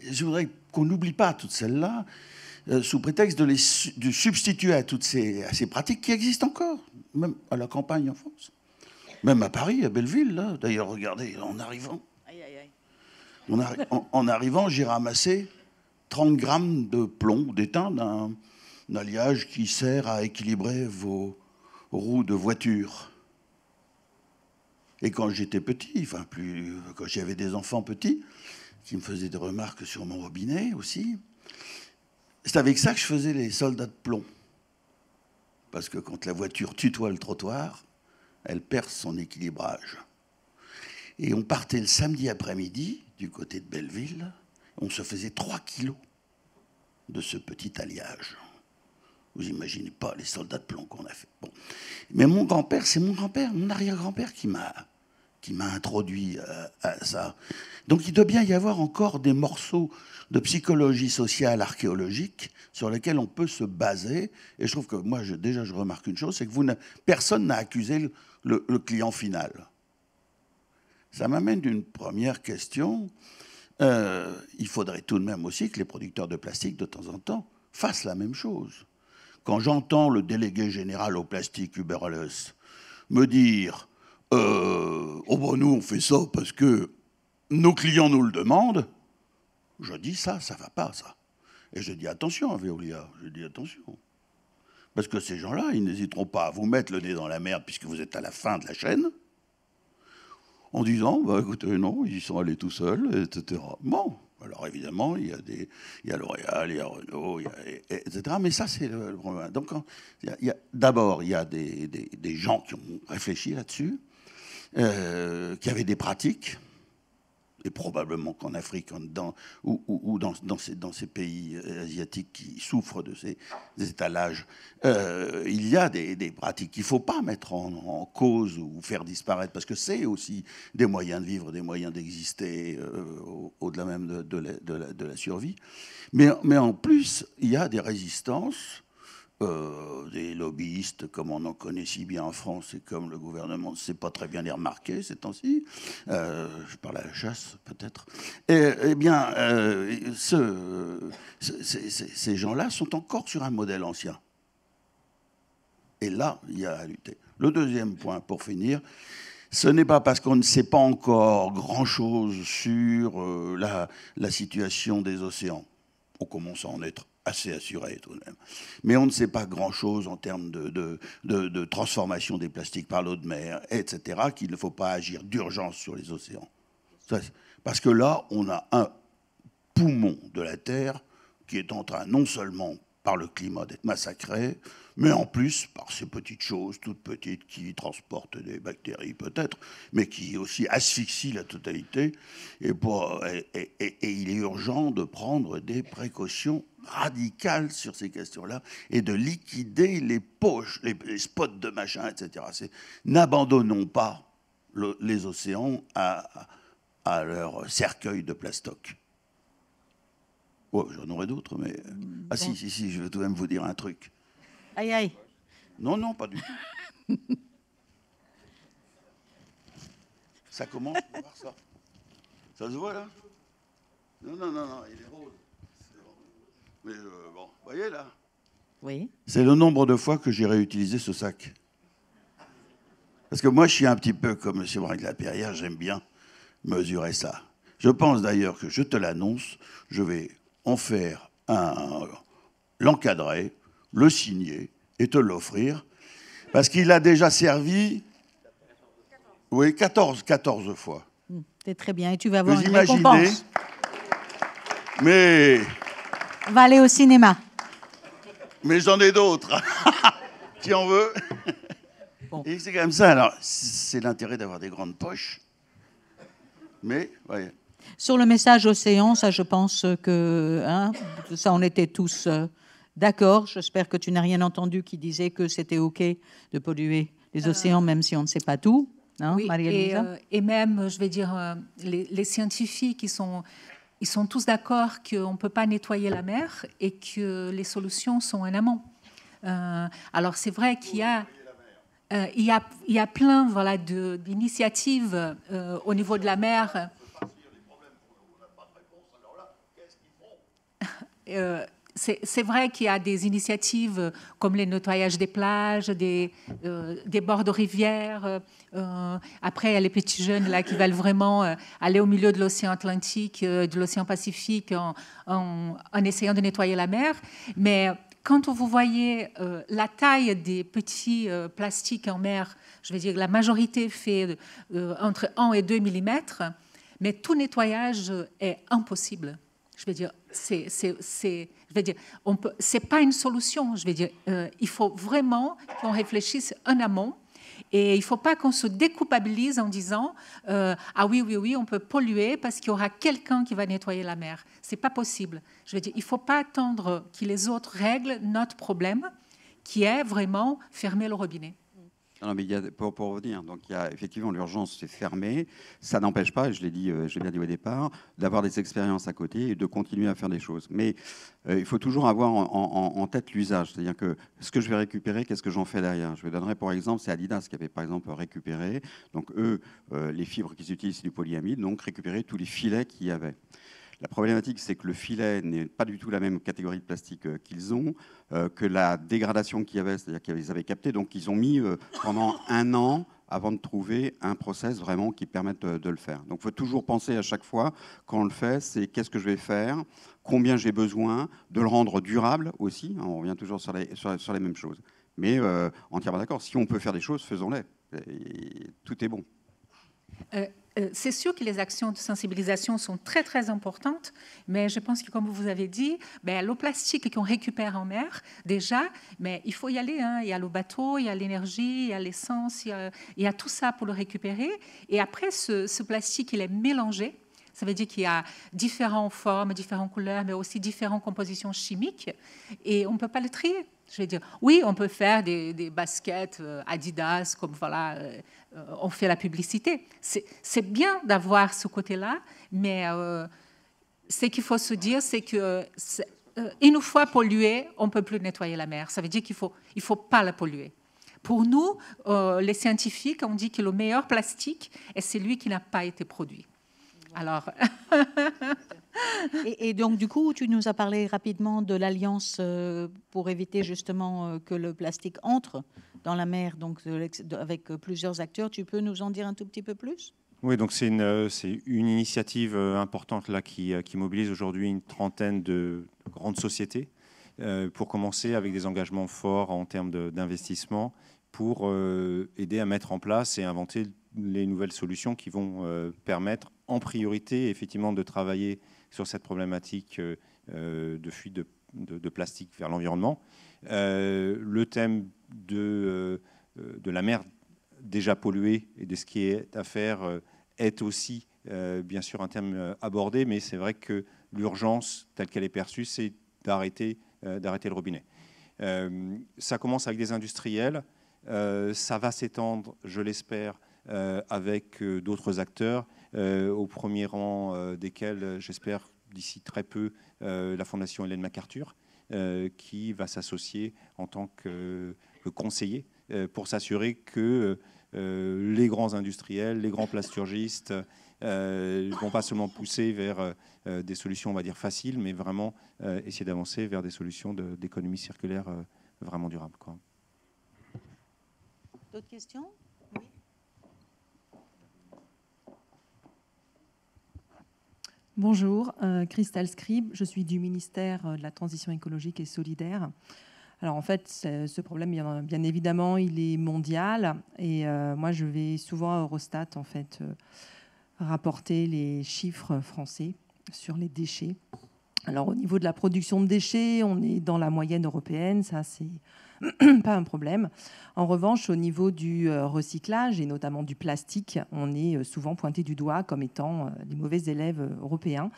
Speaker 14: Je voudrais qu'on n'oublie pas toutes celles-là, sous prétexte de substituer à toutes ces pratiques qui existent encore, même à la campagne en France. Même à Paris, à Belleville, là. D'ailleurs, regardez, en arrivant, en arrivant, j'ai ramassé 30 grammes de plomb, d'étain, d'un alliage qui sert à équilibrer vos roues de voiture. Et quand j'étais petit, quand j'avais des enfants petits, qui me faisaient des remarques sur mon robinet aussi, c'est avec ça que je faisais les soldats de plomb. Parce que quand la voiture tutoie le trottoir, elle perd son équilibrage. Et on partait le samedi après-midi du côté de Belleville. On se faisait 3 kilos de ce petit alliage. Vous imaginez pas les soldats de plomb qu'on a fait. Bon. Mais mon grand-père, c'est mon grand-père, mon arrière-grand-père qui m'a introduit à ça. Donc il doit bien y avoir encore des morceaux de psychologie sociale archéologique sur lesquels on peut se baser. Et je trouve que moi, déjà, je remarque une chose, c'est que personne n'a accusé le client final. Ça m'amène d'une première question. Il faudrait tout de même aussi que les producteurs de plastique, de temps en temps, fassent la même chose. Quand j'entends le délégué général au plastique, Hubert Alles, me dire « Oh ben nous, on fait ça parce que nos clients nous le demandent », je dis ça va pas, ça. Et je dis attention à Veolia, je dis attention. Parce que ces gens-là, ils n'hésiteront pas à vous mettre le nez dans la merde puisque vous êtes à la fin de la chaîne, en disant, bah, écoutez, non, ils sont allés tout seuls, etc. Bon, alors évidemment, il y a L'Oréal, il y a Renault, etc. Mais ça, c'est le problème. Donc, d'abord, il y a des gens qui ont réfléchi là-dessus, qui avaient des pratiques, et probablement qu'en Afrique ou dans ces pays asiatiques qui souffrent de ces étalages, il y a des pratiques qu'il ne faut pas mettre en cause ou faire disparaître, parce que c'est aussi des moyens de vivre, des moyens d'exister, au-delà même de la survie. Mais en plus, il y a des résistances, des lobbyistes, comme on en connaît si bien en France et comme le gouvernement ne sait pas très bien les remarquer ces temps-ci. Je parle à la chasse, peut-être. Eh bien, ces gens-là sont encore sur un modèle ancien. Et là, il y a à lutter. Le deuxième point, pour finir, ce n'est pas parce qu'on ne sait pas encore grand-chose sur la situation des océans. On commence à en être assez assuré tout de même. Mais on ne sait pas grand-chose en termes de transformation des plastiques par l'eau de mer, etc., qu'il ne faut pas agir d'urgence sur les océans. Parce que là, on a un poumon de la Terre qui est en train, non seulement par le climat, d'être massacré, mais en plus par ces petites choses, toutes petites, qui transportent des bactéries peut-être, mais qui aussi asphyxient la totalité. Et il est urgent de prendre des précautions radicales sur ces questions-là et de liquider les poches, les spots de machin, etc. N'abandonnons pas les océans à leur cercueil de plastoc. Ouais, j'en aurais d'autres, mais... Ah bon. Si, je vais tout de même vous dire un truc.
Speaker 2: Aïe, aïe.
Speaker 14: Non, pas du tout. Ça commence, on va voir ça. Ça se voit, là? Non, il est rose. Mais bon, vous voyez, là?
Speaker 2: Oui.
Speaker 14: C'est le nombre de fois que j'ai réutilisé ce sac. Parce que moi, je suis un petit peu comme M. Marie de la Perrière, j'aime bien mesurer ça. Je pense d'ailleurs que, je te l'annonce, je vais en faire l'encadrer, le signer et te l'offrir, parce qu'il a déjà servi, oui, 14 fois.
Speaker 2: C'est très bien, et tu vas avoir une récompense.
Speaker 14: Mais...
Speaker 2: On va aller au cinéma.
Speaker 14: Mais j'en ai d'autres. Qui en veut? Bon. Et c'est comme ça. Alors, c'est l'intérêt d'avoir des grandes poches. Mais, voyez.
Speaker 2: Sur le message océan, ça, je pense que ça, on était tous d'accord. J'espère que tu n'as rien entendu qui disait que c'était OK de polluer les océans, même si on ne sait pas tout. Hein,
Speaker 3: oui,
Speaker 2: Maria-Louisa?
Speaker 3: Et même, je vais dire, les scientifiques, ils sont tous d'accord qu'on ne peut pas nettoyer la mer et que les solutions sont en amont. Alors, c'est vrai qu'il y a... il y a plein d'initiatives au niveau de la mer. C'est vrai qu'il y a des initiatives comme les nettoyages des plages, des bords de rivières. Après, il y a les petits jeunes là, qui veulent vraiment aller au milieu de l'océan Atlantique, de l'océan Pacifique, en essayant de nettoyer la mer. Mais quand vous voyez la taille des petits plastiques en mer, je veux dire la majorité fait entre 1 et 2 mm, mais tout nettoyage est impossible. Je veux dire, c'est pas une solution. Je veux dire, il faut vraiment qu'on réfléchisse en amont Et il ne faut pas qu'on se déculpabilise en disant ah oui, on peut polluer parce qu'il y aura quelqu'un qui va nettoyer la mer. Ce n'est pas possible. Je veux dire, il ne faut pas attendre que les autres règlent notre problème, qui est vraiment fermer le robinet.
Speaker 4: Non, mais pour revenir, donc il y a effectivement l'urgence, c'est fermé. Ça n'empêche pas, et je l'ai bien dit au départ, d'avoir des expériences à côté et de continuer à faire des choses. Mais il faut toujours avoir en tête l'usage. C'est-à-dire que ce que je vais récupérer, qu'est-ce que j'en fais derrière? Je vous donnerai pour exemple, c'est Adidas qui avait par exemple récupéré, donc eux, les fibres qu'ils utilisent, c'est du polyamide, donc récupérer tous les filets qu'il y avait. La problématique, c'est que le filet n'est pas du tout la même catégorie de plastique qu'ils ont, que la dégradation qu'il y avait, c'est-à-dire qu'ils avaient capté. Donc, ils ont mis pendant 1 an avant de trouver un process vraiment qui permette de le faire. Donc, il faut toujours penser à chaque fois, quand on le fait, c'est qu'est-ce que je vais faire, combien j'ai besoin, de le rendre durable aussi. On revient toujours sur les mêmes choses. Mais entièrement d'accord, si on peut faire des choses, faisons-les. Tout est bon.
Speaker 3: C'est sûr que les actions de sensibilisation sont très, très importantes, mais je pense que, comme vous avez dit, le plastique qu'on récupère en mer, déjà, mais il faut y aller. Hein. Il y a le bateau, il y a l'énergie, il y a l'essence, il y a tout ça pour le récupérer. Et après, ce plastique, il est mélangé. Ça veut dire qu'il y a différentes formes, différentes couleurs, mais aussi différentes compositions chimiques. Et on ne peut pas le trier. Je veux dire, oui, on peut faire des baskets Adidas, comme voilà, on fait la publicité. C'est bien d'avoir ce côté-là, mais ce qu'il faut se dire, c'est qu'une fois polluée, on ne peut plus nettoyer la mer. Ça veut dire qu'il ne faut pas la polluer. Pour nous, les scientifiques, on dit que le meilleur plastique est celui qui n'a pas été produit. Alors...
Speaker 2: Et donc, du coup, tu nous as parlé rapidement de l'alliance pour éviter justement que le plastique entre dans la mer, donc avec plusieurs acteurs. Tu peux nous en dire un tout petit peu plus?
Speaker 10: Oui, donc c'est une initiative importante là qui mobilise aujourd'hui une trentaine de grandes sociétés pour commencer avec des engagements forts en termes d'investissement pour aider à mettre en place et inventer les nouvelles solutions qui vont permettre en priorité effectivement de travailler sur cette problématique de fuite de plastique vers l'environnement. Le thème de la mer déjà polluée et de ce qui est à faire est aussi bien sûr un thème abordé, mais c'est vrai que l'urgence telle qu'elle est perçue, c'est d'arrêter le robinet. Ça commence avec des industriels, ça va s'étendre, je l'espère, avec d'autres acteurs, au premier rang desquels, j'espère, d'ici très peu, la Fondation Ellen MacArthur, qui va s'associer en tant que conseiller pour s'assurer que les grands industriels, les grands plasturgistes ne vont pas seulement pousser vers des solutions, on va dire, faciles, mais vraiment essayer d'avancer vers des solutions d'économie circulaire vraiment durables, quoi.
Speaker 2: D'autres questions?
Speaker 15: Bonjour, Christelle Scribe, je suis du ministère de la Transition écologique et solidaire. Alors en fait, ce problème, bien évidemment, il est mondial et moi je vais souvent à Eurostat en fait rapporter les chiffres français sur les déchets. Alors au niveau de la production de déchets, on est dans la moyenne européenne, ça c'est pas un problème. En revanche, au niveau du recyclage et notamment du plastique, on est souvent pointé du doigt comme étant les mauvais élèves européens.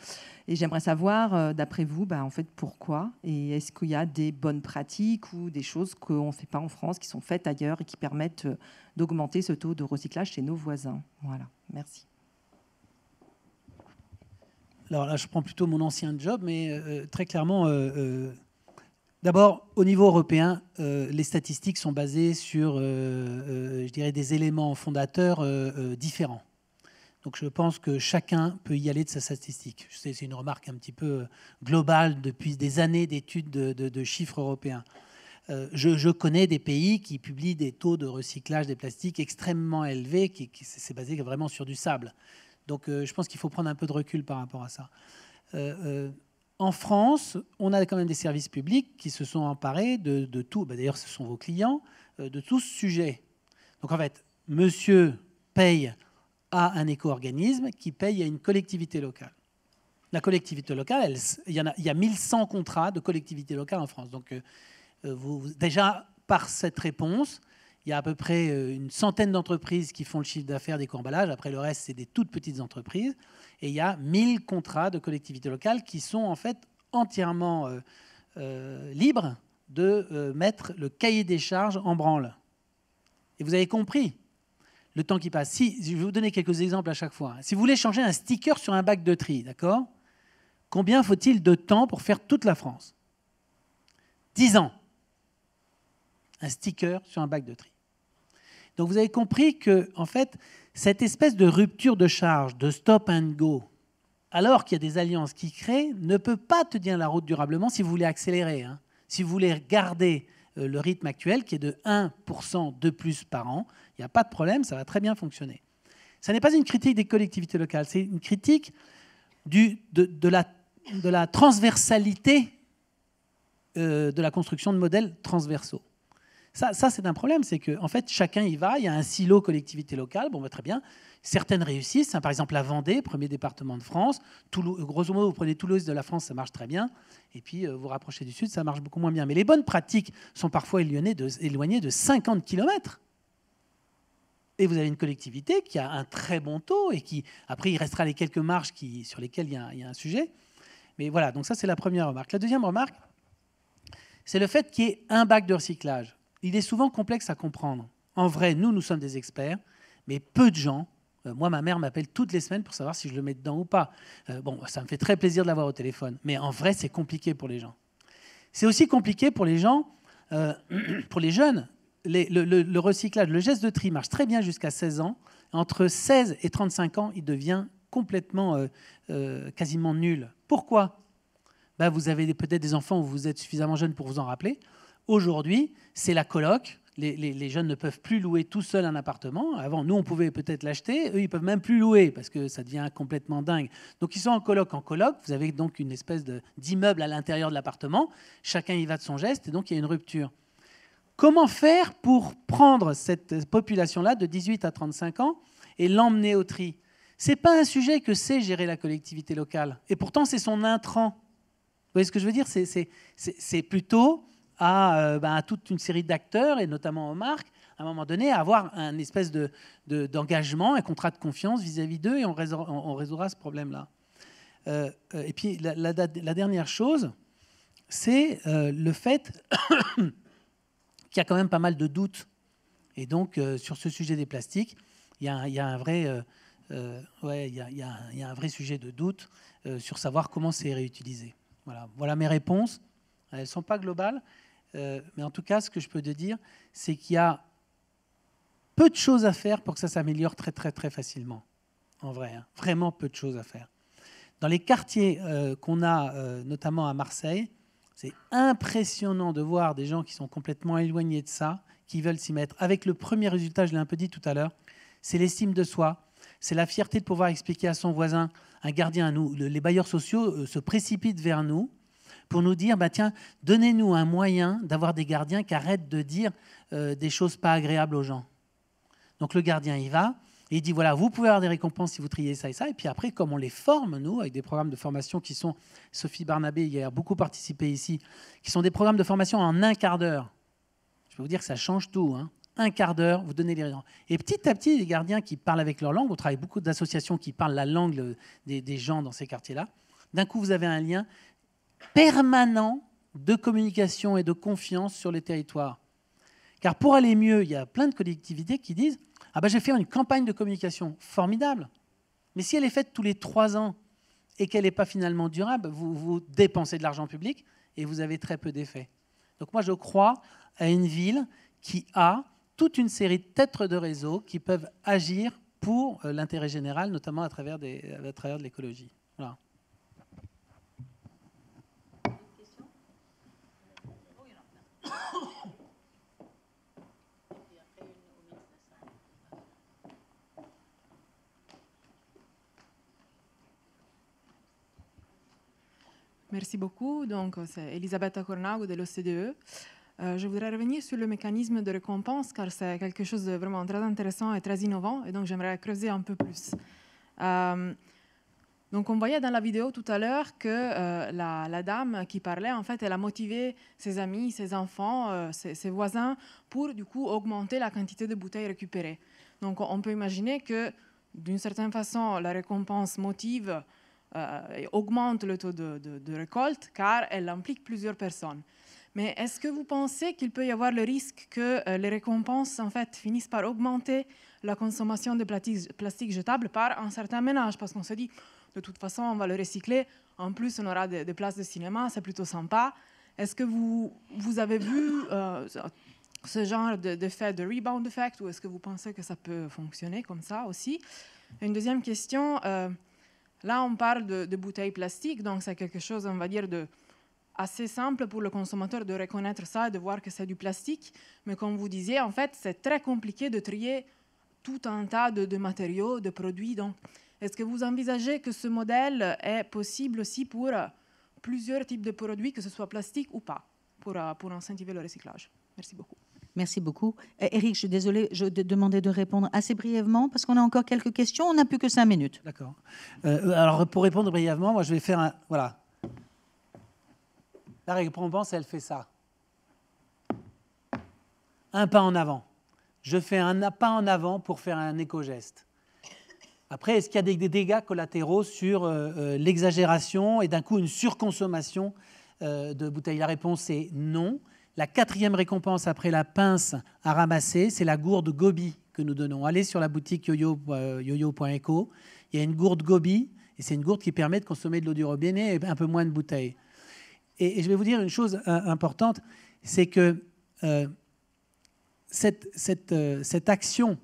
Speaker 15: Et j'aimerais savoir, d'après vous, en fait, pourquoi? Et est-ce qu'il y a des bonnes pratiques ou des choses qu'on ne fait pas en France, qui sont faites ailleurs et qui permettent d'augmenter ce taux de recyclage chez nos voisins? Voilà, merci.
Speaker 5: Alors là, je prends plutôt mon ancien job, mais très clairement... D'abord, au niveau européen, les statistiques sont basées sur, je dirais, des éléments fondateurs différents. Donc je pense que chacun peut y aller de sa statistique. Je sais, c'est une remarque un petit peu globale depuis des années d'études de chiffres européens. Je connais des pays qui publient des taux de recyclage des plastiques extrêmement élevés, qui c'est basé vraiment sur du sable. Donc je pense qu'il faut prendre un peu de recul par rapport à ça. En France, on a quand même des services publics qui se sont emparés de tout. D'ailleurs, ce sont vos clients, de tout ce sujet. Donc en fait, monsieur paye à un éco-organisme qui paye à une collectivité locale. La collectivité locale, il y a 1100 contrats de collectivité locale en France. Donc déjà, par cette réponse, il y a à peu près une centaine d'entreprises qui font le chiffre d'affaires des co-emballages. Après, le reste, c'est des toutes petites entreprises. Et il y a 1000 contrats de collectivités locales qui sont en fait entièrement libres de mettre le cahier des charges en branle. Et vous avez compris le temps qui passe. Si, je vais vous donner quelques exemples à chaque fois. Si vous voulez changer un sticker sur un bac de tri, d'accord ? Combien faut-il de temps pour faire toute la France ? 10 ans. Un sticker sur un bac de tri. Donc vous avez compris que, en fait, cette espèce de rupture de charge, de stop and go, alors qu'il y a des alliances qui créent, ne peut pas tenir la route durablement si vous voulez accélérer. Hein. Si vous voulez garder le rythme actuel, qui est de 1% de plus par an, il n'y a pas de problème, ça va très bien fonctionner. Ça n'est pas une critique des collectivités locales, c'est une critique de la transversalité de la construction de modèles transversaux. Ça c'est un problème, c'est qu'en fait, chacun y va, il y a un silo collectivité locale, bon, bah, très bien. Certaines réussissent, hein, par exemple la Vendée, premier département de France. Grosso modo, vous prenez tout l'ouest de la France, ça marche très bien. Et puis, vous rapprochez du sud, ça marche beaucoup moins bien. Mais les bonnes pratiques sont parfois éloignées de 50 km. Et vous avez une collectivité qui a un très bon taux et qui, après, il restera les quelques marges sur lesquelles il y a un sujet. Mais voilà, donc ça, c'est la première remarque. La deuxième remarque, c'est le fait qu'il y ait un bac de recyclage. Il est souvent complexe à comprendre. En vrai, nous sommes des experts, mais peu de gens. Moi, ma mère m'appelle toutes les semaines pour savoir si je le mets dedans ou pas. Bon, ça me fait très plaisir de l'avoir au téléphone, mais en vrai, c'est compliqué pour les gens. C'est aussi compliqué pour les gens, pour les jeunes. Le recyclage, le geste de tri marche très bien jusqu'à 16 ans. Entre 16 et 35 ans, il devient complètement, quasiment nul. Pourquoi ? Ben, vous avez peut-être des enfants où vous êtes suffisamment jeune pour vous en rappeler. Aujourd'hui, c'est la coloc. Les jeunes ne peuvent plus louer tout seuls un appartement. Avant, nous, on pouvait peut-être l'acheter. Eux, ils ne peuvent même plus louer parce que ça devient complètement dingue. Donc, ils sont en coloc. En coloc, vous avez donc une espèce d'immeuble à l'intérieur de l'appartement. Chacun y va de son geste et donc il y a une rupture. Comment faire pour prendre cette population-là de 18 à 35 ans et l'emmener au tri ? Ce n'est pas un sujet que sait gérer la collectivité locale. Et pourtant, c'est son intrant. Vous voyez ce que je veux dire ? C'est plutôt à toute une série d'acteurs, et notamment aux marques, à un moment donné, à avoir un espèce d'engagement, un contrat de confiance vis-à-vis d'eux, et on résoudra ce problème-là. Et puis, la dernière chose, c'est le fait qu'il y a quand même pas mal de doutes. Et donc, sur ce sujet des plastiques, il y a un vrai sujet de doute sur savoir comment c'est réutilisé. Voilà mes réponses. Elles ne sont pas globales. Mais en tout cas, ce que je peux te dire, c'est qu'il y a peu de choses à faire pour que ça s'améliore très, très, très facilement. En vrai, hein. Vraiment peu de choses à faire. Dans les quartiers qu'on a, notamment à Marseille, c'est impressionnant de voir des gens qui sont complètement éloignés de ça, qui veulent s'y mettre. Avec le premier résultat, je l'ai un peu dit tout à l'heure, c'est l'estime de soi, c'est la fierté de pouvoir expliquer à son voisin, un gardien à nous. Les bailleurs sociaux se précipitent vers nous pour nous dire, tiens, donnez-nous un moyen d'avoir des gardiens qui arrêtent de dire des choses pas agréables aux gens. Donc le gardien y va, et il dit, voilà, vous pouvez avoir des récompenses si vous triez ça et ça. Et puis après, comme on les forme, nous, avec des programmes de formation qui sont, Sophie Barnabé y a beaucoup participé ici, qui sont des programmes de formation en un quart d'heure. Je peux vous dire que ça change tout. Hein. Un quart d'heure, vous donnez les raisons. Et petit à petit, les gardiens qui parlent avec leur langue, on travaille beaucoup d'associations qui parlent la langue des gens dans ces quartiers-là. D'un coup, vous avez un lien permanent de communication et de confiance sur les territoires. Car pour aller mieux, il y a plein de collectivités qui disent « Ah ben, je vais faire une campagne de communication formidable. » Mais si elle est faite tous les 3 ans et qu'elle n'est pas finalement durable, vous dépensez de l'argent public et vous avez très peu d'effets. Donc moi, je crois à une ville qui a toute une série de têtes de réseau qui peuvent agir pour l'intérêt général, notamment à travers de l'écologie. Voilà.
Speaker 13: Merci beaucoup. Donc, c'est Elisabetta Cornago de l'OCDE. Je voudrais revenir sur le mécanisme de récompense car c'est quelque chose de vraiment très intéressant et très innovant et donc j'aimerais creuser un peu plus.
Speaker 16: Donc on voyait dans la vidéo tout à l'heure que la dame qui parlait, en fait, elle a motivé ses amis, ses enfants, ses voisins pour du coup augmenter la quantité de bouteilles récupérées. Donc on peut imaginer que d'une certaine façon, la récompense motive et augmente le taux de récolte car elle implique plusieurs personnes. Mais est-ce que vous pensez qu'il peut y avoir le risque que les récompenses en fait, finissent par augmenter la consommation de plastique jetable par un certain ménage? Parce qu'on se dit, de toute façon, on va le recycler. En plus, on aura des places de cinéma, c'est plutôt sympa. Est-ce que vous avez vu ce genre d'effet de rebound effect ou est-ce que vous pensez que ça peut fonctionner comme ça aussi? Une deuxième question, là, on parle de bouteilles plastiques, donc c'est quelque chose, on va dire, de assez simple pour le consommateur de reconnaître ça et de voir que c'est du plastique. Mais comme vous disiez, en fait, c'est très compliqué de trier tout un tas de matériaux, de produits. Donc, est-ce que vous envisagez que ce modèle est possible aussi pour plusieurs types de produits, que ce soit plastique ou pas, pour incentiver le recyclage? Merci beaucoup.
Speaker 2: Merci beaucoup. Éric, je suis désolée, je te demandais de répondre assez brièvement parce qu'on a encore quelques questions. On n'a plus que 5 minutes.
Speaker 5: D'accord. Alors, pour répondre brièvement, moi, je vais faire un... Voilà. La récompense, elle fait ça. Un pas en avant. Je fais un pas en avant pour faire un éco-geste. Après, est-ce qu'il y a des dégâts collatéraux sur l'exagération et d'un coup une surconsommation de bouteilles? La réponse est non. La 4e récompense après la pince à ramasser, c'est la gourde Gobi que nous donnons. Allez sur la boutique yoyo.eco. Il y a une gourde Gobi et c'est une gourde qui permet de consommer de l'eau du robinet et un peu moins de bouteilles. Et je vais vous dire une chose importante, c'est que cette action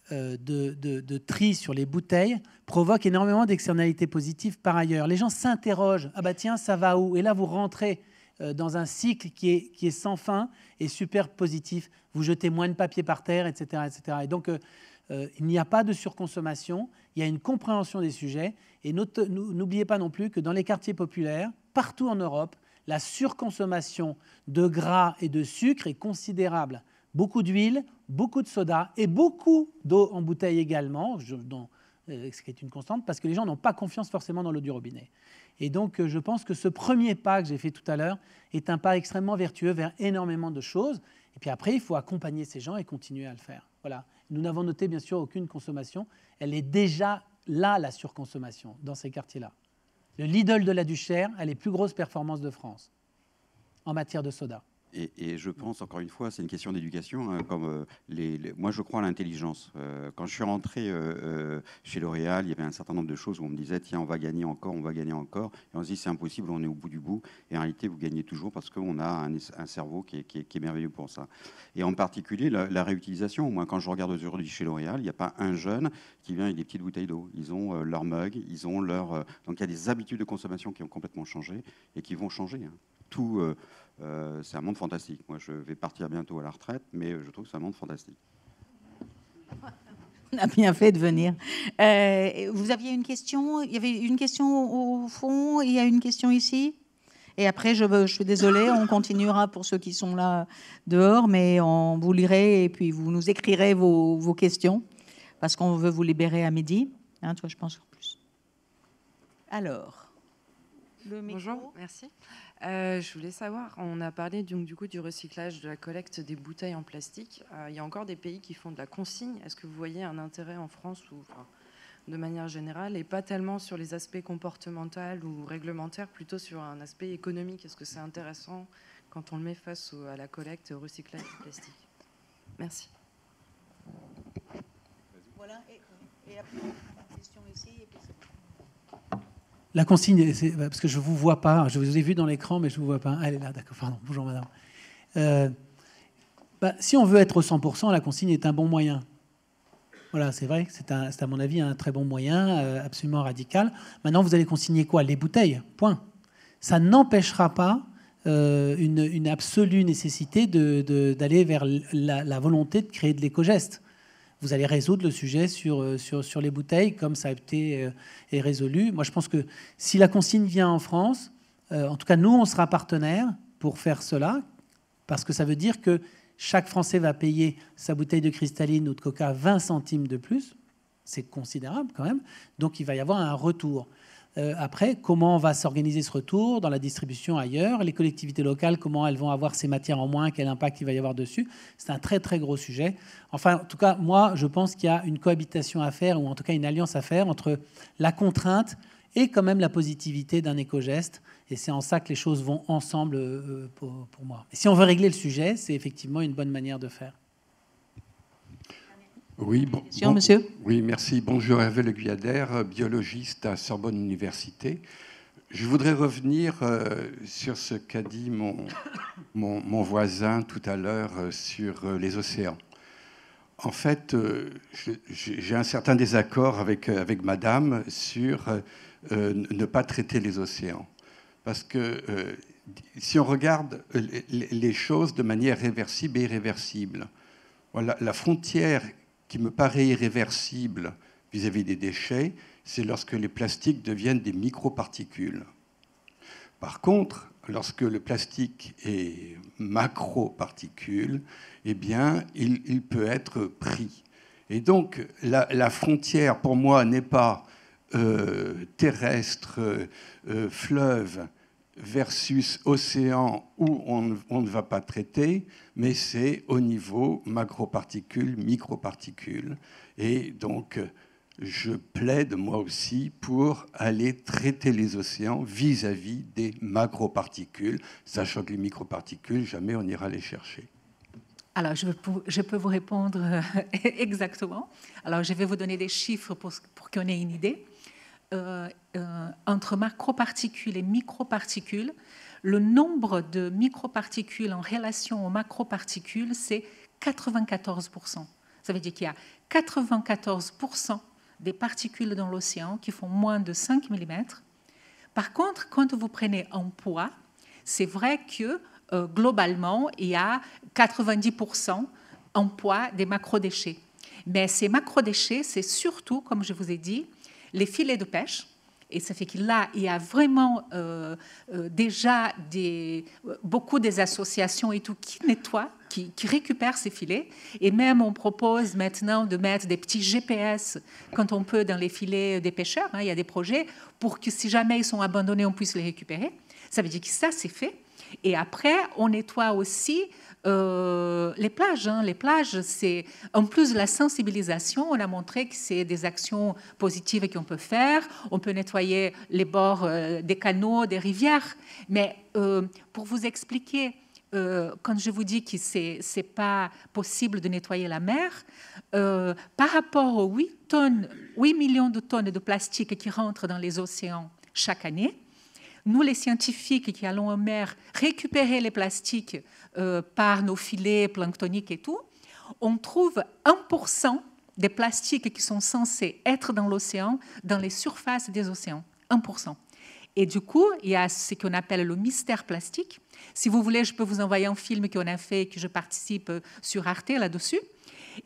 Speaker 5: de tri sur les bouteilles provoque énormément d'externalités positives par ailleurs. Les gens s'interrogent, ah bah tiens, ça va où? Et là, vous rentrez dans un cycle qui est sans fin et super positif. Vous jetez moins de papier par terre, etc. etc. Et donc, il n'y a pas de surconsommation, il y a une compréhension des sujets. Et n'oubliez pas non plus que dans les quartiers populaires, partout en Europe, la surconsommation de gras et de sucre est considérable. Beaucoup d'huile, beaucoup de soda et beaucoup d'eau en bouteille également, ce qui est une constante, parce que les gens n'ont pas confiance forcément dans l'eau du robinet. Et donc, je pense que ce premier pas que j'ai fait tout à l'heure est un pas extrêmement vertueux vers énormément de choses. Et puis après, il faut accompagner ces gens et continuer à le faire. Voilà. Nous n'avons noté, bien sûr, aucune consommation. Elle est déjà là, la surconsommation, dans ces quartiers-là. Le Lidl de la Duchère a les plus grosses performances de France en matière de soda.
Speaker 4: Et je pense, encore une fois, c'est une question d'éducation. Hein, comme moi, je crois à l'intelligence. Quand je suis rentré chez L'Oréal, il y avait un certain nombre de choses où on me disait, tiens, on va gagner encore, on va gagner encore. Et on se dit, c'est impossible, on est au bout du bout. Et en réalité, vous gagnez toujours parce qu'on a un cerveau qui est merveilleux pour ça. Et en particulier, la réutilisation. Moi, quand je regarde aujourd'hui chez L'Oréal, il n'y a pas un jeune qui vient avec des petites bouteilles d'eau. Ils ont leur mug, ils ont leur... donc, il y a des habitudes de consommation qui ont complètement changé et qui vont changer. Hein. Tout... c'est un monde fantastique. Moi, je vais partir bientôt à la retraite, mais je trouve que c'est un monde fantastique.
Speaker 2: On a bien fait de venir. Vous aviez une question? Il y avait une question au fond, il y a une question ici. Et après, je suis désolée, on continuera pour ceux qui sont là dehors, mais on vous lirait et puis vous nous écrirez vos questions, parce qu'on veut vous libérer à midi. Hein, toi, je pense plus. Alors, le micro.
Speaker 17: Bonjour, merci. Je voulais savoir, on a parlé du coup du recyclage, de la collecte des bouteilles en plastique. Il y a encore des pays qui font de la consigne. Est-ce que vous voyez un intérêt en France ou de manière générale, et pas tellement sur les aspects comportementaux ou réglementaires, plutôt sur un aspect économique? Est-ce que c'est intéressant quand on le met face à la collecte et au recyclage du plastique? Merci.
Speaker 2: Voilà, et après, une question ici. Et puis...
Speaker 5: La consigne, parce que je ne vous vois pas, je vous ai vu dans l'écran, mais je ne vous vois pas. Elle est là, d'accord, pardon, bonjour madame. Si on veut être au 100%, la consigne est un bon moyen. Voilà, c'est vrai, c'est à mon avis un très bon moyen, absolument radical. Maintenant, vous allez consigner quoi? Les bouteilles, point. Ça n'empêchera pas une absolue nécessité d'aller vers la volonté de créer de l'éco-geste. Vous allez résoudre le sujet sur les bouteilles, comme ça a été résolu. Moi, je pense que si la consigne vient en France, en tout cas, nous, on sera partenaires pour faire cela, parce que ça veut dire que chaque Français va payer sa bouteille de cristalline ou de coca 20 centimes de plus. C'est considérable quand même. Donc, il va y avoir un retour. Après, comment va s'organiser ce retour dans la distribution ailleurs? Les collectivités locales, comment elles vont avoir ces matières en moins? Quel impact il va y avoir dessus? C'est un très, très gros sujet. Enfin, en tout cas, moi, je pense qu'il y a une cohabitation à faire, ou en tout cas une alliance à faire entre la contrainte et quand même la positivité d'un éco-geste. Et c'est en ça que les choses vont ensemble pour moi. Et si on veut régler le sujet, c'est effectivement une bonne manière de faire.
Speaker 18: Oui,
Speaker 2: monsieur.
Speaker 18: Oui, merci. Bonjour, Hervé Le Guyader, biologiste à Sorbonne Université. Je voudrais revenir sur ce qu'a dit mon voisin tout à l'heure sur les océans. En fait, j'ai un certain désaccord avec madame sur ne pas traiter les océans. Parce que si on regarde les choses de manière réversible et irréversible, voilà, la frontière qui me paraît irréversible vis-à-vis des déchets, c'est lorsque les plastiques deviennent des microparticules. Par contre, lorsque le plastique est macroparticule, eh bien, il peut être pris. Et donc, la frontière, pour moi, n'est pas terrestre, fleuve, versus océan où on ne va pas traiter, mais c'est au niveau macroparticules, microparticules. Et donc, je plaide moi aussi pour aller traiter les océans vis-à-vis des macroparticules, sachant que les microparticules, jamais on ira les chercher.
Speaker 3: Alors, je peux vous répondre exactement. Alors, je vais vous donner des chiffres pour qu'on ait une idée. Entre macroparticules et microparticules, le nombre de microparticules en relation aux macroparticules, c'est 94%. Ça veut dire qu'il y a 94% des particules dans l'océan qui font moins de 5 mm. Par contre, quand vous prenez en poids, c'est vrai que globalement, il y a 90% en poids des macrodéchets. Mais ces macrodéchets, c'est surtout, comme je vous ai dit, les filets de pêche. Et ça fait que là, il y a vraiment déjà beaucoup des associations et tout qui nettoient, qui récupèrent ces filets. Et même, on propose maintenant de mettre des petits GPS quand on peut dans les filets des pêcheurs. Il y a des projets pour que si jamais ils sont abandonnés, on puisse les récupérer. Ça veut dire que ça, c'est fait. Et après, on nettoie aussi les plages. Les plages, c'est en plus de la sensibilisation, on a montré que c'est des actions positives qu'on peut faire. On peut nettoyer les bords des canaux, des rivières. Mais pour vous expliquer, quand je vous dis que c'est pas possible de nettoyer la mer, par rapport aux 8 millions de tonnes de plastique qui rentrent dans les océans chaque année, nous, les scientifiques qui allons en mer récupérer les plastiques par nos filets planctoniques et tout, on trouve 1% des plastiques qui sont censés être dans l'océan, dans les surfaces des océans. 1%. Et du coup, il y a ce qu'on appelle le mystère plastique. Si vous voulez, je peux vous envoyer un film qu'on a fait, que je participe sur Arte là-dessus.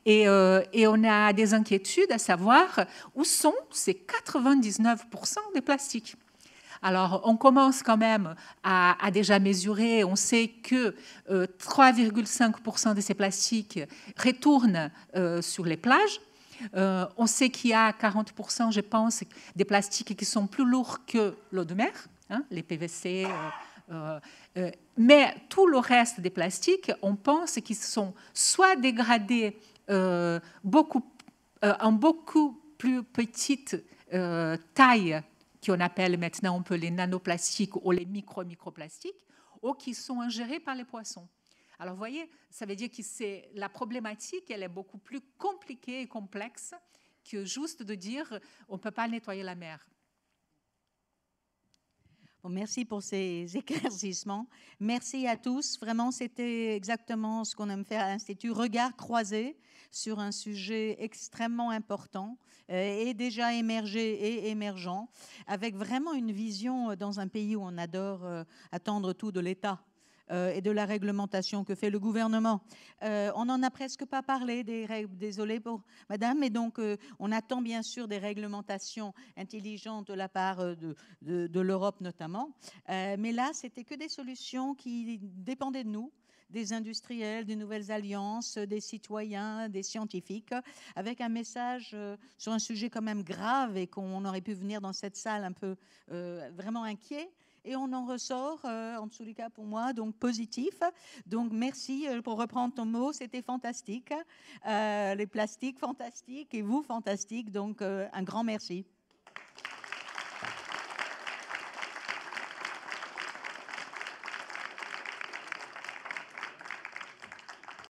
Speaker 3: Et on a des inquiétudes à savoir où sont ces 99% des plastiques. Alors, on commence quand même à déjà mesurer. On sait que 3,5% de ces plastiques retournent sur les plages. On sait qu'il y a 40%, je pense, des plastiques qui sont plus lourds que l'eau de mer, les PVC. Mais tout le reste des plastiques, on pense qu'ils sont soit dégradés en beaucoup plus petite taille, qu'on appelle maintenant un peu les nanoplastiques ou les microplastiques, ou qui sont ingérés par les poissons. Alors, vous voyez, ça veut dire que la problématique, elle est beaucoup plus compliquée et complexe que juste de dire on ne peut pas nettoyer la mer.
Speaker 2: Bon, merci pour ces éclaircissements. Merci à tous. Vraiment, c'était exactement ce qu'on aime faire à l'Institut. Regard croisé sur un sujet extrêmement important et déjà émergé et émergent, avec vraiment une vision dans un pays où on adore attendre tout de l'État et de la réglementation que fait le gouvernement. On n'en a presque pas parlé, désolé pour madame, et donc on attend bien sûr des réglementations intelligentes de la part de l'Europe notamment, mais là c'était que des solutions qui dépendaient de nous, des industriels, de nouvelles alliances, des citoyens, des scientifiques, avec un message sur un sujet quand même grave et qu'on aurait pu venir dans cette salle un peu vraiment inquiet. Et on en ressort, en tous les cas pour moi, donc positif. Donc merci, pour reprendre ton mot, c'était fantastique. Les plastiques, fantastiques, et vous, fantastique. Donc un grand merci.